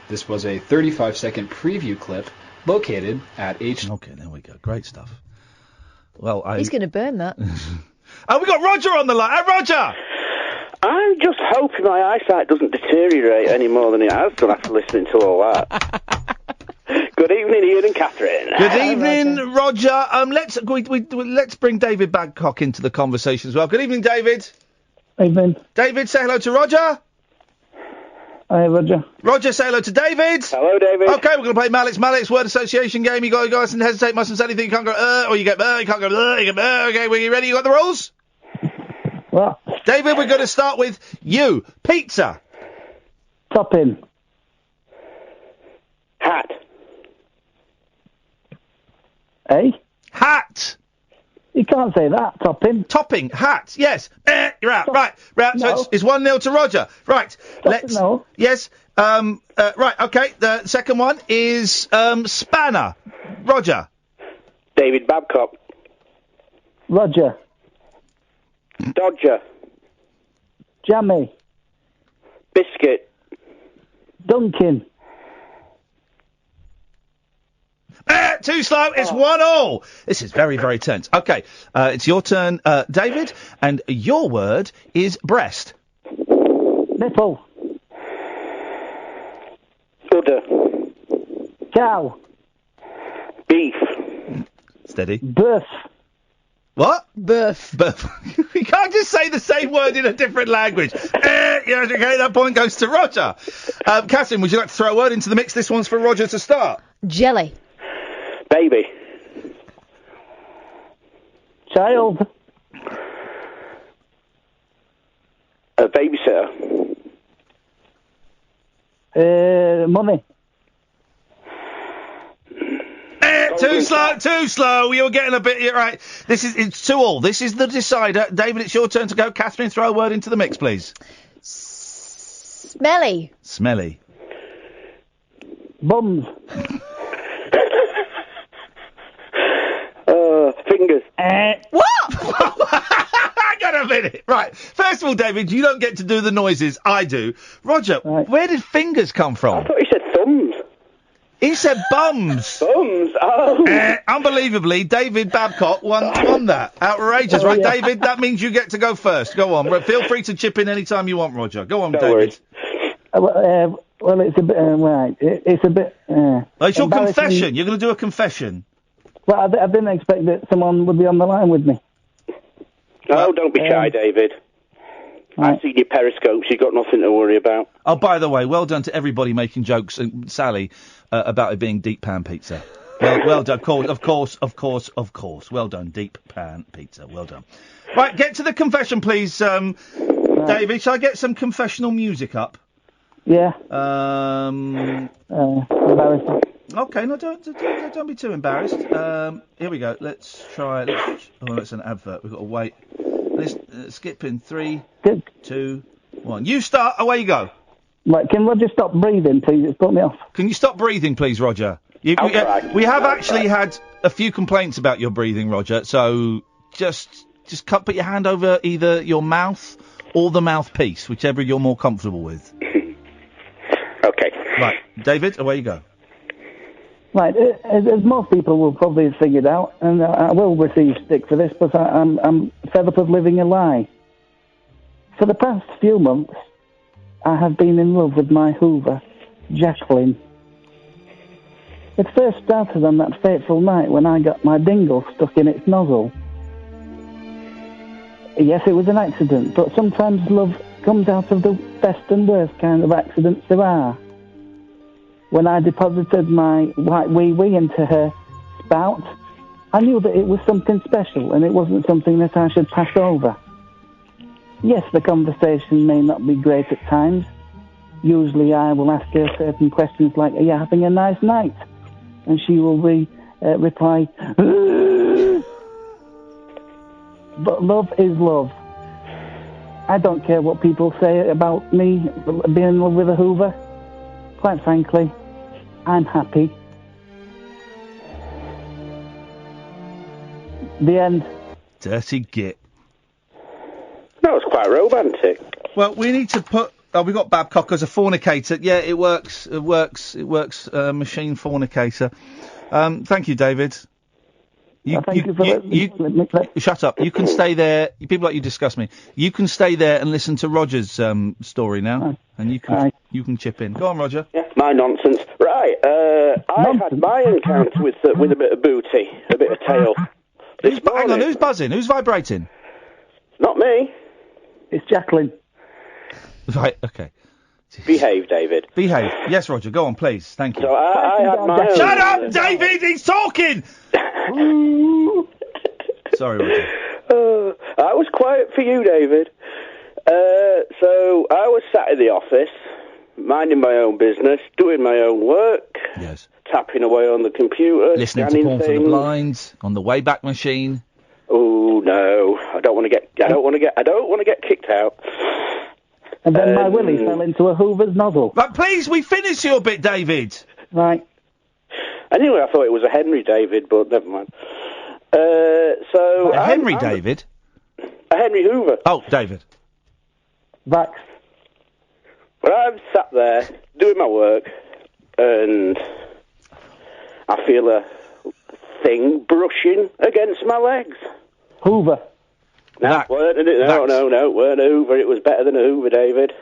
S: This was a 35-second preview clip located at
C: Okay, there we go. Great stuff. Well,
D: He's going to burn that.
C: Oh, we got Roger on the line. Hey, Roger!
T: I'm just hoping my eyesight doesn't deteriorate any more than it has done after listening to all that. Good evening, Iain and Catherine.
C: Good evening, Roger. Let's bring David Babcock into the conversation as well. Good evening, David.
K: Evening.
C: David, say hello to Roger.
K: Hi, Roger.
C: Roger, say hello to David.
T: Hello, David.
C: Okay, we're going to play Mallett's word association game. You got to go and hesitate, mustn't say anything. You can't go, or you get, you can't go, you get, okay, are you ready? You got the rules?
K: What?
C: David, we're going to start with you. Pizza.
K: Topping.
T: Hat.
K: Eh?
C: Hat.
J: You can't say that. Topping.
C: Topping. Hat. Yes. You're out. Right.
J: No.
C: So it's 1-0 to Roger. Right. Let's.
J: No.
C: Yes. Right. Okay. The second one is spanner. Roger.
T: David Babcock.
J: Roger.
T: Dodger.
J: Jammy.
T: Biscuit.
J: Duncan.
C: Too slow. It's 1-1. This is very, very tense. Okay. It's your turn, David, and your word is breast.
J: Nipple.
T: Udder.
J: Cow.
T: Beef.
C: Steady.
J: Birth.
C: What?
D: Birth.
C: You can't just say the same word in a different language. Yeah, okay, that point goes to Roger. Catherine, would you like to throw a word into the mix? This one's for Roger to start.
D: Jelly.
T: Baby.
J: Child.
T: A babysitter.
J: Money.
C: Too slow. You're getting a bit right. It's 2-2. This is the decider. David, it's your turn to go. Catherine, throw a word into the mix, please.
D: Smelly.
C: Smelly.
J: Bums.
T: Fingers.
C: What? Hang on a minute. Right. First of all, David, you don't get to do the noises. I do. Roger, where did fingers come from?
T: I thought you said thumbs.
C: He said bums.
T: Bums? Oh.
C: Unbelievably, David Babcock won that. Outrageous. Right,
J: yeah.
C: David, that means you get to go first. Go on. Feel free to chip in any time you want, Roger. Go on, David.
J: Well, it's a bit, right. It's a bit,
C: It's your confession. You're going to do a confession.
J: Well, I didn't expect that someone would be on the line with me.
T: Oh, don't be shy, David. I've seen your periscopes. You've got nothing to worry about.
C: Oh, by the way, well done to everybody making jokes, Sally, about it being deep pan pizza. Well done. Of course. Well done. Deep pan pizza. Well done. Right, get to the confession, please, David. Shall I get some confessional music up?
J: Yeah.
C: Embarrassing. Okay, no, don't be too embarrassed. Here we go. Let's try. That's an advert. We've got to wait. Let's skip in 3, 2, 1. You start. Away you go.
J: Right, can Roger stop breathing, please? It's put me off.
C: Can you stop breathing, please, Roger? We have actually had a few complaints about your breathing, Roger. So just put your hand over either your mouth or the mouthpiece, whichever you're more comfortable with.
T: Okay.
C: Right, David, away you go.
J: Right, as most people will probably have figured out, and I will receive stick for this, but I'm fed up of living a lie. For the past few months, I have been in love with my hoover, Jacqueline. It first started on that fateful night when I got my dingle stuck in its nozzle. Yes, it was an accident, but sometimes love comes out of the best and worst kind of accidents there are. When I deposited my white wee-wee into her spout, I knew that it was something special and it wasn't something that I should pass over. Yes, the conversation may not be great at times. Usually I will ask her certain questions like, are you having a nice night? And she will reply, but love is love. I don't care what people say about me being in love with a hoover. Quite frankly, I'm happy. The end.
C: Dirty git.
T: That was quite romantic.
C: Well, we need to put... Oh, we got Babcock as a fornicator. Yeah, it works. Machine fornicator. Thank you, David. Shut up. You can stay there. People like you disgust me. You can stay there and listen to Roger's story now, and you can chip in. Go on, Roger.
T: Yeah, my nonsense. Right. I had my encounter with a bit of booty, a bit of tail.
C: Hang on. Who's buzzing? Who's vibrating?
T: Not me.
J: It's Jacqueline.
C: Right. Okay.
T: Behave, David.
C: Behave. Yes, Roger. Go on, please. Thank you.
T: So I had my own...
C: Shut up, David! He's talking! Sorry, Roger.
T: I was quiet for you, David. So I was sat in the office, minding my own business, doing my own work.
C: Yes.
T: Tapping away on the computer,
C: listening to
T: scanning
C: Paul
T: things.
C: for the Blinds, on the Wayback Machine.
T: Oh no, I don't want to get kicked out.
J: And then my willy fell into a Hoover's nozzle.
C: Right, please, we finish your bit, David.
J: Right.
T: Anyway, I thought it was a Henry David, but never mind.
C: A Henry David?
T: A Henry Hoover.
C: Oh, David.
J: Vax.
T: But I'm sat there doing my work, and I feel a thing brushing against my legs.
J: Hoover.
T: No, weren't a Hoover. It was better than a Hoover, David.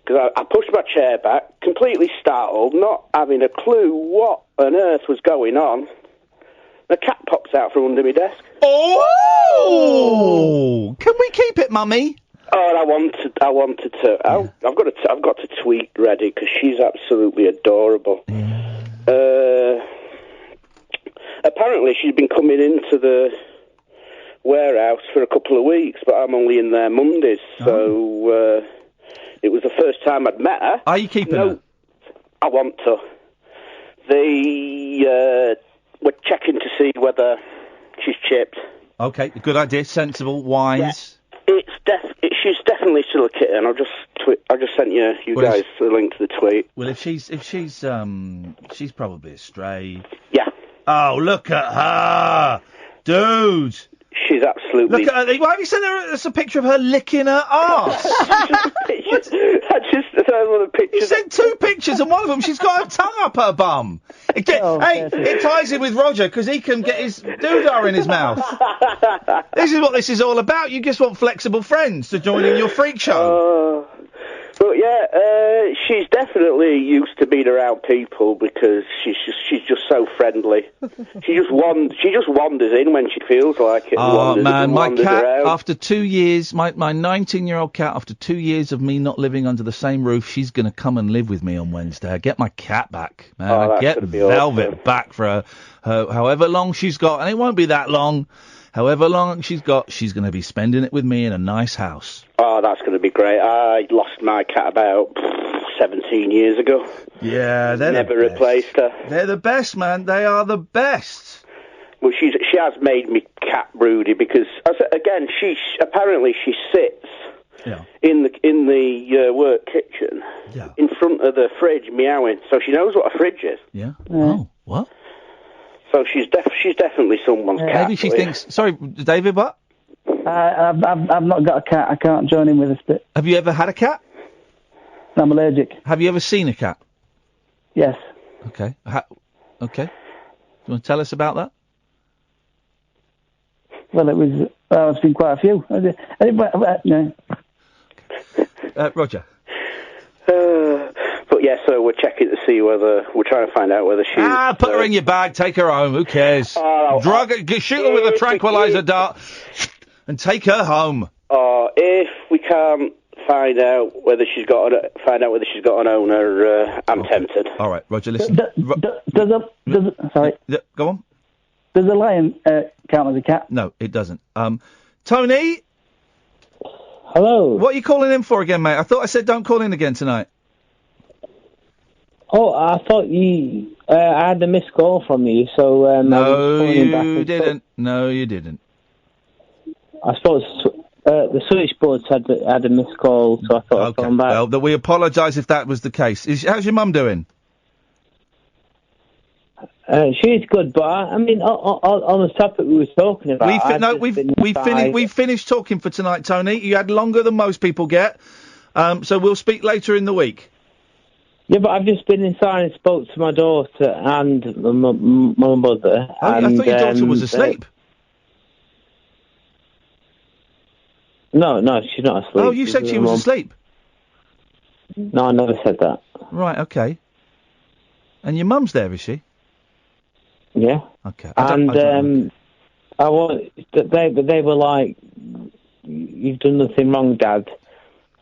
T: Because I pushed my chair back, completely startled, not having a clue what on earth was going on. The cat pops out from under my desk.
C: Oh! Can we keep it, Mummy?
T: Oh, and I wanted to. Yeah. I've got to tweet ready because she's absolutely adorable. Apparently, she's been coming into the warehouse for a couple of weeks, but I'm only in there Mondays, so it was the first time I'd met her.
C: Are you keeping her?
T: I want to. We're checking to see whether she's chipped.
C: Okay, good idea. Sensible, wise.
T: Yeah. She's definitely still a kitten. I just sent you guys the link to the tweet.
C: Well, if she's probably a stray.
T: Yeah.
C: Oh, look at her, dude.
T: She's absolutely.
C: Look at her. Why have you sent us a picture of her licking her arse? You sent two pictures, and one of them she's got her tongue up her bum. It ties in with Roger because he can get his doodah in his mouth. This is what this is all about. You just want flexible friends to join in your freak show.
T: But yeah, she's definitely used to being around people because she's just so friendly. She just wanders in when she feels like it.
C: Oh man, my cat
T: around.
C: after 2 years, my 19-year-old cat after 2 years of me not living under the same roof, she's going to come and live with me on Wednesday. I get my cat back, man. I get Velvet back for her however long she's got, and it won't be that long. However long she's got, she's going to be spending it with me in a nice house.
T: Oh, that's going to be great. I lost my cat about 17 years ago.
C: Yeah, they're
T: never replaced her.
C: They're the best, man. They are the best.
T: Well, she has made me cat broody because again, she sits in the work kitchen in front of the fridge meowing, so she knows what a fridge is.
C: Yeah. Oh, what?
T: So she's definitely someone's cat.
C: Maybe she thinks. Sorry, David, what?
J: I've not got a cat. I can't join in with a stick.
C: Have you ever had a cat?
J: I'm allergic.
C: Have you ever seen a cat?
J: Yes.
C: Okay. Okay. Do you want to tell us about that?
J: Well, I've seen quite a few. No.
C: Roger.
T: But yeah, so we're checking to see we're trying to find out whether she's...
C: put her in your bag, take her home, who cares? Shoot her with a tranquilizer dart, and take her home.
T: If we can't find out whether she's got an owner, I'm tempted.
C: All right, Roger, listen.
J: Sorry.
C: Go on.
J: Does a lion count as a cat?
C: No, it doesn't. Tony?
O: Hello.
C: What are you calling in for again, mate? I thought I said don't call in again tonight.
O: Oh, I thought you... I had a missed call from you, so...
C: No, you didn't. No, you didn't.
O: I suppose the switchboards had a missed call, so I thought I'd phone back.
C: Well, we apologise if that was the case. How's your mum doing?
O: She's good, but I mean, on the topic we were talking about...
C: We've finished talking for tonight, Tony. You had longer than most people get, so we'll speak later in the week.
O: Yeah, but I've just been inside and spoke to my daughter and my mother.
C: I thought your daughter was asleep.
O: No, she's not asleep.
C: Oh, you said she was asleep.
O: No, I never said that.
C: Right, okay. And your mum's there, is she?
O: Yeah.
C: Okay.
O: They were like, "You've done nothing wrong, Dad."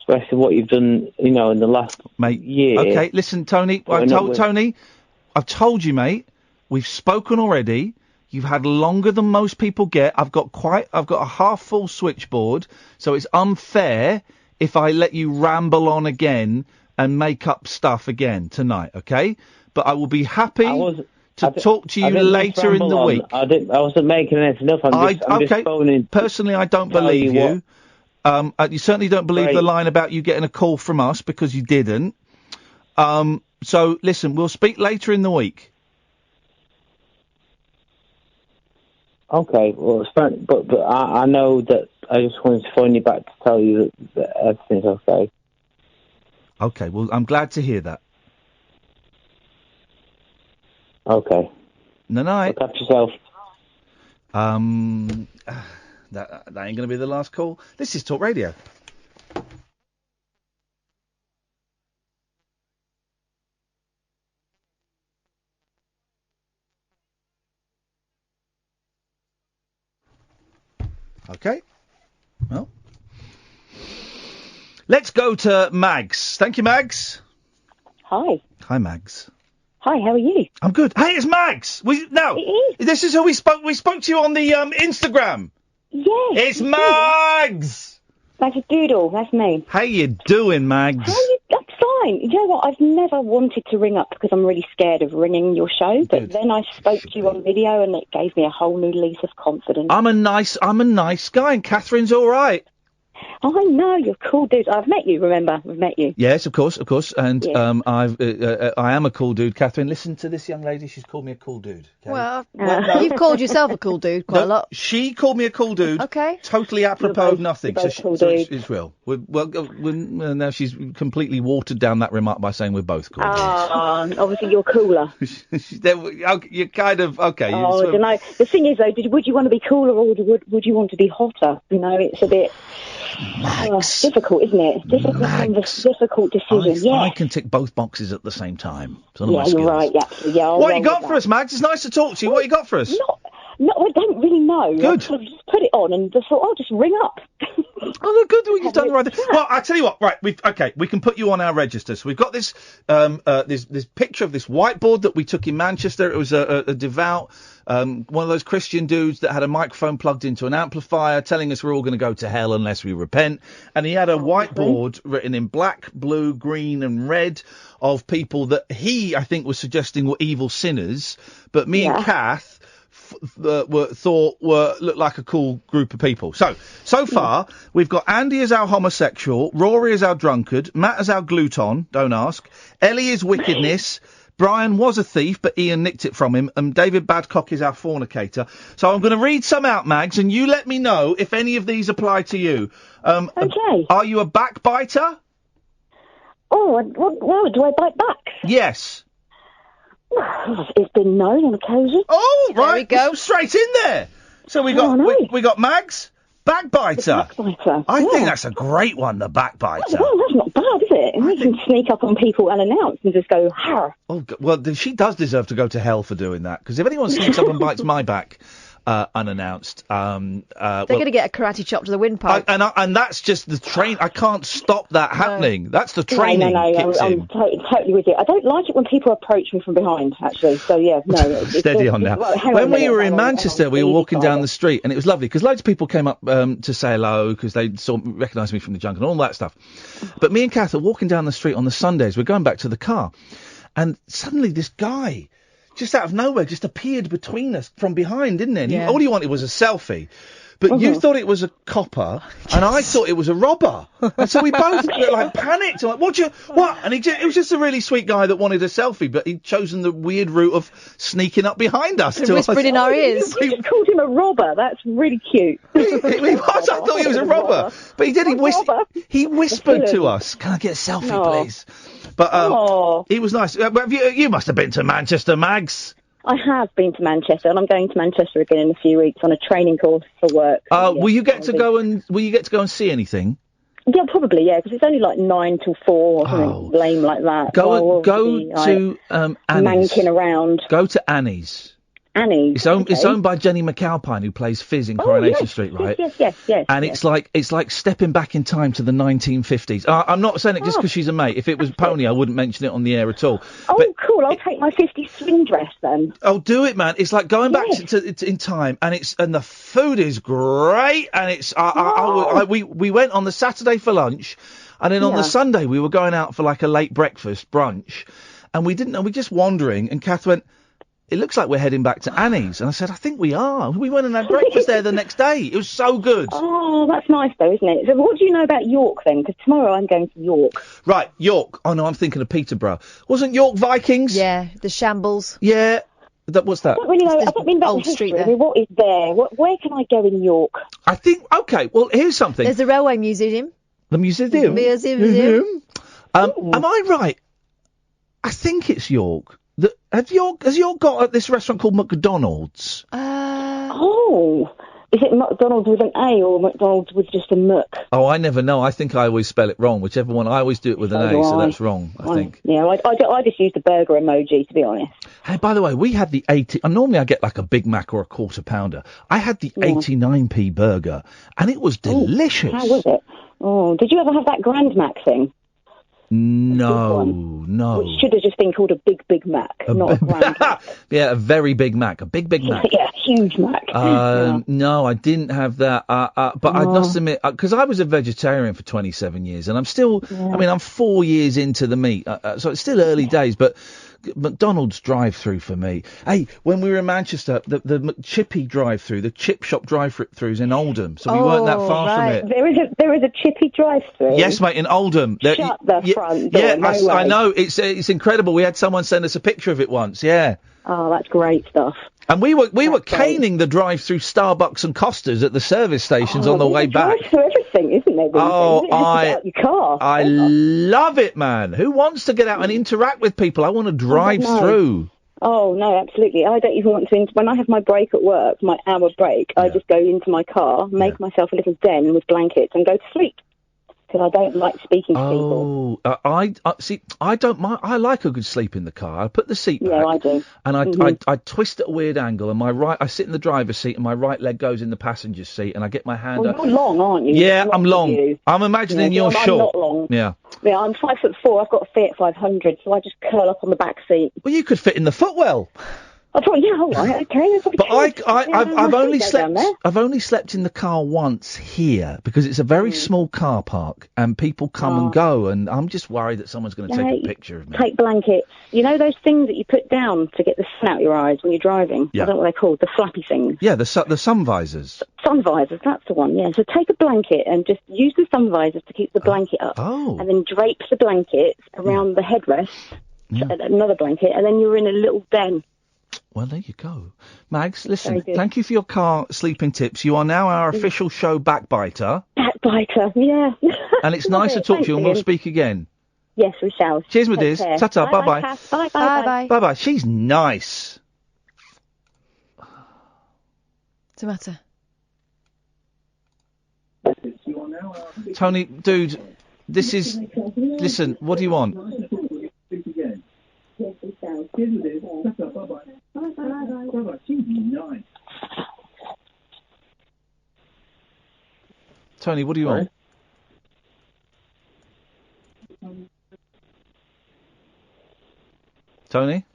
O: Especially what you've done, in the last year.
C: Okay, listen, Tony. I've told you, mate. We've spoken already. You've had longer than most people get. I've got a half full switchboard, so it's unfair if I let you ramble on again and make up stuff again tonight. Okay? But I will be happy to talk to you later in the week.
O: I wasn't making anything up. I'm just phoning.
C: Personally, I don't believe you. You certainly don't believe the line about you getting a call from us, because you didn't. So listen, we'll speak later in the week.
O: Okay, well, it's fine, but I know that I just wanted to phone you back to tell you that everything's okay.
C: Okay, well, I'm glad to hear that.
O: Okay.
C: Night.
O: Look after yourself.
C: That ain't going to be the last call. This is Talk Radio. Okay. Well, let's go to Mags. Thank you, Mags.
U: Hi.
C: Hi, Mags.
U: Hi, how are you?
C: I'm good. Hey, it's Mags. This is who we spoke. We spoke to you on the Instagram.
U: Yes.
C: It's Mags.
U: Mags Doodle. That's me.
C: How you doing, Mags?
U: I'm fine. You know what? I've never wanted to ring up because I'm really scared of ringing your show. But then I spoke to you on video, and it gave me a whole new lease of confidence.
C: I'm a nice guy, and Catherine's all right.
U: Oh, I know, you're a cool dude. I've met you, remember? We've met you.
C: Yes, of course. And I am a cool dude. Catherine, listen to this young lady. She's called me a cool dude. Okay?
D: Well, you've called yourself a cool dude quite a lot.
C: She called me a cool dude.
D: Okay.
C: Totally apropos of nothing.
U: You're both cool dudes.
C: It's real. Now she's completely watered down that remark by saying we're both cool dudes.
U: Obviously you're cooler.
C: You're kind of, okay.
U: I don't know. The thing is, though, would you want to be cooler or would you want to be hotter? You know, it's a bit... It's difficult, isn't it? Difficult decision.
C: I can tick both boxes at the same time.
U: You're right. Yeah.
C: What you got for us, Mags? It's nice to talk to you. What you got for us?
U: No, I don't really know.
C: Good.
U: I sort of just put it on and just thought, just ring up.
C: Oh, good. You've done the right thing. Well, I tell you what. Right, we can put you on our register. So we've got this this picture of this whiteboard that we took in Manchester. It was a devout one of those Christian dudes that had a microphone plugged into an amplifier, telling us we're all going to go to hell unless we repent. And he had a whiteboard written in black, blue, green, and red of people that I think was suggesting were evil sinners. But me and Kath looked like a cool group of people. So far, we've got Andy as our homosexual, Rory as our drunkard, Matt as our gluton, don't ask, Ellie is wickedness, Brian was a thief, but Iain nicked it from him, and David Babcock is our fornicator. So I'm going to read some out, Mags, and you let me know if any of these apply to you.
U: Okay.
C: Are you a backbiter?
U: Oh, what do I bite back?
C: Yes.
U: It's been known on occasion.
C: Oh, right.
D: There we go.
C: Straight in there. So we got we got Mags, backbiter. I think that's a great one, the backbiter.
U: Well, that's not bad, is it? You can sneak up on people unannounced and just go, har.
C: Oh, well, she does deserve to go to hell for doing that, because if anyone sneaks up and bites my back unannounced, they're
D: going to get a karate chop to the windpipe.
C: And that's just the train. I can't stop that happening. That's the training.
U: No, I'm totally with you. I don't like it when people approach me from behind, actually. So, yeah, no.
C: Steady on now. When we were in Manchester, we were walking down the street, and it was lovely, because loads of people came up to say hello, because they recognised me from the junk and all that stuff. But me and Kath are walking down the street on the Sundays. We're going back to the car, and suddenly this guy, just out of nowhere, just appeared between us from behind, didn't he? And all he wanted was a selfie. But you thought it was a copper, and I thought it was a robber. And so we both panicked. I'm like, what? And it was just a really sweet guy that wanted a selfie, but he'd chosen the weird route of sneaking up behind us.
D: And whispered in our ears.
U: You just called him a robber. That's really cute.
C: He was. I thought he was a robber. But he did. He whispered to us, "Can I get a selfie, please?" But he was nice. You must have been to Manchester, Mags.
U: I have been to Manchester, and I'm going to Manchester again in a few weeks on a training course for work.
C: Will you get to go and see anything?
U: Yeah, probably, because it's only like 9 till 4 or something lame like that.
C: Go to Annie's.
U: Manking around.
C: Go to Annie's.
U: Annie's.
C: It's owned by Jenny McAlpine, who plays Fizz in Coronation Street, right?
U: Yes.
C: And it's like stepping back in time to the 1950s. I'm not saying it just because she's a mate. If it was Pony, I wouldn't mention it on the air at all.
U: Oh, cool! I'll take my 50s swing dress then.
C: Oh, do it, man! It's like going back to in time, and the food is great, and it's we went on the Saturday for lunch, and then on the Sunday we were going out for like a late breakfast brunch, and we didn't know, we were just wandering, and Kath went, it looks like we're heading back to Annie's. And I said, I think we are. We went and had breakfast there the next day. It was so good.
U: Oh, that's nice though, isn't it? So what do you know about York then? Because tomorrow I'm going to York.
C: Right, York. Oh no, I'm thinking of Peterborough. Wasn't York Vikings?
D: Yeah, the shambles.
C: Yeah. What's that?
U: I don't really know. I don't mean about
D: old
U: the history.
D: street there.
U: I mean, what is there? Where can I go in York?
C: I think, okay, well, here's something.
D: There's the railway museum.
C: The museum?
D: Museum.
C: Am I right? I think it's York. Has York got this restaurant called McDonald's?
U: Oh, is it McDonald's with an A or McDonald's with just a Mc?
C: Oh, I never know. I think I always spell it wrong. Whichever one. I always do it with an A, so that's wrong, I think.
U: Yeah, I just use the burger emoji, to be honest.
C: Hey, by the way, we had the 80... normally I get like a Big Mac or a quarter pounder. I had the 89p burger, and it was delicious.
U: How was it? Oh, did you ever have that Grand Mac thing?
C: No.
U: Which should have just been called a Big Mac, not a Grand Mac.
C: Yeah, a very Big Mac. A big Mac.
U: Yeah, huge Mac.
C: No, I didn't have that. But I must admit, because I was a vegetarian for 27 years, and I'm still... I mean, I'm 4 years into the meat, so it's still early days, but... McDonald's drive-through for me. Hey, when we were in Manchester, the Chippy drive-through, the chip shop drive-throughs in Oldham, so we weren't that far from it.
U: There is a Chippy drive-through.
C: Yes, mate, in Oldham.
U: Shut the front door.
C: Yeah,
U: no way.
C: I know. It's incredible. We had someone send us a picture of it once. Yeah.
U: Oh, that's great stuff.
C: And we were caning the drive-through Starbucks and Costas at the service stations on the way back.
U: Drive-through everything, isn't there? Your car.
C: I love it, man. Who wants to get out and interact with people? I want to drive through.
U: Oh, no, absolutely. I don't even want to... When I have my break at work, my hour break, I just go into my car, make myself a little den with blankets and go to sleep. Because I don't like speaking to people.
C: See, I don't mind. I like a good sleep in the car. I put the seat back.
U: Yeah, I do.
C: And I twist at a weird angle, and I sit in the driver's seat, and my right leg goes in the passenger seat, and I get my hand up.
U: You're long, aren't you?
C: Yeah, I'm long. I'm imagining you're short.
U: I'm not long.
C: Yeah.
U: Yeah, I'm 5'4". I've got a Fiat 500, so I just curl up on the back seat.
C: Well, you could fit in the footwell.
U: I thought, yeah, all right, okay.
C: But I've only slept in the car once here because it's a very small car park and people come and go, and I'm just worried that someone's going to take a picture of me.
U: Take blankets. You know those things that you put down to get the sun out your eyes when you're driving?
C: Yeah.
U: I don't know what they're called. The flappy things.
C: Yeah, the sun visors.
U: Sun visors, that's the one. Yeah. So take a blanket and just use the sun visors to keep the blanket up, and then drape the blankets around the headrest. Another blanket, and then you're in a little den.
C: Well, there you go. Mags, listen, thank you for your car sleeping tips. You are now our official show backbiter.
U: Backbiter, yeah.
C: And it's nice to talk to you, and we'll speak again.
U: Yes, we shall.
C: Cheers, my dears. Ta-ta, bye-bye.
U: Bye-bye.
C: Bye-bye. She's nice.
D: What's the matter?
C: Tony, dude, this is... Listen, what do you want? Tony, what do you want? Tony?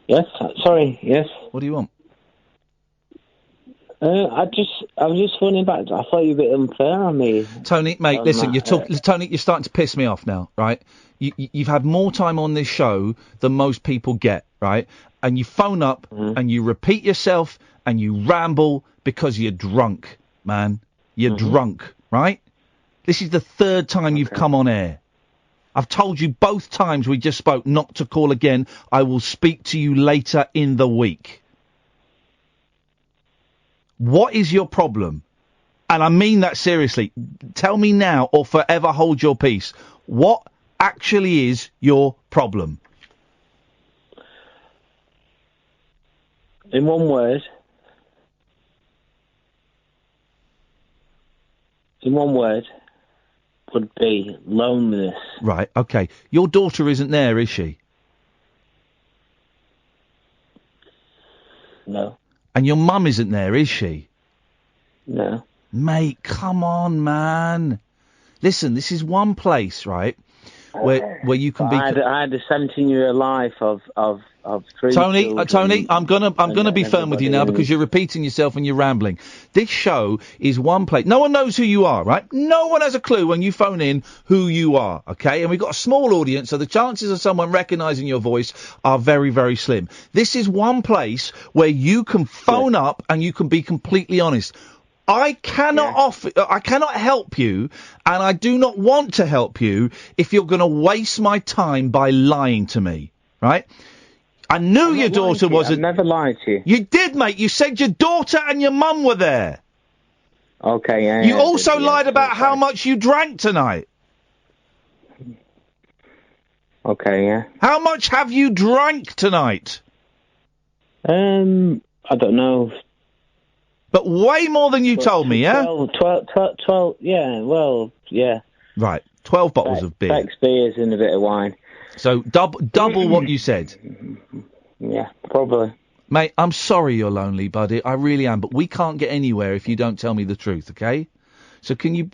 O: Yes, sorry, yes.
C: What do you want?
O: I was just phoning back. I thought you were a bit unfair on me.
C: Tony, mate, listen, Tony, you're starting to piss me off now, right? You've had more time on this show than most people get, right? And you phone up and you repeat yourself and you ramble because you're drunk, man. You're drunk, right? This is the third time you've come on air. I've told you both times we just spoke not to call again. I will speak to you later in the week. What is your problem? And I mean that seriously. Tell me now or forever hold your peace. What actually is your problem?
O: In one word. In one word. Would be loneliness.
C: Right, okay. Your daughter isn't there, is she?
O: No.
C: And your mum isn't there, is she?
O: No.
C: Mate, come on, man. Listen, this is one place, right, where you can be.
O: I had a 17-year life of 3
C: Tony,
O: children.
C: Tony, I'm gonna be firm with you now because you're repeating yourself and you're rambling. This show is one place. No one knows who you are, right? No one has a clue when you phone in who you are, okay? And we've got a small audience, so the chances of someone recognising your voice are very, very slim. This is one place where you can phone up and you can be completely honest. I cannot I cannot help you, and I do not want to help you if you're going to waste my time by lying to me, right? I knew your daughter wasn't.
O: I've never lied to you.
C: You did, mate. You said your daughter and your mum were there.
O: Okay, yeah.
C: You also lied about how much you drank tonight.
O: Okay, yeah.
C: How much have you drank tonight?
O: I don't know.
C: But way more than you told me, yeah?
O: 12, yeah, well, yeah.
C: Right, 12 bottles of beer.
O: 6 beers and a bit of wine.
C: So double what you said.
O: Yeah, probably.
C: Mate, I'm sorry you're lonely, buddy. I really am, but we can't get anywhere if you don't tell me the truth, okay? So can you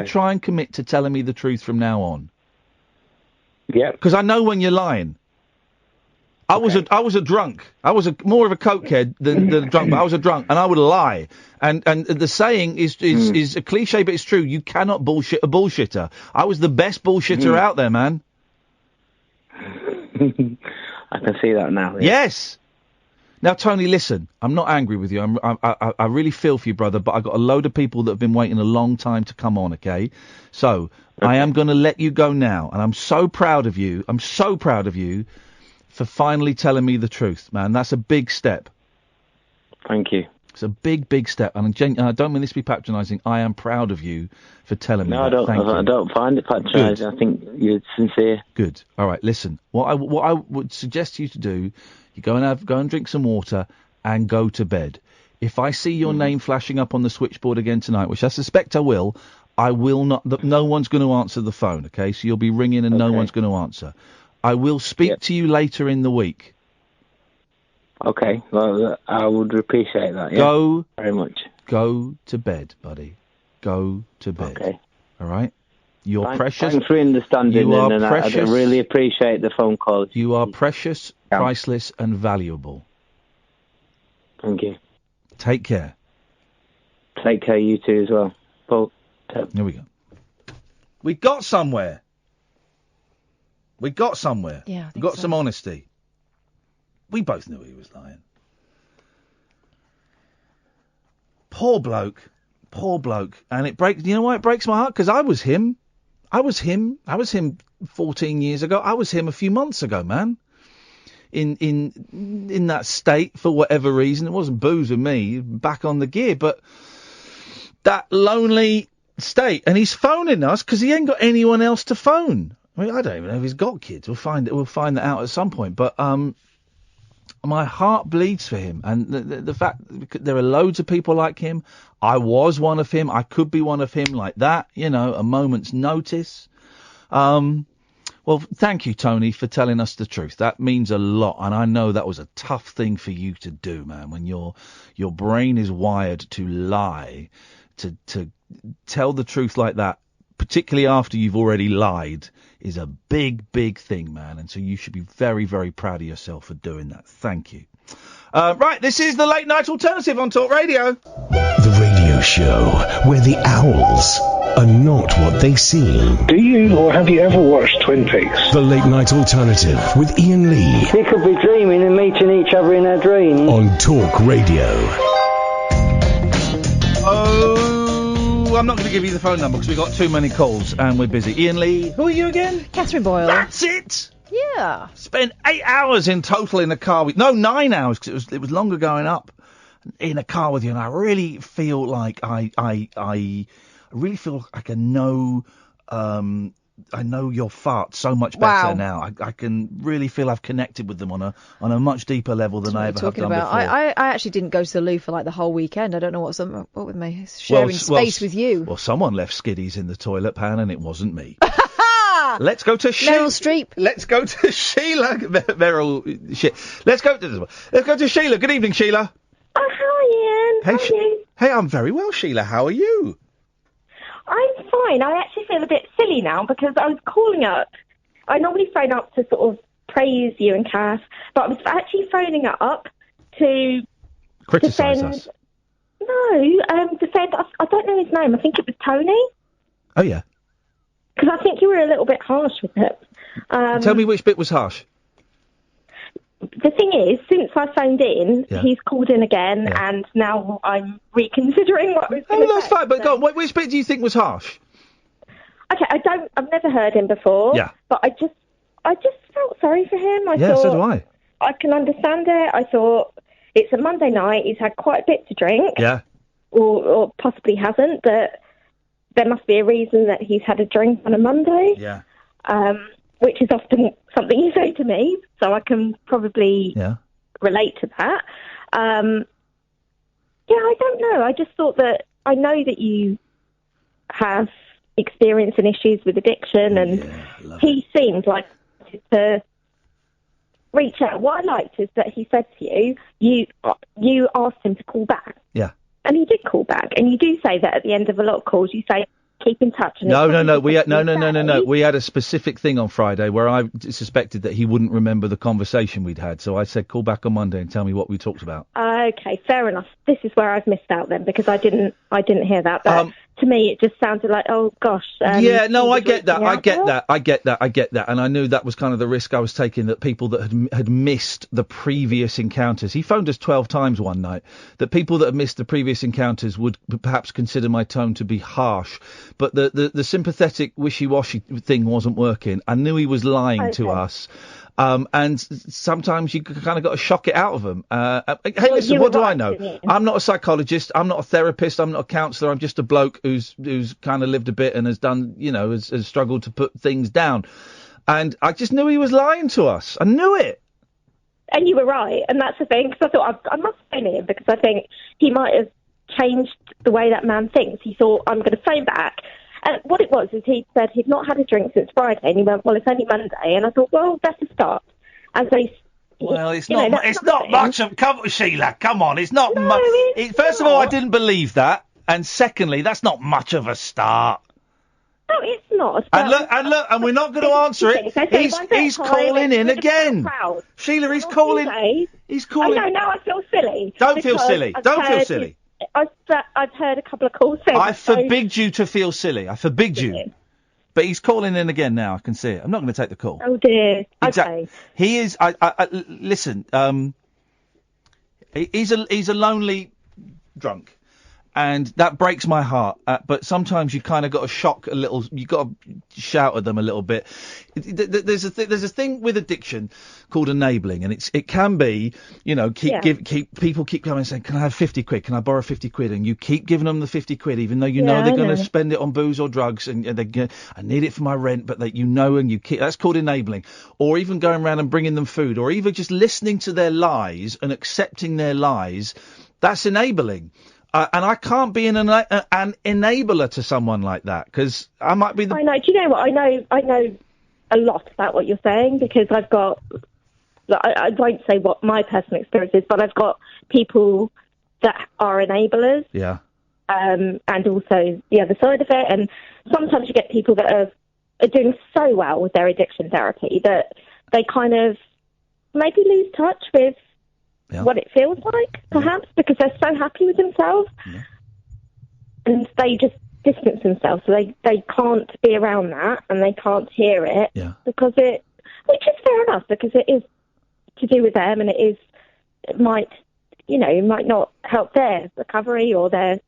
C: try and commit to telling me the truth from now on?
O: Yeah.
C: Because I know when you're lying. I was a drunk. I was more of a cokehead than a drunk, but I was a drunk, and I would lie. And the saying is a cliche, but it's true. You cannot bullshit a bullshitter. I was the best bullshitter out there, man.
O: I can see that now. Yeah.
C: Yes. Now, Tony, listen. I'm not angry with you. I really feel for you, brother. But I've got a load of people that have been waiting a long time to come on. Okay, so I am going to let you go now, and I'm so proud of you. I'm so proud of you for finally telling me the truth, man. That's a big step.
O: Thank you.
C: It's a big, big step, and I don't mean this to be patronising. I am proud of you for telling me that.
O: No, I don't.
C: Thank you.
O: I don't find it patronising. I think you're sincere.
C: Good. All right. Listen. What I would suggest you to do, you go and drink some water and go to bed. If I see your name flashing up on the switchboard again tonight, which I suspect I will not. No one's going to answer the phone. Okay, so you'll be ringing and no one's going to answer. I will speak to you later in the week.
O: Okay, well, I would appreciate that. Yeah,
C: go
O: very much.
C: Go to bed, buddy. Go to bed.
O: Okay.
C: All right. You're precious.
O: Thanks for understanding,
C: you are
O: and
C: precious.
O: I really appreciate the phone calls.
C: You are precious, priceless, and valuable.
O: Thank you.
C: Take care.
O: Take care, you too as well. Paul.
C: Here we go. We got somewhere. We got somewhere.
D: Yeah, I think
C: we got
D: so.
C: some honesty. We both knew he was lying. Poor bloke. And it breaks. You know why it breaks my heart? Because I was him. I was him 14 years ago. I was him a few months ago, man. In that state for whatever reason. It wasn't booze with me. Back on the gear, but that lonely state. And he's phoning us because he ain't got anyone else to phone. I mean, I don't even know if he's got kids. We'll find that out at some point. But my heart bleeds for him, and the fact there are loads of people like him. I was one of him. I could be one of him, like that. You know, a moment's notice. Well, thank you, Tony, for telling us the truth. That means a lot, and I know that was a tough thing for you to do, man. When your brain is wired to lie, to tell the truth like that, particularly after you've already lied, is a big, big thing, man. And so you should be very, very proud of yourself for doing that. Thank you. Right, this is the Late Night Alternative on Talk Radio.
A: The radio show where the owls are not what they seem.
K: Do you or have you ever watched Twin Peaks?
A: The Late Night Alternative with Iain Lee.
F: We could be dreaming and meeting each other in our dreams.
A: On Talk Radio.
C: I'm not going to give you the phone number because we've got too many calls and we're busy. Iain Lee, who are you again?
D: Catherine Boyle.
C: That's it.
D: Yeah.
C: Spent 8 hours in total in a car with... No, 9 hours because it was longer going up in a car with you, and I really feel like I really feel like I know your farts so much better now. I can really feel I've connected with them on a much deeper level than I ever have done before.
D: I actually didn't go to the loo for like the whole weekend. I don't know what's up with me. Sharing space with you.
C: Well, someone left skiddies in the toilet pan and it wasn't me. Let's go to
D: Meryl Streep.
C: Let's go to Sheila. Meryl. Shit. Let's go to Sheila. Good evening, Sheila.
V: Oh, hi, Iain.
C: Hey,
V: how are you?
C: Hey, I'm very well, Sheila. How are you?
I: I'm fine. I actually feel a bit silly now because I was calling up. I normally phone up to sort of praise you and Kath, but I was actually phoning up to
C: criticise
I: defend...
C: us.
I: No, defend... I don't know his name. I think it was Tony.
C: Oh, yeah.
I: Because I think you were a little bit harsh with it.
C: Tell me which bit was harsh.
I: The thing is, since I phoned in, he's called in again, and now I'm reconsidering what I was going to say.
C: That's fine, but go on. Which bit do you think was harsh?
I: Okay, I've never heard him before.
C: Yeah.
I: But I just felt sorry for him. I thought,
C: so do I.
I: I can understand it. I thought, it's a Monday night, he's had quite a bit to drink.
C: Yeah.
I: Or possibly hasn't, but there must be a reason that he's had a drink on a Monday.
C: Yeah.
I: Which is often something you say to me, so I can probably relate to that. I don't know. I just thought that I know that you have experience and issues with addiction, and he seemed like to reach out. What I liked is that he said to you asked him to call back.
C: Yeah.
I: And he did call back. And you do say that at the end of a lot of calls, you say, keep in touch. And
C: No. We had a specific thing on Friday where I suspected that he wouldn't remember the conversation we'd had. So I said, call back on Monday and tell me what we talked about.
I: Okay, fair enough. This is where I've missed out then, because I didn't hear that. But to me, it just sounded like, oh gosh.
C: I get that. And I knew that was kind of the risk I was taking, that people that had missed the previous encounters. He phoned us 12 times one night. That people that had missed the previous encounters would perhaps consider my tone to be harsh. But the sympathetic wishy-washy thing wasn't working. I knew he was lying to us. And sometimes you kind of got to shock it out of them. Hey, listen, what do I know? I'm not a psychologist. I'm not a therapist. I'm not a counsellor. I'm just a bloke who's kind of lived a bit and has done, has struggled to put things down. And I just knew he was lying to us. I knew it.
I: And you were right. And that's the thing, because I thought I must phone him, because I think he might have changed the way that man thinks. He thought, I'm going to phone back. And what it was is he said he'd not had a drink since Friday, and he went, well, it's only Monday. And I thought, well, that's a start. And so
C: it's not much of... Sheila, come on, it's not much. First of all, I didn't believe that. And secondly, that's not much of a start.
I: No, it's not.
C: And we're not going to answer it. He's calling in again. Sheila, he's calling. He's calling.
I: I know, now I feel silly.
C: Don't feel silly. Don't feel silly.
I: I've heard a couple of calls since.
C: I forbid you to feel silly. I forbid you. But he's calling in again now. I can see it. I'm not going to take the call.
I: Oh dear.
C: Exactly.
I: Okay.
C: He is. Listen. He's a lonely drunk, and that breaks my heart. But sometimes you kind of got to shock a little. You got to shout at them a little bit. There's a thing with addiction called enabling, and it can be, people keep coming and saying, can I have 50 quid? Can I borrow 50 quid? And you keep giving them the 50 quid, even though you know they're going to spend it on booze or drugs, and I need it for my rent, but and you keep, that's called enabling. Or even going around and bringing them food, or even just listening to their lies and accepting their lies. That's enabling. And I can't be an enabler to someone like that, because I might be
I: I know. Do you know what? I know a lot about what you're saying, because I've got... I won't say what my personal experience is, but I've got people that are enablers.
C: Yeah.
I: And also the other side of it. And sometimes you get people that are doing so well with their addiction therapy that they kind of maybe lose touch with what it feels like, perhaps, because they're so happy with themselves. Yeah. And they just distance themselves, so they can't be around that, and they can't hear it, because which is fair enough, because it is to do with them, and it might not help their recovery or their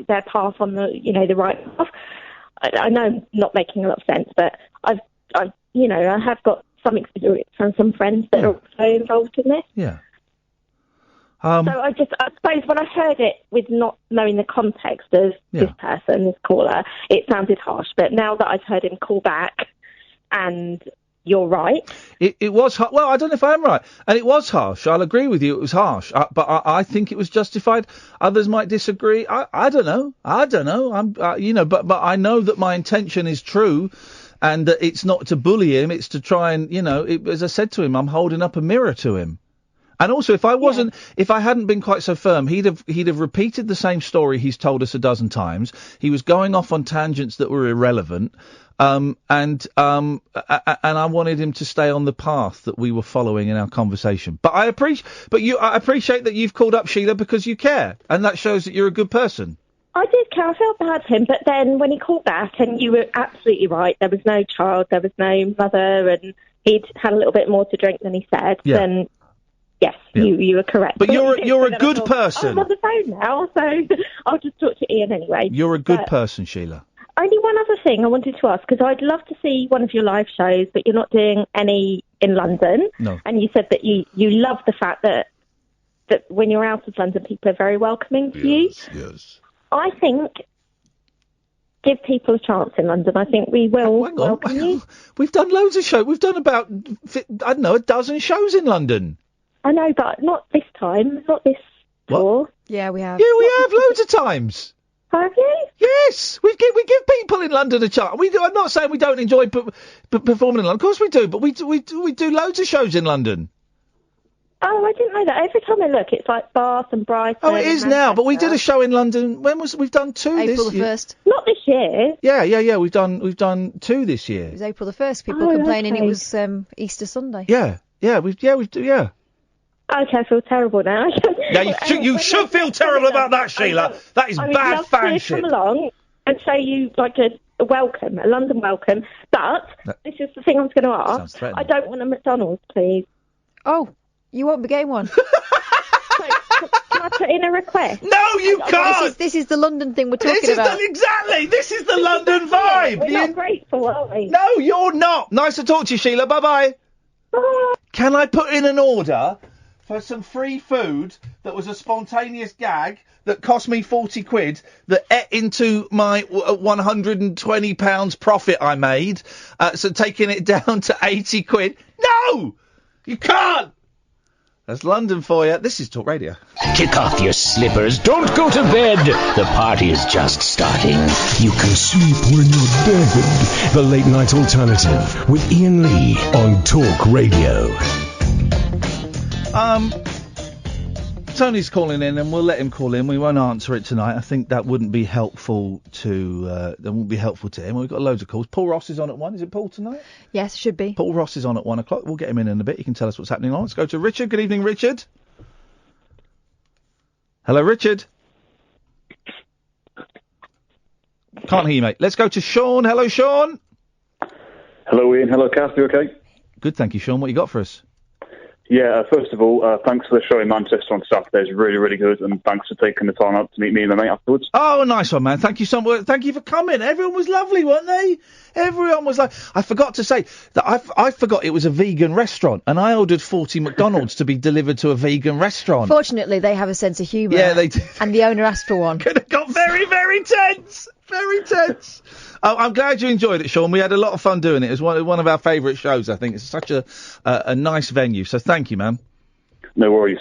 I: path on the right path. I know I'm not making a lot of sense, but I have got some experience from some friends that are also involved in this.
C: Yeah.
I: So I suppose when I heard it with not knowing the context of this person, this caller, it sounded harsh. But now that I've heard him call back, and you're right.
C: It was well, I don't know if I am right, and it was harsh. I'll agree with you. It was harsh, but I think it was justified. Others might disagree. I don't know. I'm but I know that my intention is true, and that it's not to bully him. It's to try and as I said to him, I'm holding up a mirror to him. And also, if I hadn't been quite so firm, he'd have repeated the same story he's told us a dozen times. He was going off on tangents that were irrelevant. And I wanted him to stay on the path that we were following in our conversation. But I appreciate that you've called up, Sheila, because you care, and that shows that you're a good person.
I: I did care. I felt bad for him, but then when he called back, and you were absolutely right, there was no child, there was no mother, and he'd had a little bit more to drink than he said.
C: Yeah.
I: Then yes, you were correct.
C: But you're a good person.
I: I'm on the phone now, so I'll just talk to Ian anyway.
C: You're a good person, Sheila.
I: Only one other thing I wanted to ask, because I'd love to see one of your live shows, but you're not doing any in London.
C: No.
I: And you said that you love the fact that when you're out of London, people are very welcoming to you.
C: Yes.
I: I think give people a chance in London. I think we will welcome you.
C: We've done loads of shows. We've done about, I don't know, a dozen shows in London.
I: I know, but not this time. Not this tour.
D: Yeah, we have.
C: Yeah, we have loads of times.
I: Have you?
C: Yes, we give people in London a chance. I'm not saying we don't enjoy performing in London. Of course we do, but we do loads of shows in London.
I: Oh, I didn't know that. Every time I look, it's like Bath and Brighton.
C: Oh, it is now. But we did a show in London. We've done two
D: April
C: this
D: the
C: year.
D: 1st.
I: Not this year.
C: Yeah. We've done two this year.
D: It was April the 1st. People complaining it was Easter Sunday.
C: Yeah.
I: Okay, I feel terrible now.
C: Yeah, you should feel terrible about that, Sheila. That is bad fanship.
I: Come along and show you like a welcome, a London welcome. But this is the thing I was going to ask. I don't want a McDonald's, please.
D: Oh, you won't be getting one.
I: Can I put in a request?
C: No, you can't.
D: This is the London thing we're talking about.
C: Exactly. This is the London vibe.
I: We're not grateful, are we?
C: No, you're not. Nice to talk to you, Sheila. Bye-bye.
I: Bye.
C: Can I put in an order for some free food that was a spontaneous gag that cost me 40 quid that ate into my £120 profit I made, so taking it down to 80 quid? No! You can't! That's London for you. This is Talk Radio.
A: Kick off your slippers. Don't go to bed. The party is just starting. You can sleep when you're dead. The Late Night Alternative with Iain Lee on Talk Radio.
C: Tony's calling in, and we'll let him call in. We won't answer it tonight. I think that wouldn't be helpful to him. We've got loads of calls. Paul Ross is on at 1. Is it Paul tonight?
D: Yes, should be.
C: Paul Ross is on at 1 o'clock. We'll get him in a bit. He can tell us what's happening on. Let's go to Richard. Good evening, Richard. Hello, Richard. Can't hear you, mate. Let's go to Sean. Hello, Sean.
L: Hello, Ian. Hello, Kath. You okay?
C: Good, thank you, Sean. What you got for us?
L: Yeah, first of all, thanks for the show in Manchester on Saturday. It's really, really good, and thanks for taking the time out to meet me and my mate afterwards.
C: Oh, nice one, man. Thank you so much. Thank you for coming. Everyone was lovely, weren't they? Everyone was like... I forgot to say that I forgot it was a vegan restaurant, and I ordered 40 McDonald's to be delivered to a vegan restaurant.
D: Fortunately, they have a sense of humour.
C: Yeah, they do.
D: And the owner asked for one.
C: Could have got very, very tense. Very tense. Oh, I'm glad you enjoyed it, Sean. We had a lot of fun doing it. It was one of our favourite shows, I think. It's such a nice venue, so thank you, man.
L: No worries.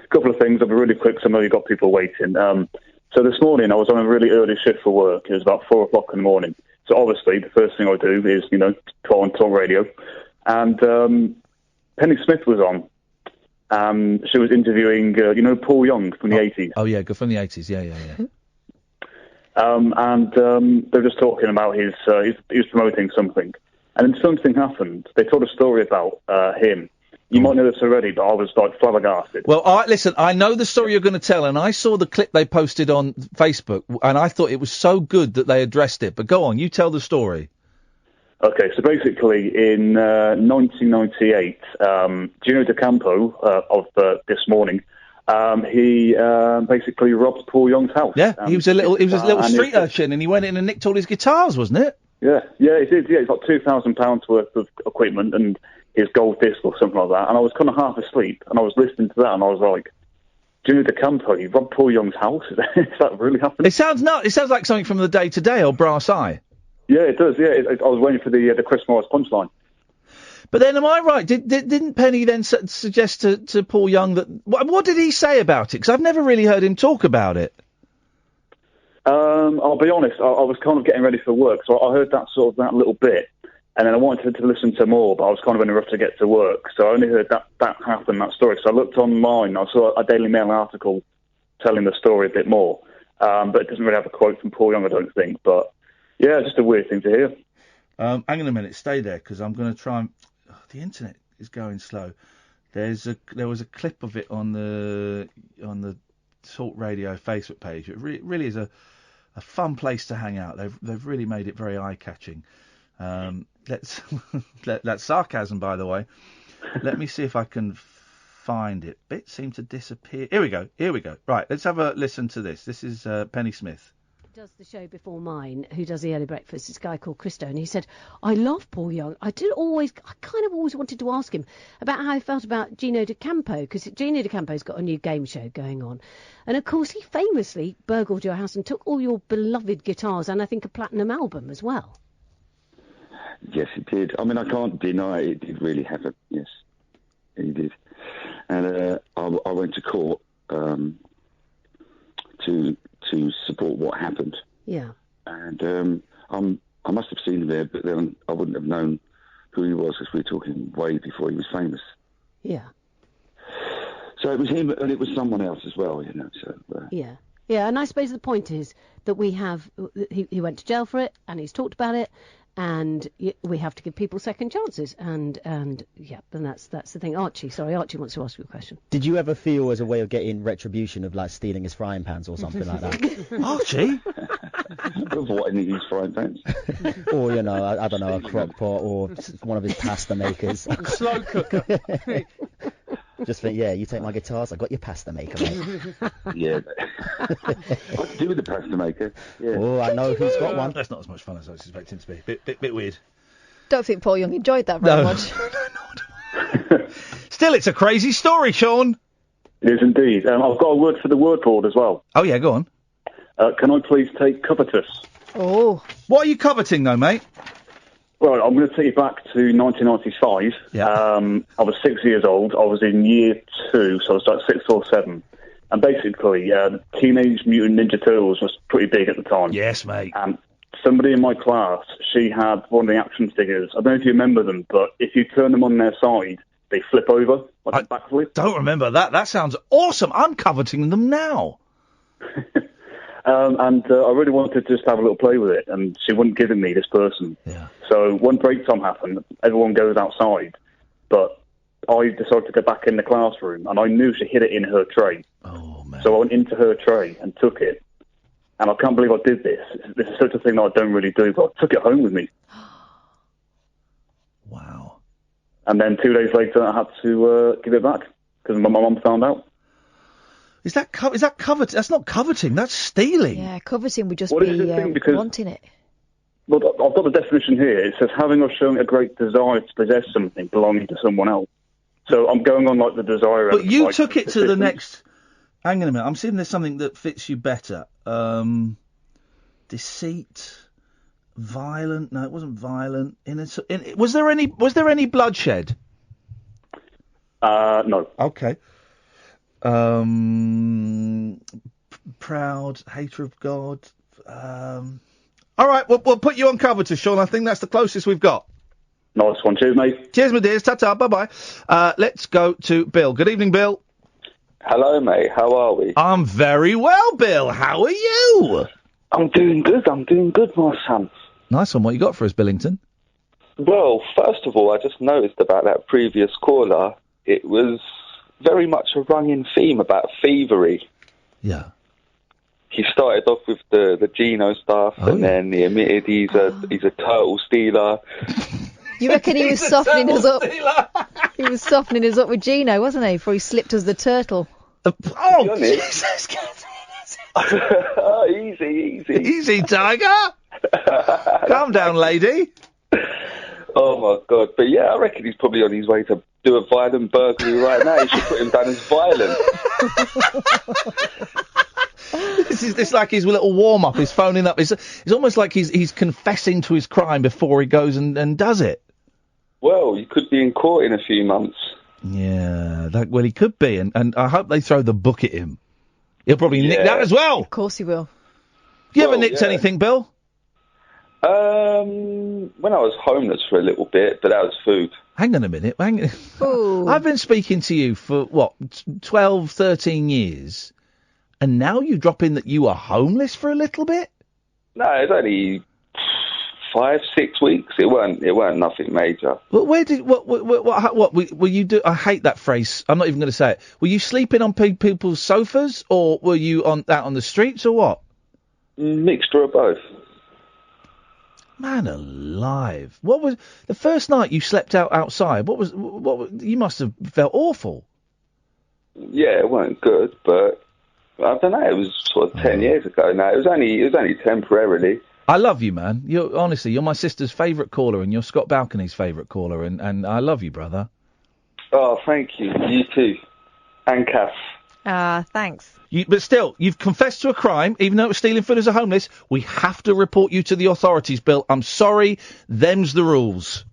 L: Couple of things. I'll be really quick, so I know you've got people waiting. So this morning, I was on a really early shift for work. It was about 4 o'clock in the morning. So obviously, the first thing I do is, call on Talk Radio. And Penny Smith was on. She was interviewing, Paul Young from the 80s.
C: Oh, yeah, good from the 80s. Yeah.
L: And they were just talking about he was promoting something. And then something happened. They told a story about him. You might know this already, but I was flabbergasted.
C: Well, listen, I know the story you're going to tell, and I saw the clip they posted on Facebook, and I thought it was so good that they addressed it. But go on, you tell the story.
L: Okay, so basically in 1998, Gino DeCampo of This Morning, he basically robbed Paul Young's house.
C: Yeah, he was a little street urchin, and he went in and nicked all his guitars, wasn't it?
L: Yeah, he did. Yeah, he's got £2,000 worth of equipment and his gold disc or something like that. And I was kind of half asleep, and I was listening to that, and I was like, Jimmy DeCampo, he robbed Paul Young's house? Is that really happening?
C: It sounds nuts. It sounds like something from the Day Today or Brass Eye.
L: Yeah, it does. Yeah, I was waiting for the Chris Morris punchline.
C: But then, am I right? Didn't Penny then suggest to Paul Young that... What did he say about it? Because I've never really heard him talk about it.
L: I'll be honest, I was kind of getting ready for work, so I heard that little bit. And then I wanted to listen to more, but I was kind of in a rush to get to work. So I only heard that happen, that story. So I looked online. I saw a Daily Mail article telling the story a bit more. But it doesn't really have a quote from Paul Young, I don't think. But, yeah, just a weird thing to hear.
C: Hang on a minute. Stay there, because I'm going to try and... Oh, the internet is going slow. There was a clip of it on the Talk Radio Facebook page. It really is a fun place to hang out. They've really made it very eye-catching. That's sarcasm, by the way. Let me see if I can find it. Bits seem to disappear. Here we go. Right, let's have a listen to this. This is Penny Smith.
M: Does the show before mine, who does the early breakfast, this guy called Christo, and he said, I love Paul Young. I kind of always wanted to ask him about how he felt about Gino D'Acampo, because Gino D'Acampo's got a new game show going on. And of course, he famously burgled your house and took all your beloved guitars and I think a platinum album as well.
V: Yes, he did. I mean, I can't deny it did really happen. Yes, he did. And I went to court to support what happened.
M: Yeah.
V: And I must have seen him there, but then I wouldn't have known who he was because we were talking way before he was famous.
M: Yeah.
V: So it was him, and it was someone else as well, you know. So
M: yeah. Yeah, and I suppose the point is that we have... He went to jail for it, and he's talked about it, and we have to give people second chances, and yeah, and that's the thing. Archie wants to ask you a question.
W: Did you ever feel as a way of getting retribution of like stealing his frying pans or something like that?
C: Archie?
V: Of what, in his frying pans?
W: Or, you know, I don't know, a crock pot or one of his pasta makers.
C: Slow cooker.
W: Just think, yeah, you take my guitars, I got your pasta maker, mate.
V: Yeah. What to do with the pasta maker? Yeah.
W: Oh, I know who's got one.
C: That's not as much fun as I was expecting to be. Bit weird.
D: Don't think Paul Young enjoyed that very much.
C: Still, it's a crazy story, Sean.
L: It is indeed. I've got a word for the word board as well.
C: Oh, yeah, go on.
L: Can I please take covetous?
D: Oh.
C: What are you coveting, though, mate?
L: Well, I'm going to take you back to 1995.
C: Yeah.
L: I was 6 years old. I was in year 2, so I was like 6 or 7. And basically, Teenage Mutant Ninja Turtles was pretty big at the time.
C: Yes, mate.
L: And somebody in my class, she had one of the action figures. I don't know if you remember them, but if you turn them on their side, they flip over, like a backflip.
C: Don't remember that. That sounds awesome. I'm coveting them now.
L: And I really wanted to just have a little play with it, and she wouldn't give it me, this person.
C: Yeah.
L: So when break time happened, everyone goes outside, but I decided to go back in the classroom, and I knew she hid it in her tray.
C: Oh, man.
L: So I went into her tray and took it, and I can't believe I did this. This is such a thing that I don't really do, but I took it home with me.
C: Wow.
L: And then 2 days later, I had to give it back, because my mum found out.
C: Is that coveting? That's not coveting, that's stealing.
D: Yeah, coveting would just
L: Well,
D: be
L: this is the thing, because-
D: wanting it.
L: Well, I've got the definition here. It says having or showing a great desire to possess something belonging to someone else. So I'm going on like the desire.
C: But you
L: like,
C: took it to the
L: persistence.
C: next... Hang on a minute, I'm seeing there's something that fits you better. Deceit... Violent? No, it wasn't violent. Was there any bloodshed?
L: No.
C: Okay. Proud, hater of God. All right, we'll put you on cover to Sean. I think that's the closest we've got.
L: Nice one. Cheers, mate.
C: Cheers, my dears. Ta-ta. Bye-bye. Let's go to Bill. Good evening, Bill.
X: Hello, mate. How are we?
C: I'm very well, Bill. How are you?
X: I'm doing good, my son.
C: Nice one. What you got for us, Billington?
X: Well, first of all, I just noticed about that previous caller. It was very much a running theme about thievery.
C: Yeah.
X: He started off with the Gino stuff, and then he admitted he's a turtle stealer.
D: You reckon he was softening us up? He was softening us up with Gino, wasn't he? Before he slipped us the turtle.
C: Oh, Jesus!
X: Easy.
C: Easy, Tiger. Calm down, lady.
X: Oh, my God. But, yeah, I reckon he's probably on his way to do a violent burglary right now. You should put him down as violent.
C: This like his little warm-up. He's phoning up. It's almost like he's confessing to his crime before he goes and does it.
X: Well, you could be in court in a few months.
C: Yeah, well, he could be, and I hope they throw the book at him. He'll probably nick that as well.
D: Of course he will.
C: You ever nicked anything, Bill?
X: When I was homeless for a little bit, but that was food.
C: Hang on a minute. I've been speaking to you for, 12, 13 years, and now you drop in that you were homeless for a little bit?
X: No, it's only 5, 6 weeks. It weren't nothing major.
C: Well, what were you do? I hate that phrase. I'm not even going to say it. Were you sleeping on people's sofas, or were you out on the streets, or what?
X: Mixture of both.
C: Man alive! What was the first night you slept outside? What you must have felt awful.
X: Yeah, it weren't good, but I don't know. It was sort of 10 years ago now. It was only temporarily.
C: I love you, man. You're my sister's favourite caller, and you're Scott Balcony's favourite caller, and I love you, brother.
X: Oh, thank you. You too, and Kath.
D: Thanks.
C: But still, you've confessed to a crime, even though it was stealing food as a homeless. We have to report you to the authorities, Bill. I'm sorry, them's the rules.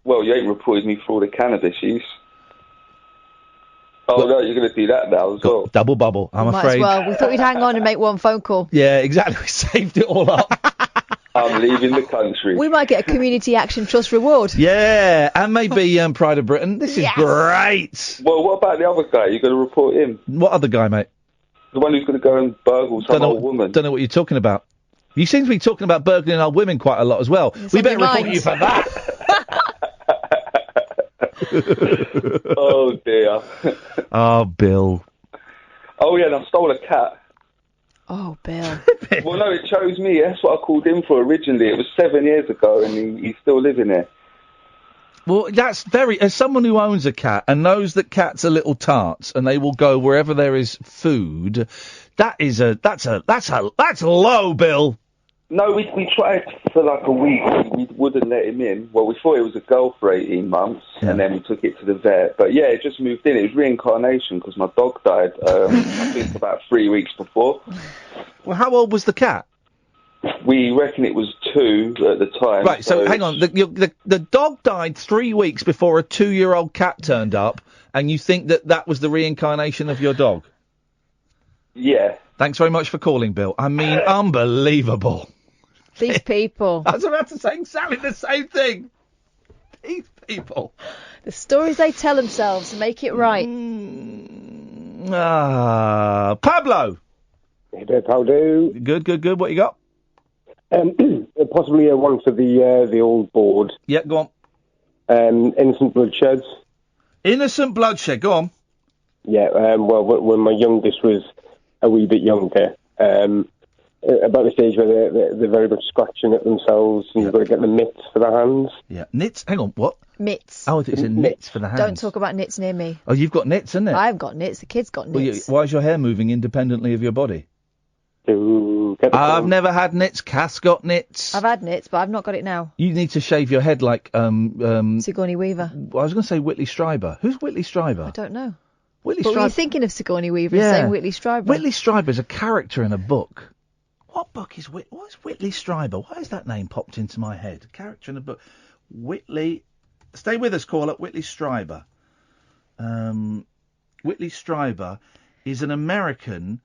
X: Well, you ain't reported me for all the cannabis use. Oh, no, you're going to do that now as well.
C: Double bubble, I'm
D: Might
C: afraid.
D: as well. We thought we'd hang on and make one phone call.
C: Yeah, exactly. We saved it all up.
X: I'm leaving the country.
D: We might get a Community Action Trust reward.
C: Yeah, and maybe Pride of Britain. This is great.
X: Well, what about the other guy? You're going to report him?
C: What other guy, mate?
X: The one who's going to go and burgle some old woman.
C: Don't know what you're talking about. You seem to be talking about burgling old women quite a lot as well. We better report you for that.
X: Oh, dear.
C: Oh, Bill.
X: Oh, yeah, and I stole a cat.
D: Oh, Bill.
X: Well, no, it chose me. That's what I called him for originally. It was 7 years ago, and he's still living there.
C: Well, that's as someone who owns a cat and knows that cats are little tarts and they will go wherever there is food, that's low, Bill.
X: No, we tried for like a week. We wouldn't let him in. Well, we thought it was a girl for 18 months, and then we took it to the vet. But yeah, it just moved in. It was reincarnation because my dog died, I think about 3 weeks before.
C: Well, how old was the cat?
X: We reckon it was 2 at the time.
C: Right, so hang on. The dog died 3 weeks before a 2-year-old cat turned up, and you think that was the reincarnation of your dog?
X: Yeah.
C: Thanks very much for calling, Bill. I mean, unbelievable.
D: These people.
C: I was about to say exactly the same thing. These people.
D: The stories they tell themselves make it right.
C: Pablo.
E: Hey there, how do?
C: Good. What you got?
E: Possibly one for the old board.
C: Yeah, go on.
E: Innocent bloodshed.
C: Innocent bloodshed, go on.
E: Yeah, well, when my youngest was a wee bit younger, about the stage where they're very much scratching at themselves and you've got to get the mitts for their hands.
C: Yeah, nits? Hang on, what?
D: Mitts.
C: Oh, it's nits for the hands.
D: Don't talk about nits near me.
C: Oh, you've got nits, isn't it?
D: I've got nits, the kid's got nits.
C: Why is your hair moving independently of your body? I've never had nits. Cass got nits.
D: I've had nits, but I've not got it now.
C: You need to shave your head like
D: Sigourney Weaver.
C: I was going to say Whitley Strieber. Who's Whitley Strieber?
D: I don't know.
C: Whitley
D: But
C: Strieber.
D: were you thinking of Sigourney Weaver and saying Whitley Strieber?
C: Whitley Strieber's a character in a book. What book is what is Whitley Strieber? Why has that name popped into my head? Character in a book. Whitley. Stay with us, caller. Whitley Strieber. Whitley Strieber is an American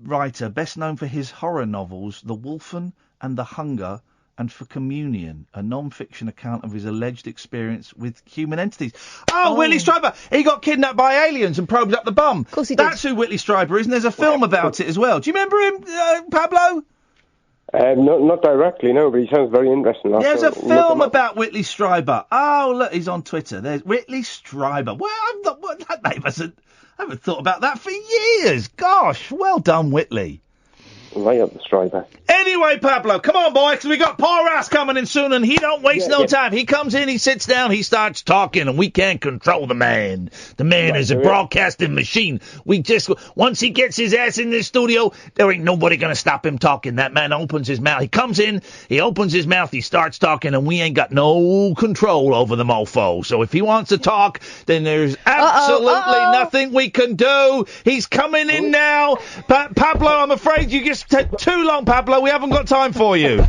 C: writer best known for his horror novels The Wolfen and The Hunger and For Communion, a non-fiction account of his alleged experience with human entities. Oh, Whitley Strieber! He got kidnapped by aliens and probed up the bum. Of
D: course he did.
C: That's who Whitley Strieber is, and there's a film about it as well. Do you remember him, Pablo?
E: Not directly, no, but he sounds very interesting.
C: There's a film about Whitley Strieber. Oh, look, he's on Twitter. There's Whitley Strieber. Well, that name hasn't... I haven't thought about that for years. Gosh, well done, Whitley.
E: Right up the Striber.
C: Anyway, Pablo, come on, boy, because we got Paul Ross coming in soon, and he don't waste no time. He comes in, he sits down, he starts talking, and we can't control the man. The man is a broadcasting machine. Once he gets his ass in this studio, there ain't nobody going to stop him talking. That man opens his mouth. He comes in, he opens his mouth, he starts talking, and we ain't got no control over the mofo. So if he wants to talk, then there's absolutely nothing we can do. He's coming in now. Pablo, I'm afraid you just took too long, Pablo. We haven't got time for you.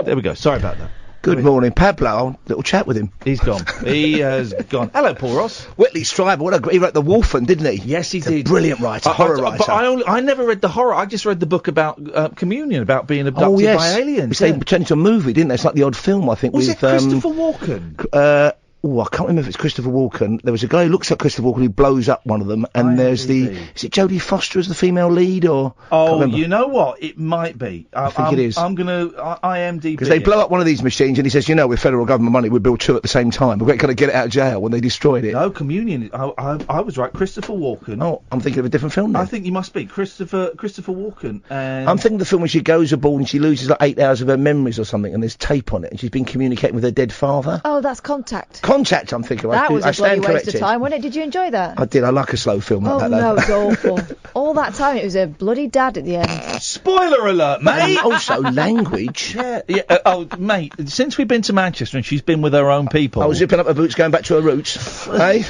C: There we go. Sorry about that.
G: Good morning, Pablo. I'll little chat with him.
C: He's gone. He has gone. Hello, Paul Ross.
G: Whitley Strieber, he wrote The Wolfen, didn't he?
C: Yes, he did.
G: Brilliant writer, horror writer.
C: But I never read the horror. I just read the book about communion, about being abducted by aliens.
G: Which they turned into a movie, didn't they? It's like the odd film, I think.
C: Was
G: with,
C: it Christopher Walken?
G: I can't remember if it's Christopher Walken. There was a guy who looks like Christopher Walken who blows up one of them, and is it Jodie Foster as the female lead, or?
C: Oh, you know what? It might be.
G: I think it is.
C: I'm gonna IMDb.
G: Because they blow up one of these machines, and he says, with federal government money, we build two at the same time. We're going to get it out of jail when they destroyed it.
C: No, Communion. I was right. Christopher Walken.
G: Oh, I'm thinking of a different film now.
C: I think you must be Christopher Walken. And
G: I'm thinking the film when she goes aboard and she loses like 8 hours of her memories or something, and there's tape on it, and she's been communicating with her dead father.
D: Oh, that's Contact.
G: Contact, I'm thinking.
D: That was a bloody waste of time, wasn't it? Did you enjoy that?
G: I did. I like a slow film like that.
D: No, it was awful. All that time, it was a bloody dad at the end.
C: Spoiler alert, mate!
G: And also, language.
C: Oh, mate, since we've been to Manchester and she's been with her own people...
G: I was zipping up her boots, going back to her roots. Hey?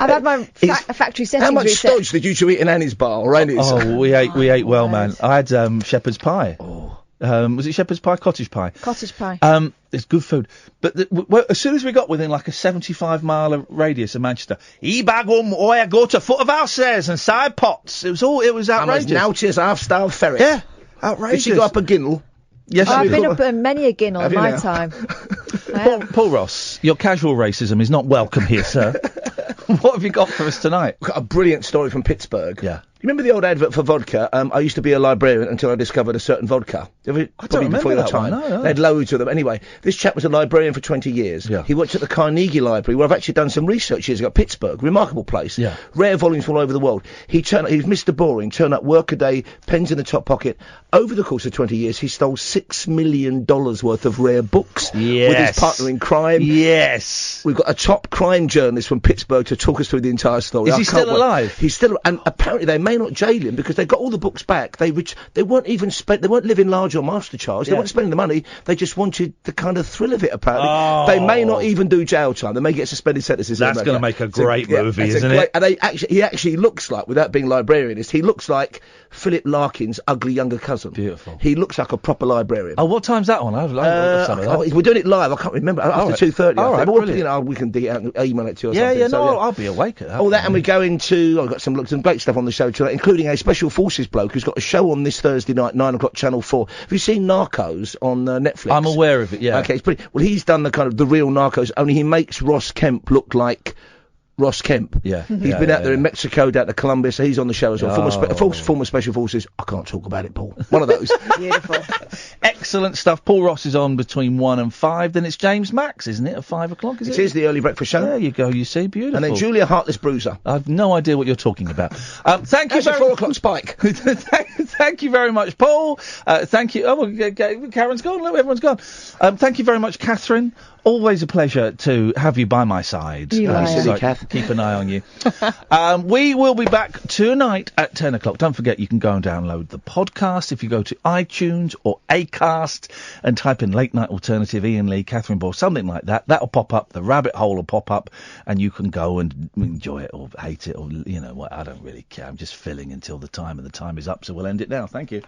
D: I've had my factory settings
G: How much
D: reset.
G: stodge did you two eat in Annie's bar or Annie's?
C: Oh, we ate well, man. I had shepherd's pie. Was it shepherd's pie? Cottage pie.
D: Cottage pie.
C: It's good food. But as soon as we got within like a 75-mile radius of Manchester, I go to foot of houses and side pots. It was outrageous.
G: I'm as naughty as half-starved ferret.
C: Yeah, outrageous.
G: Did she go up a ginnel?
C: Yes,
D: I've been up many a ginnel in my time.
C: Paul Ross, your casual racism is not welcome here, sir. What have you got for us tonight?
G: I've got a brilliant story from Pittsburgh.
C: Yeah.
G: You remember the old advert for vodka? I used to be a librarian until I discovered a certain vodka.
C: I don't remember that one. No.
G: They had loads of them. Anyway, this chap was a librarian for 20 years.
C: Yeah.
G: He worked at the Carnegie Library, where I've actually done some research years ago. Pittsburgh, remarkable place.
C: Yeah.
G: Rare volumes all over the world. He was Mr. Boring, turned up, work a day, pens in the top pocket. Over the course of 20 years, he stole $6 million worth of rare books.
C: Yes.
G: With his partner in crime.
C: Yes.
G: We've got a top crime journalist from Pittsburgh to talk us through the entire story.
C: Is he still alive?
G: He's still, and apparently they may not jail him because they got all the books back. They weren't even they weren't living large on master charge. They weren't spending the money. They just wanted the kind of thrill of it. Apparently, they may not even do jail time. They may get suspended sentences.
C: That's going to make a great movie, isn't it?
G: And he actually looks like, without being librarianist, he looks like Philip Larkin's ugly younger cousin.
C: Beautiful.
G: He looks like a proper librarian.
C: Oh, what time's that on?
G: We're doing it live. I can't remember. After 2:30.
C: All right,
G: but we can dig it out and email it to you or something.
C: I'll be awake at that.
G: All that, and we go into. I've got some great stuff on the show tonight, including a special forces bloke who's got a show on this Thursday night, 9 o'clock, Channel 4. Have you seen Narcos on Netflix?
C: I'm aware of it. Yeah.
G: Okay, it's pretty. Well, he's done the real Narcos. Only he makes Ross Kemp look like Ross Kemp.
C: Yeah.
G: He's been out there in Mexico, down to Colombia, so he's on the show as well. Former Special Forces. I can't talk about it, Paul. One of those.
D: Beautiful.
C: Excellent stuff. Paul Ross is on between 1 and 5. Then it's James Max, isn't it, at 5 o'clock?
G: It is the early breakfast show.
C: There you go, you see. Beautiful.
G: And then Julia Heartless Bruiser.
C: I've no idea what you're talking about. Thank you
G: very much. 4 o'clock spike.
C: Thank you very much, Paul. Thank you. Karen's gone. Look, everyone's gone. Thank you very much, Catherine. Always a pleasure to have you by my side.
D: You
G: silly Kath.
C: Keep an eye on you. We will be back tonight at 10 o'clock. Don't forget you can go and download the podcast if you go to iTunes or Acast and type in Late Night Alternative, Iain Lee, Catherine Ball, something like that. That'll pop up. The rabbit hole will pop up and you can go and enjoy it or hate it or, what. I don't really care. I'm just filling until the time is up. So we'll end it now. Thank you.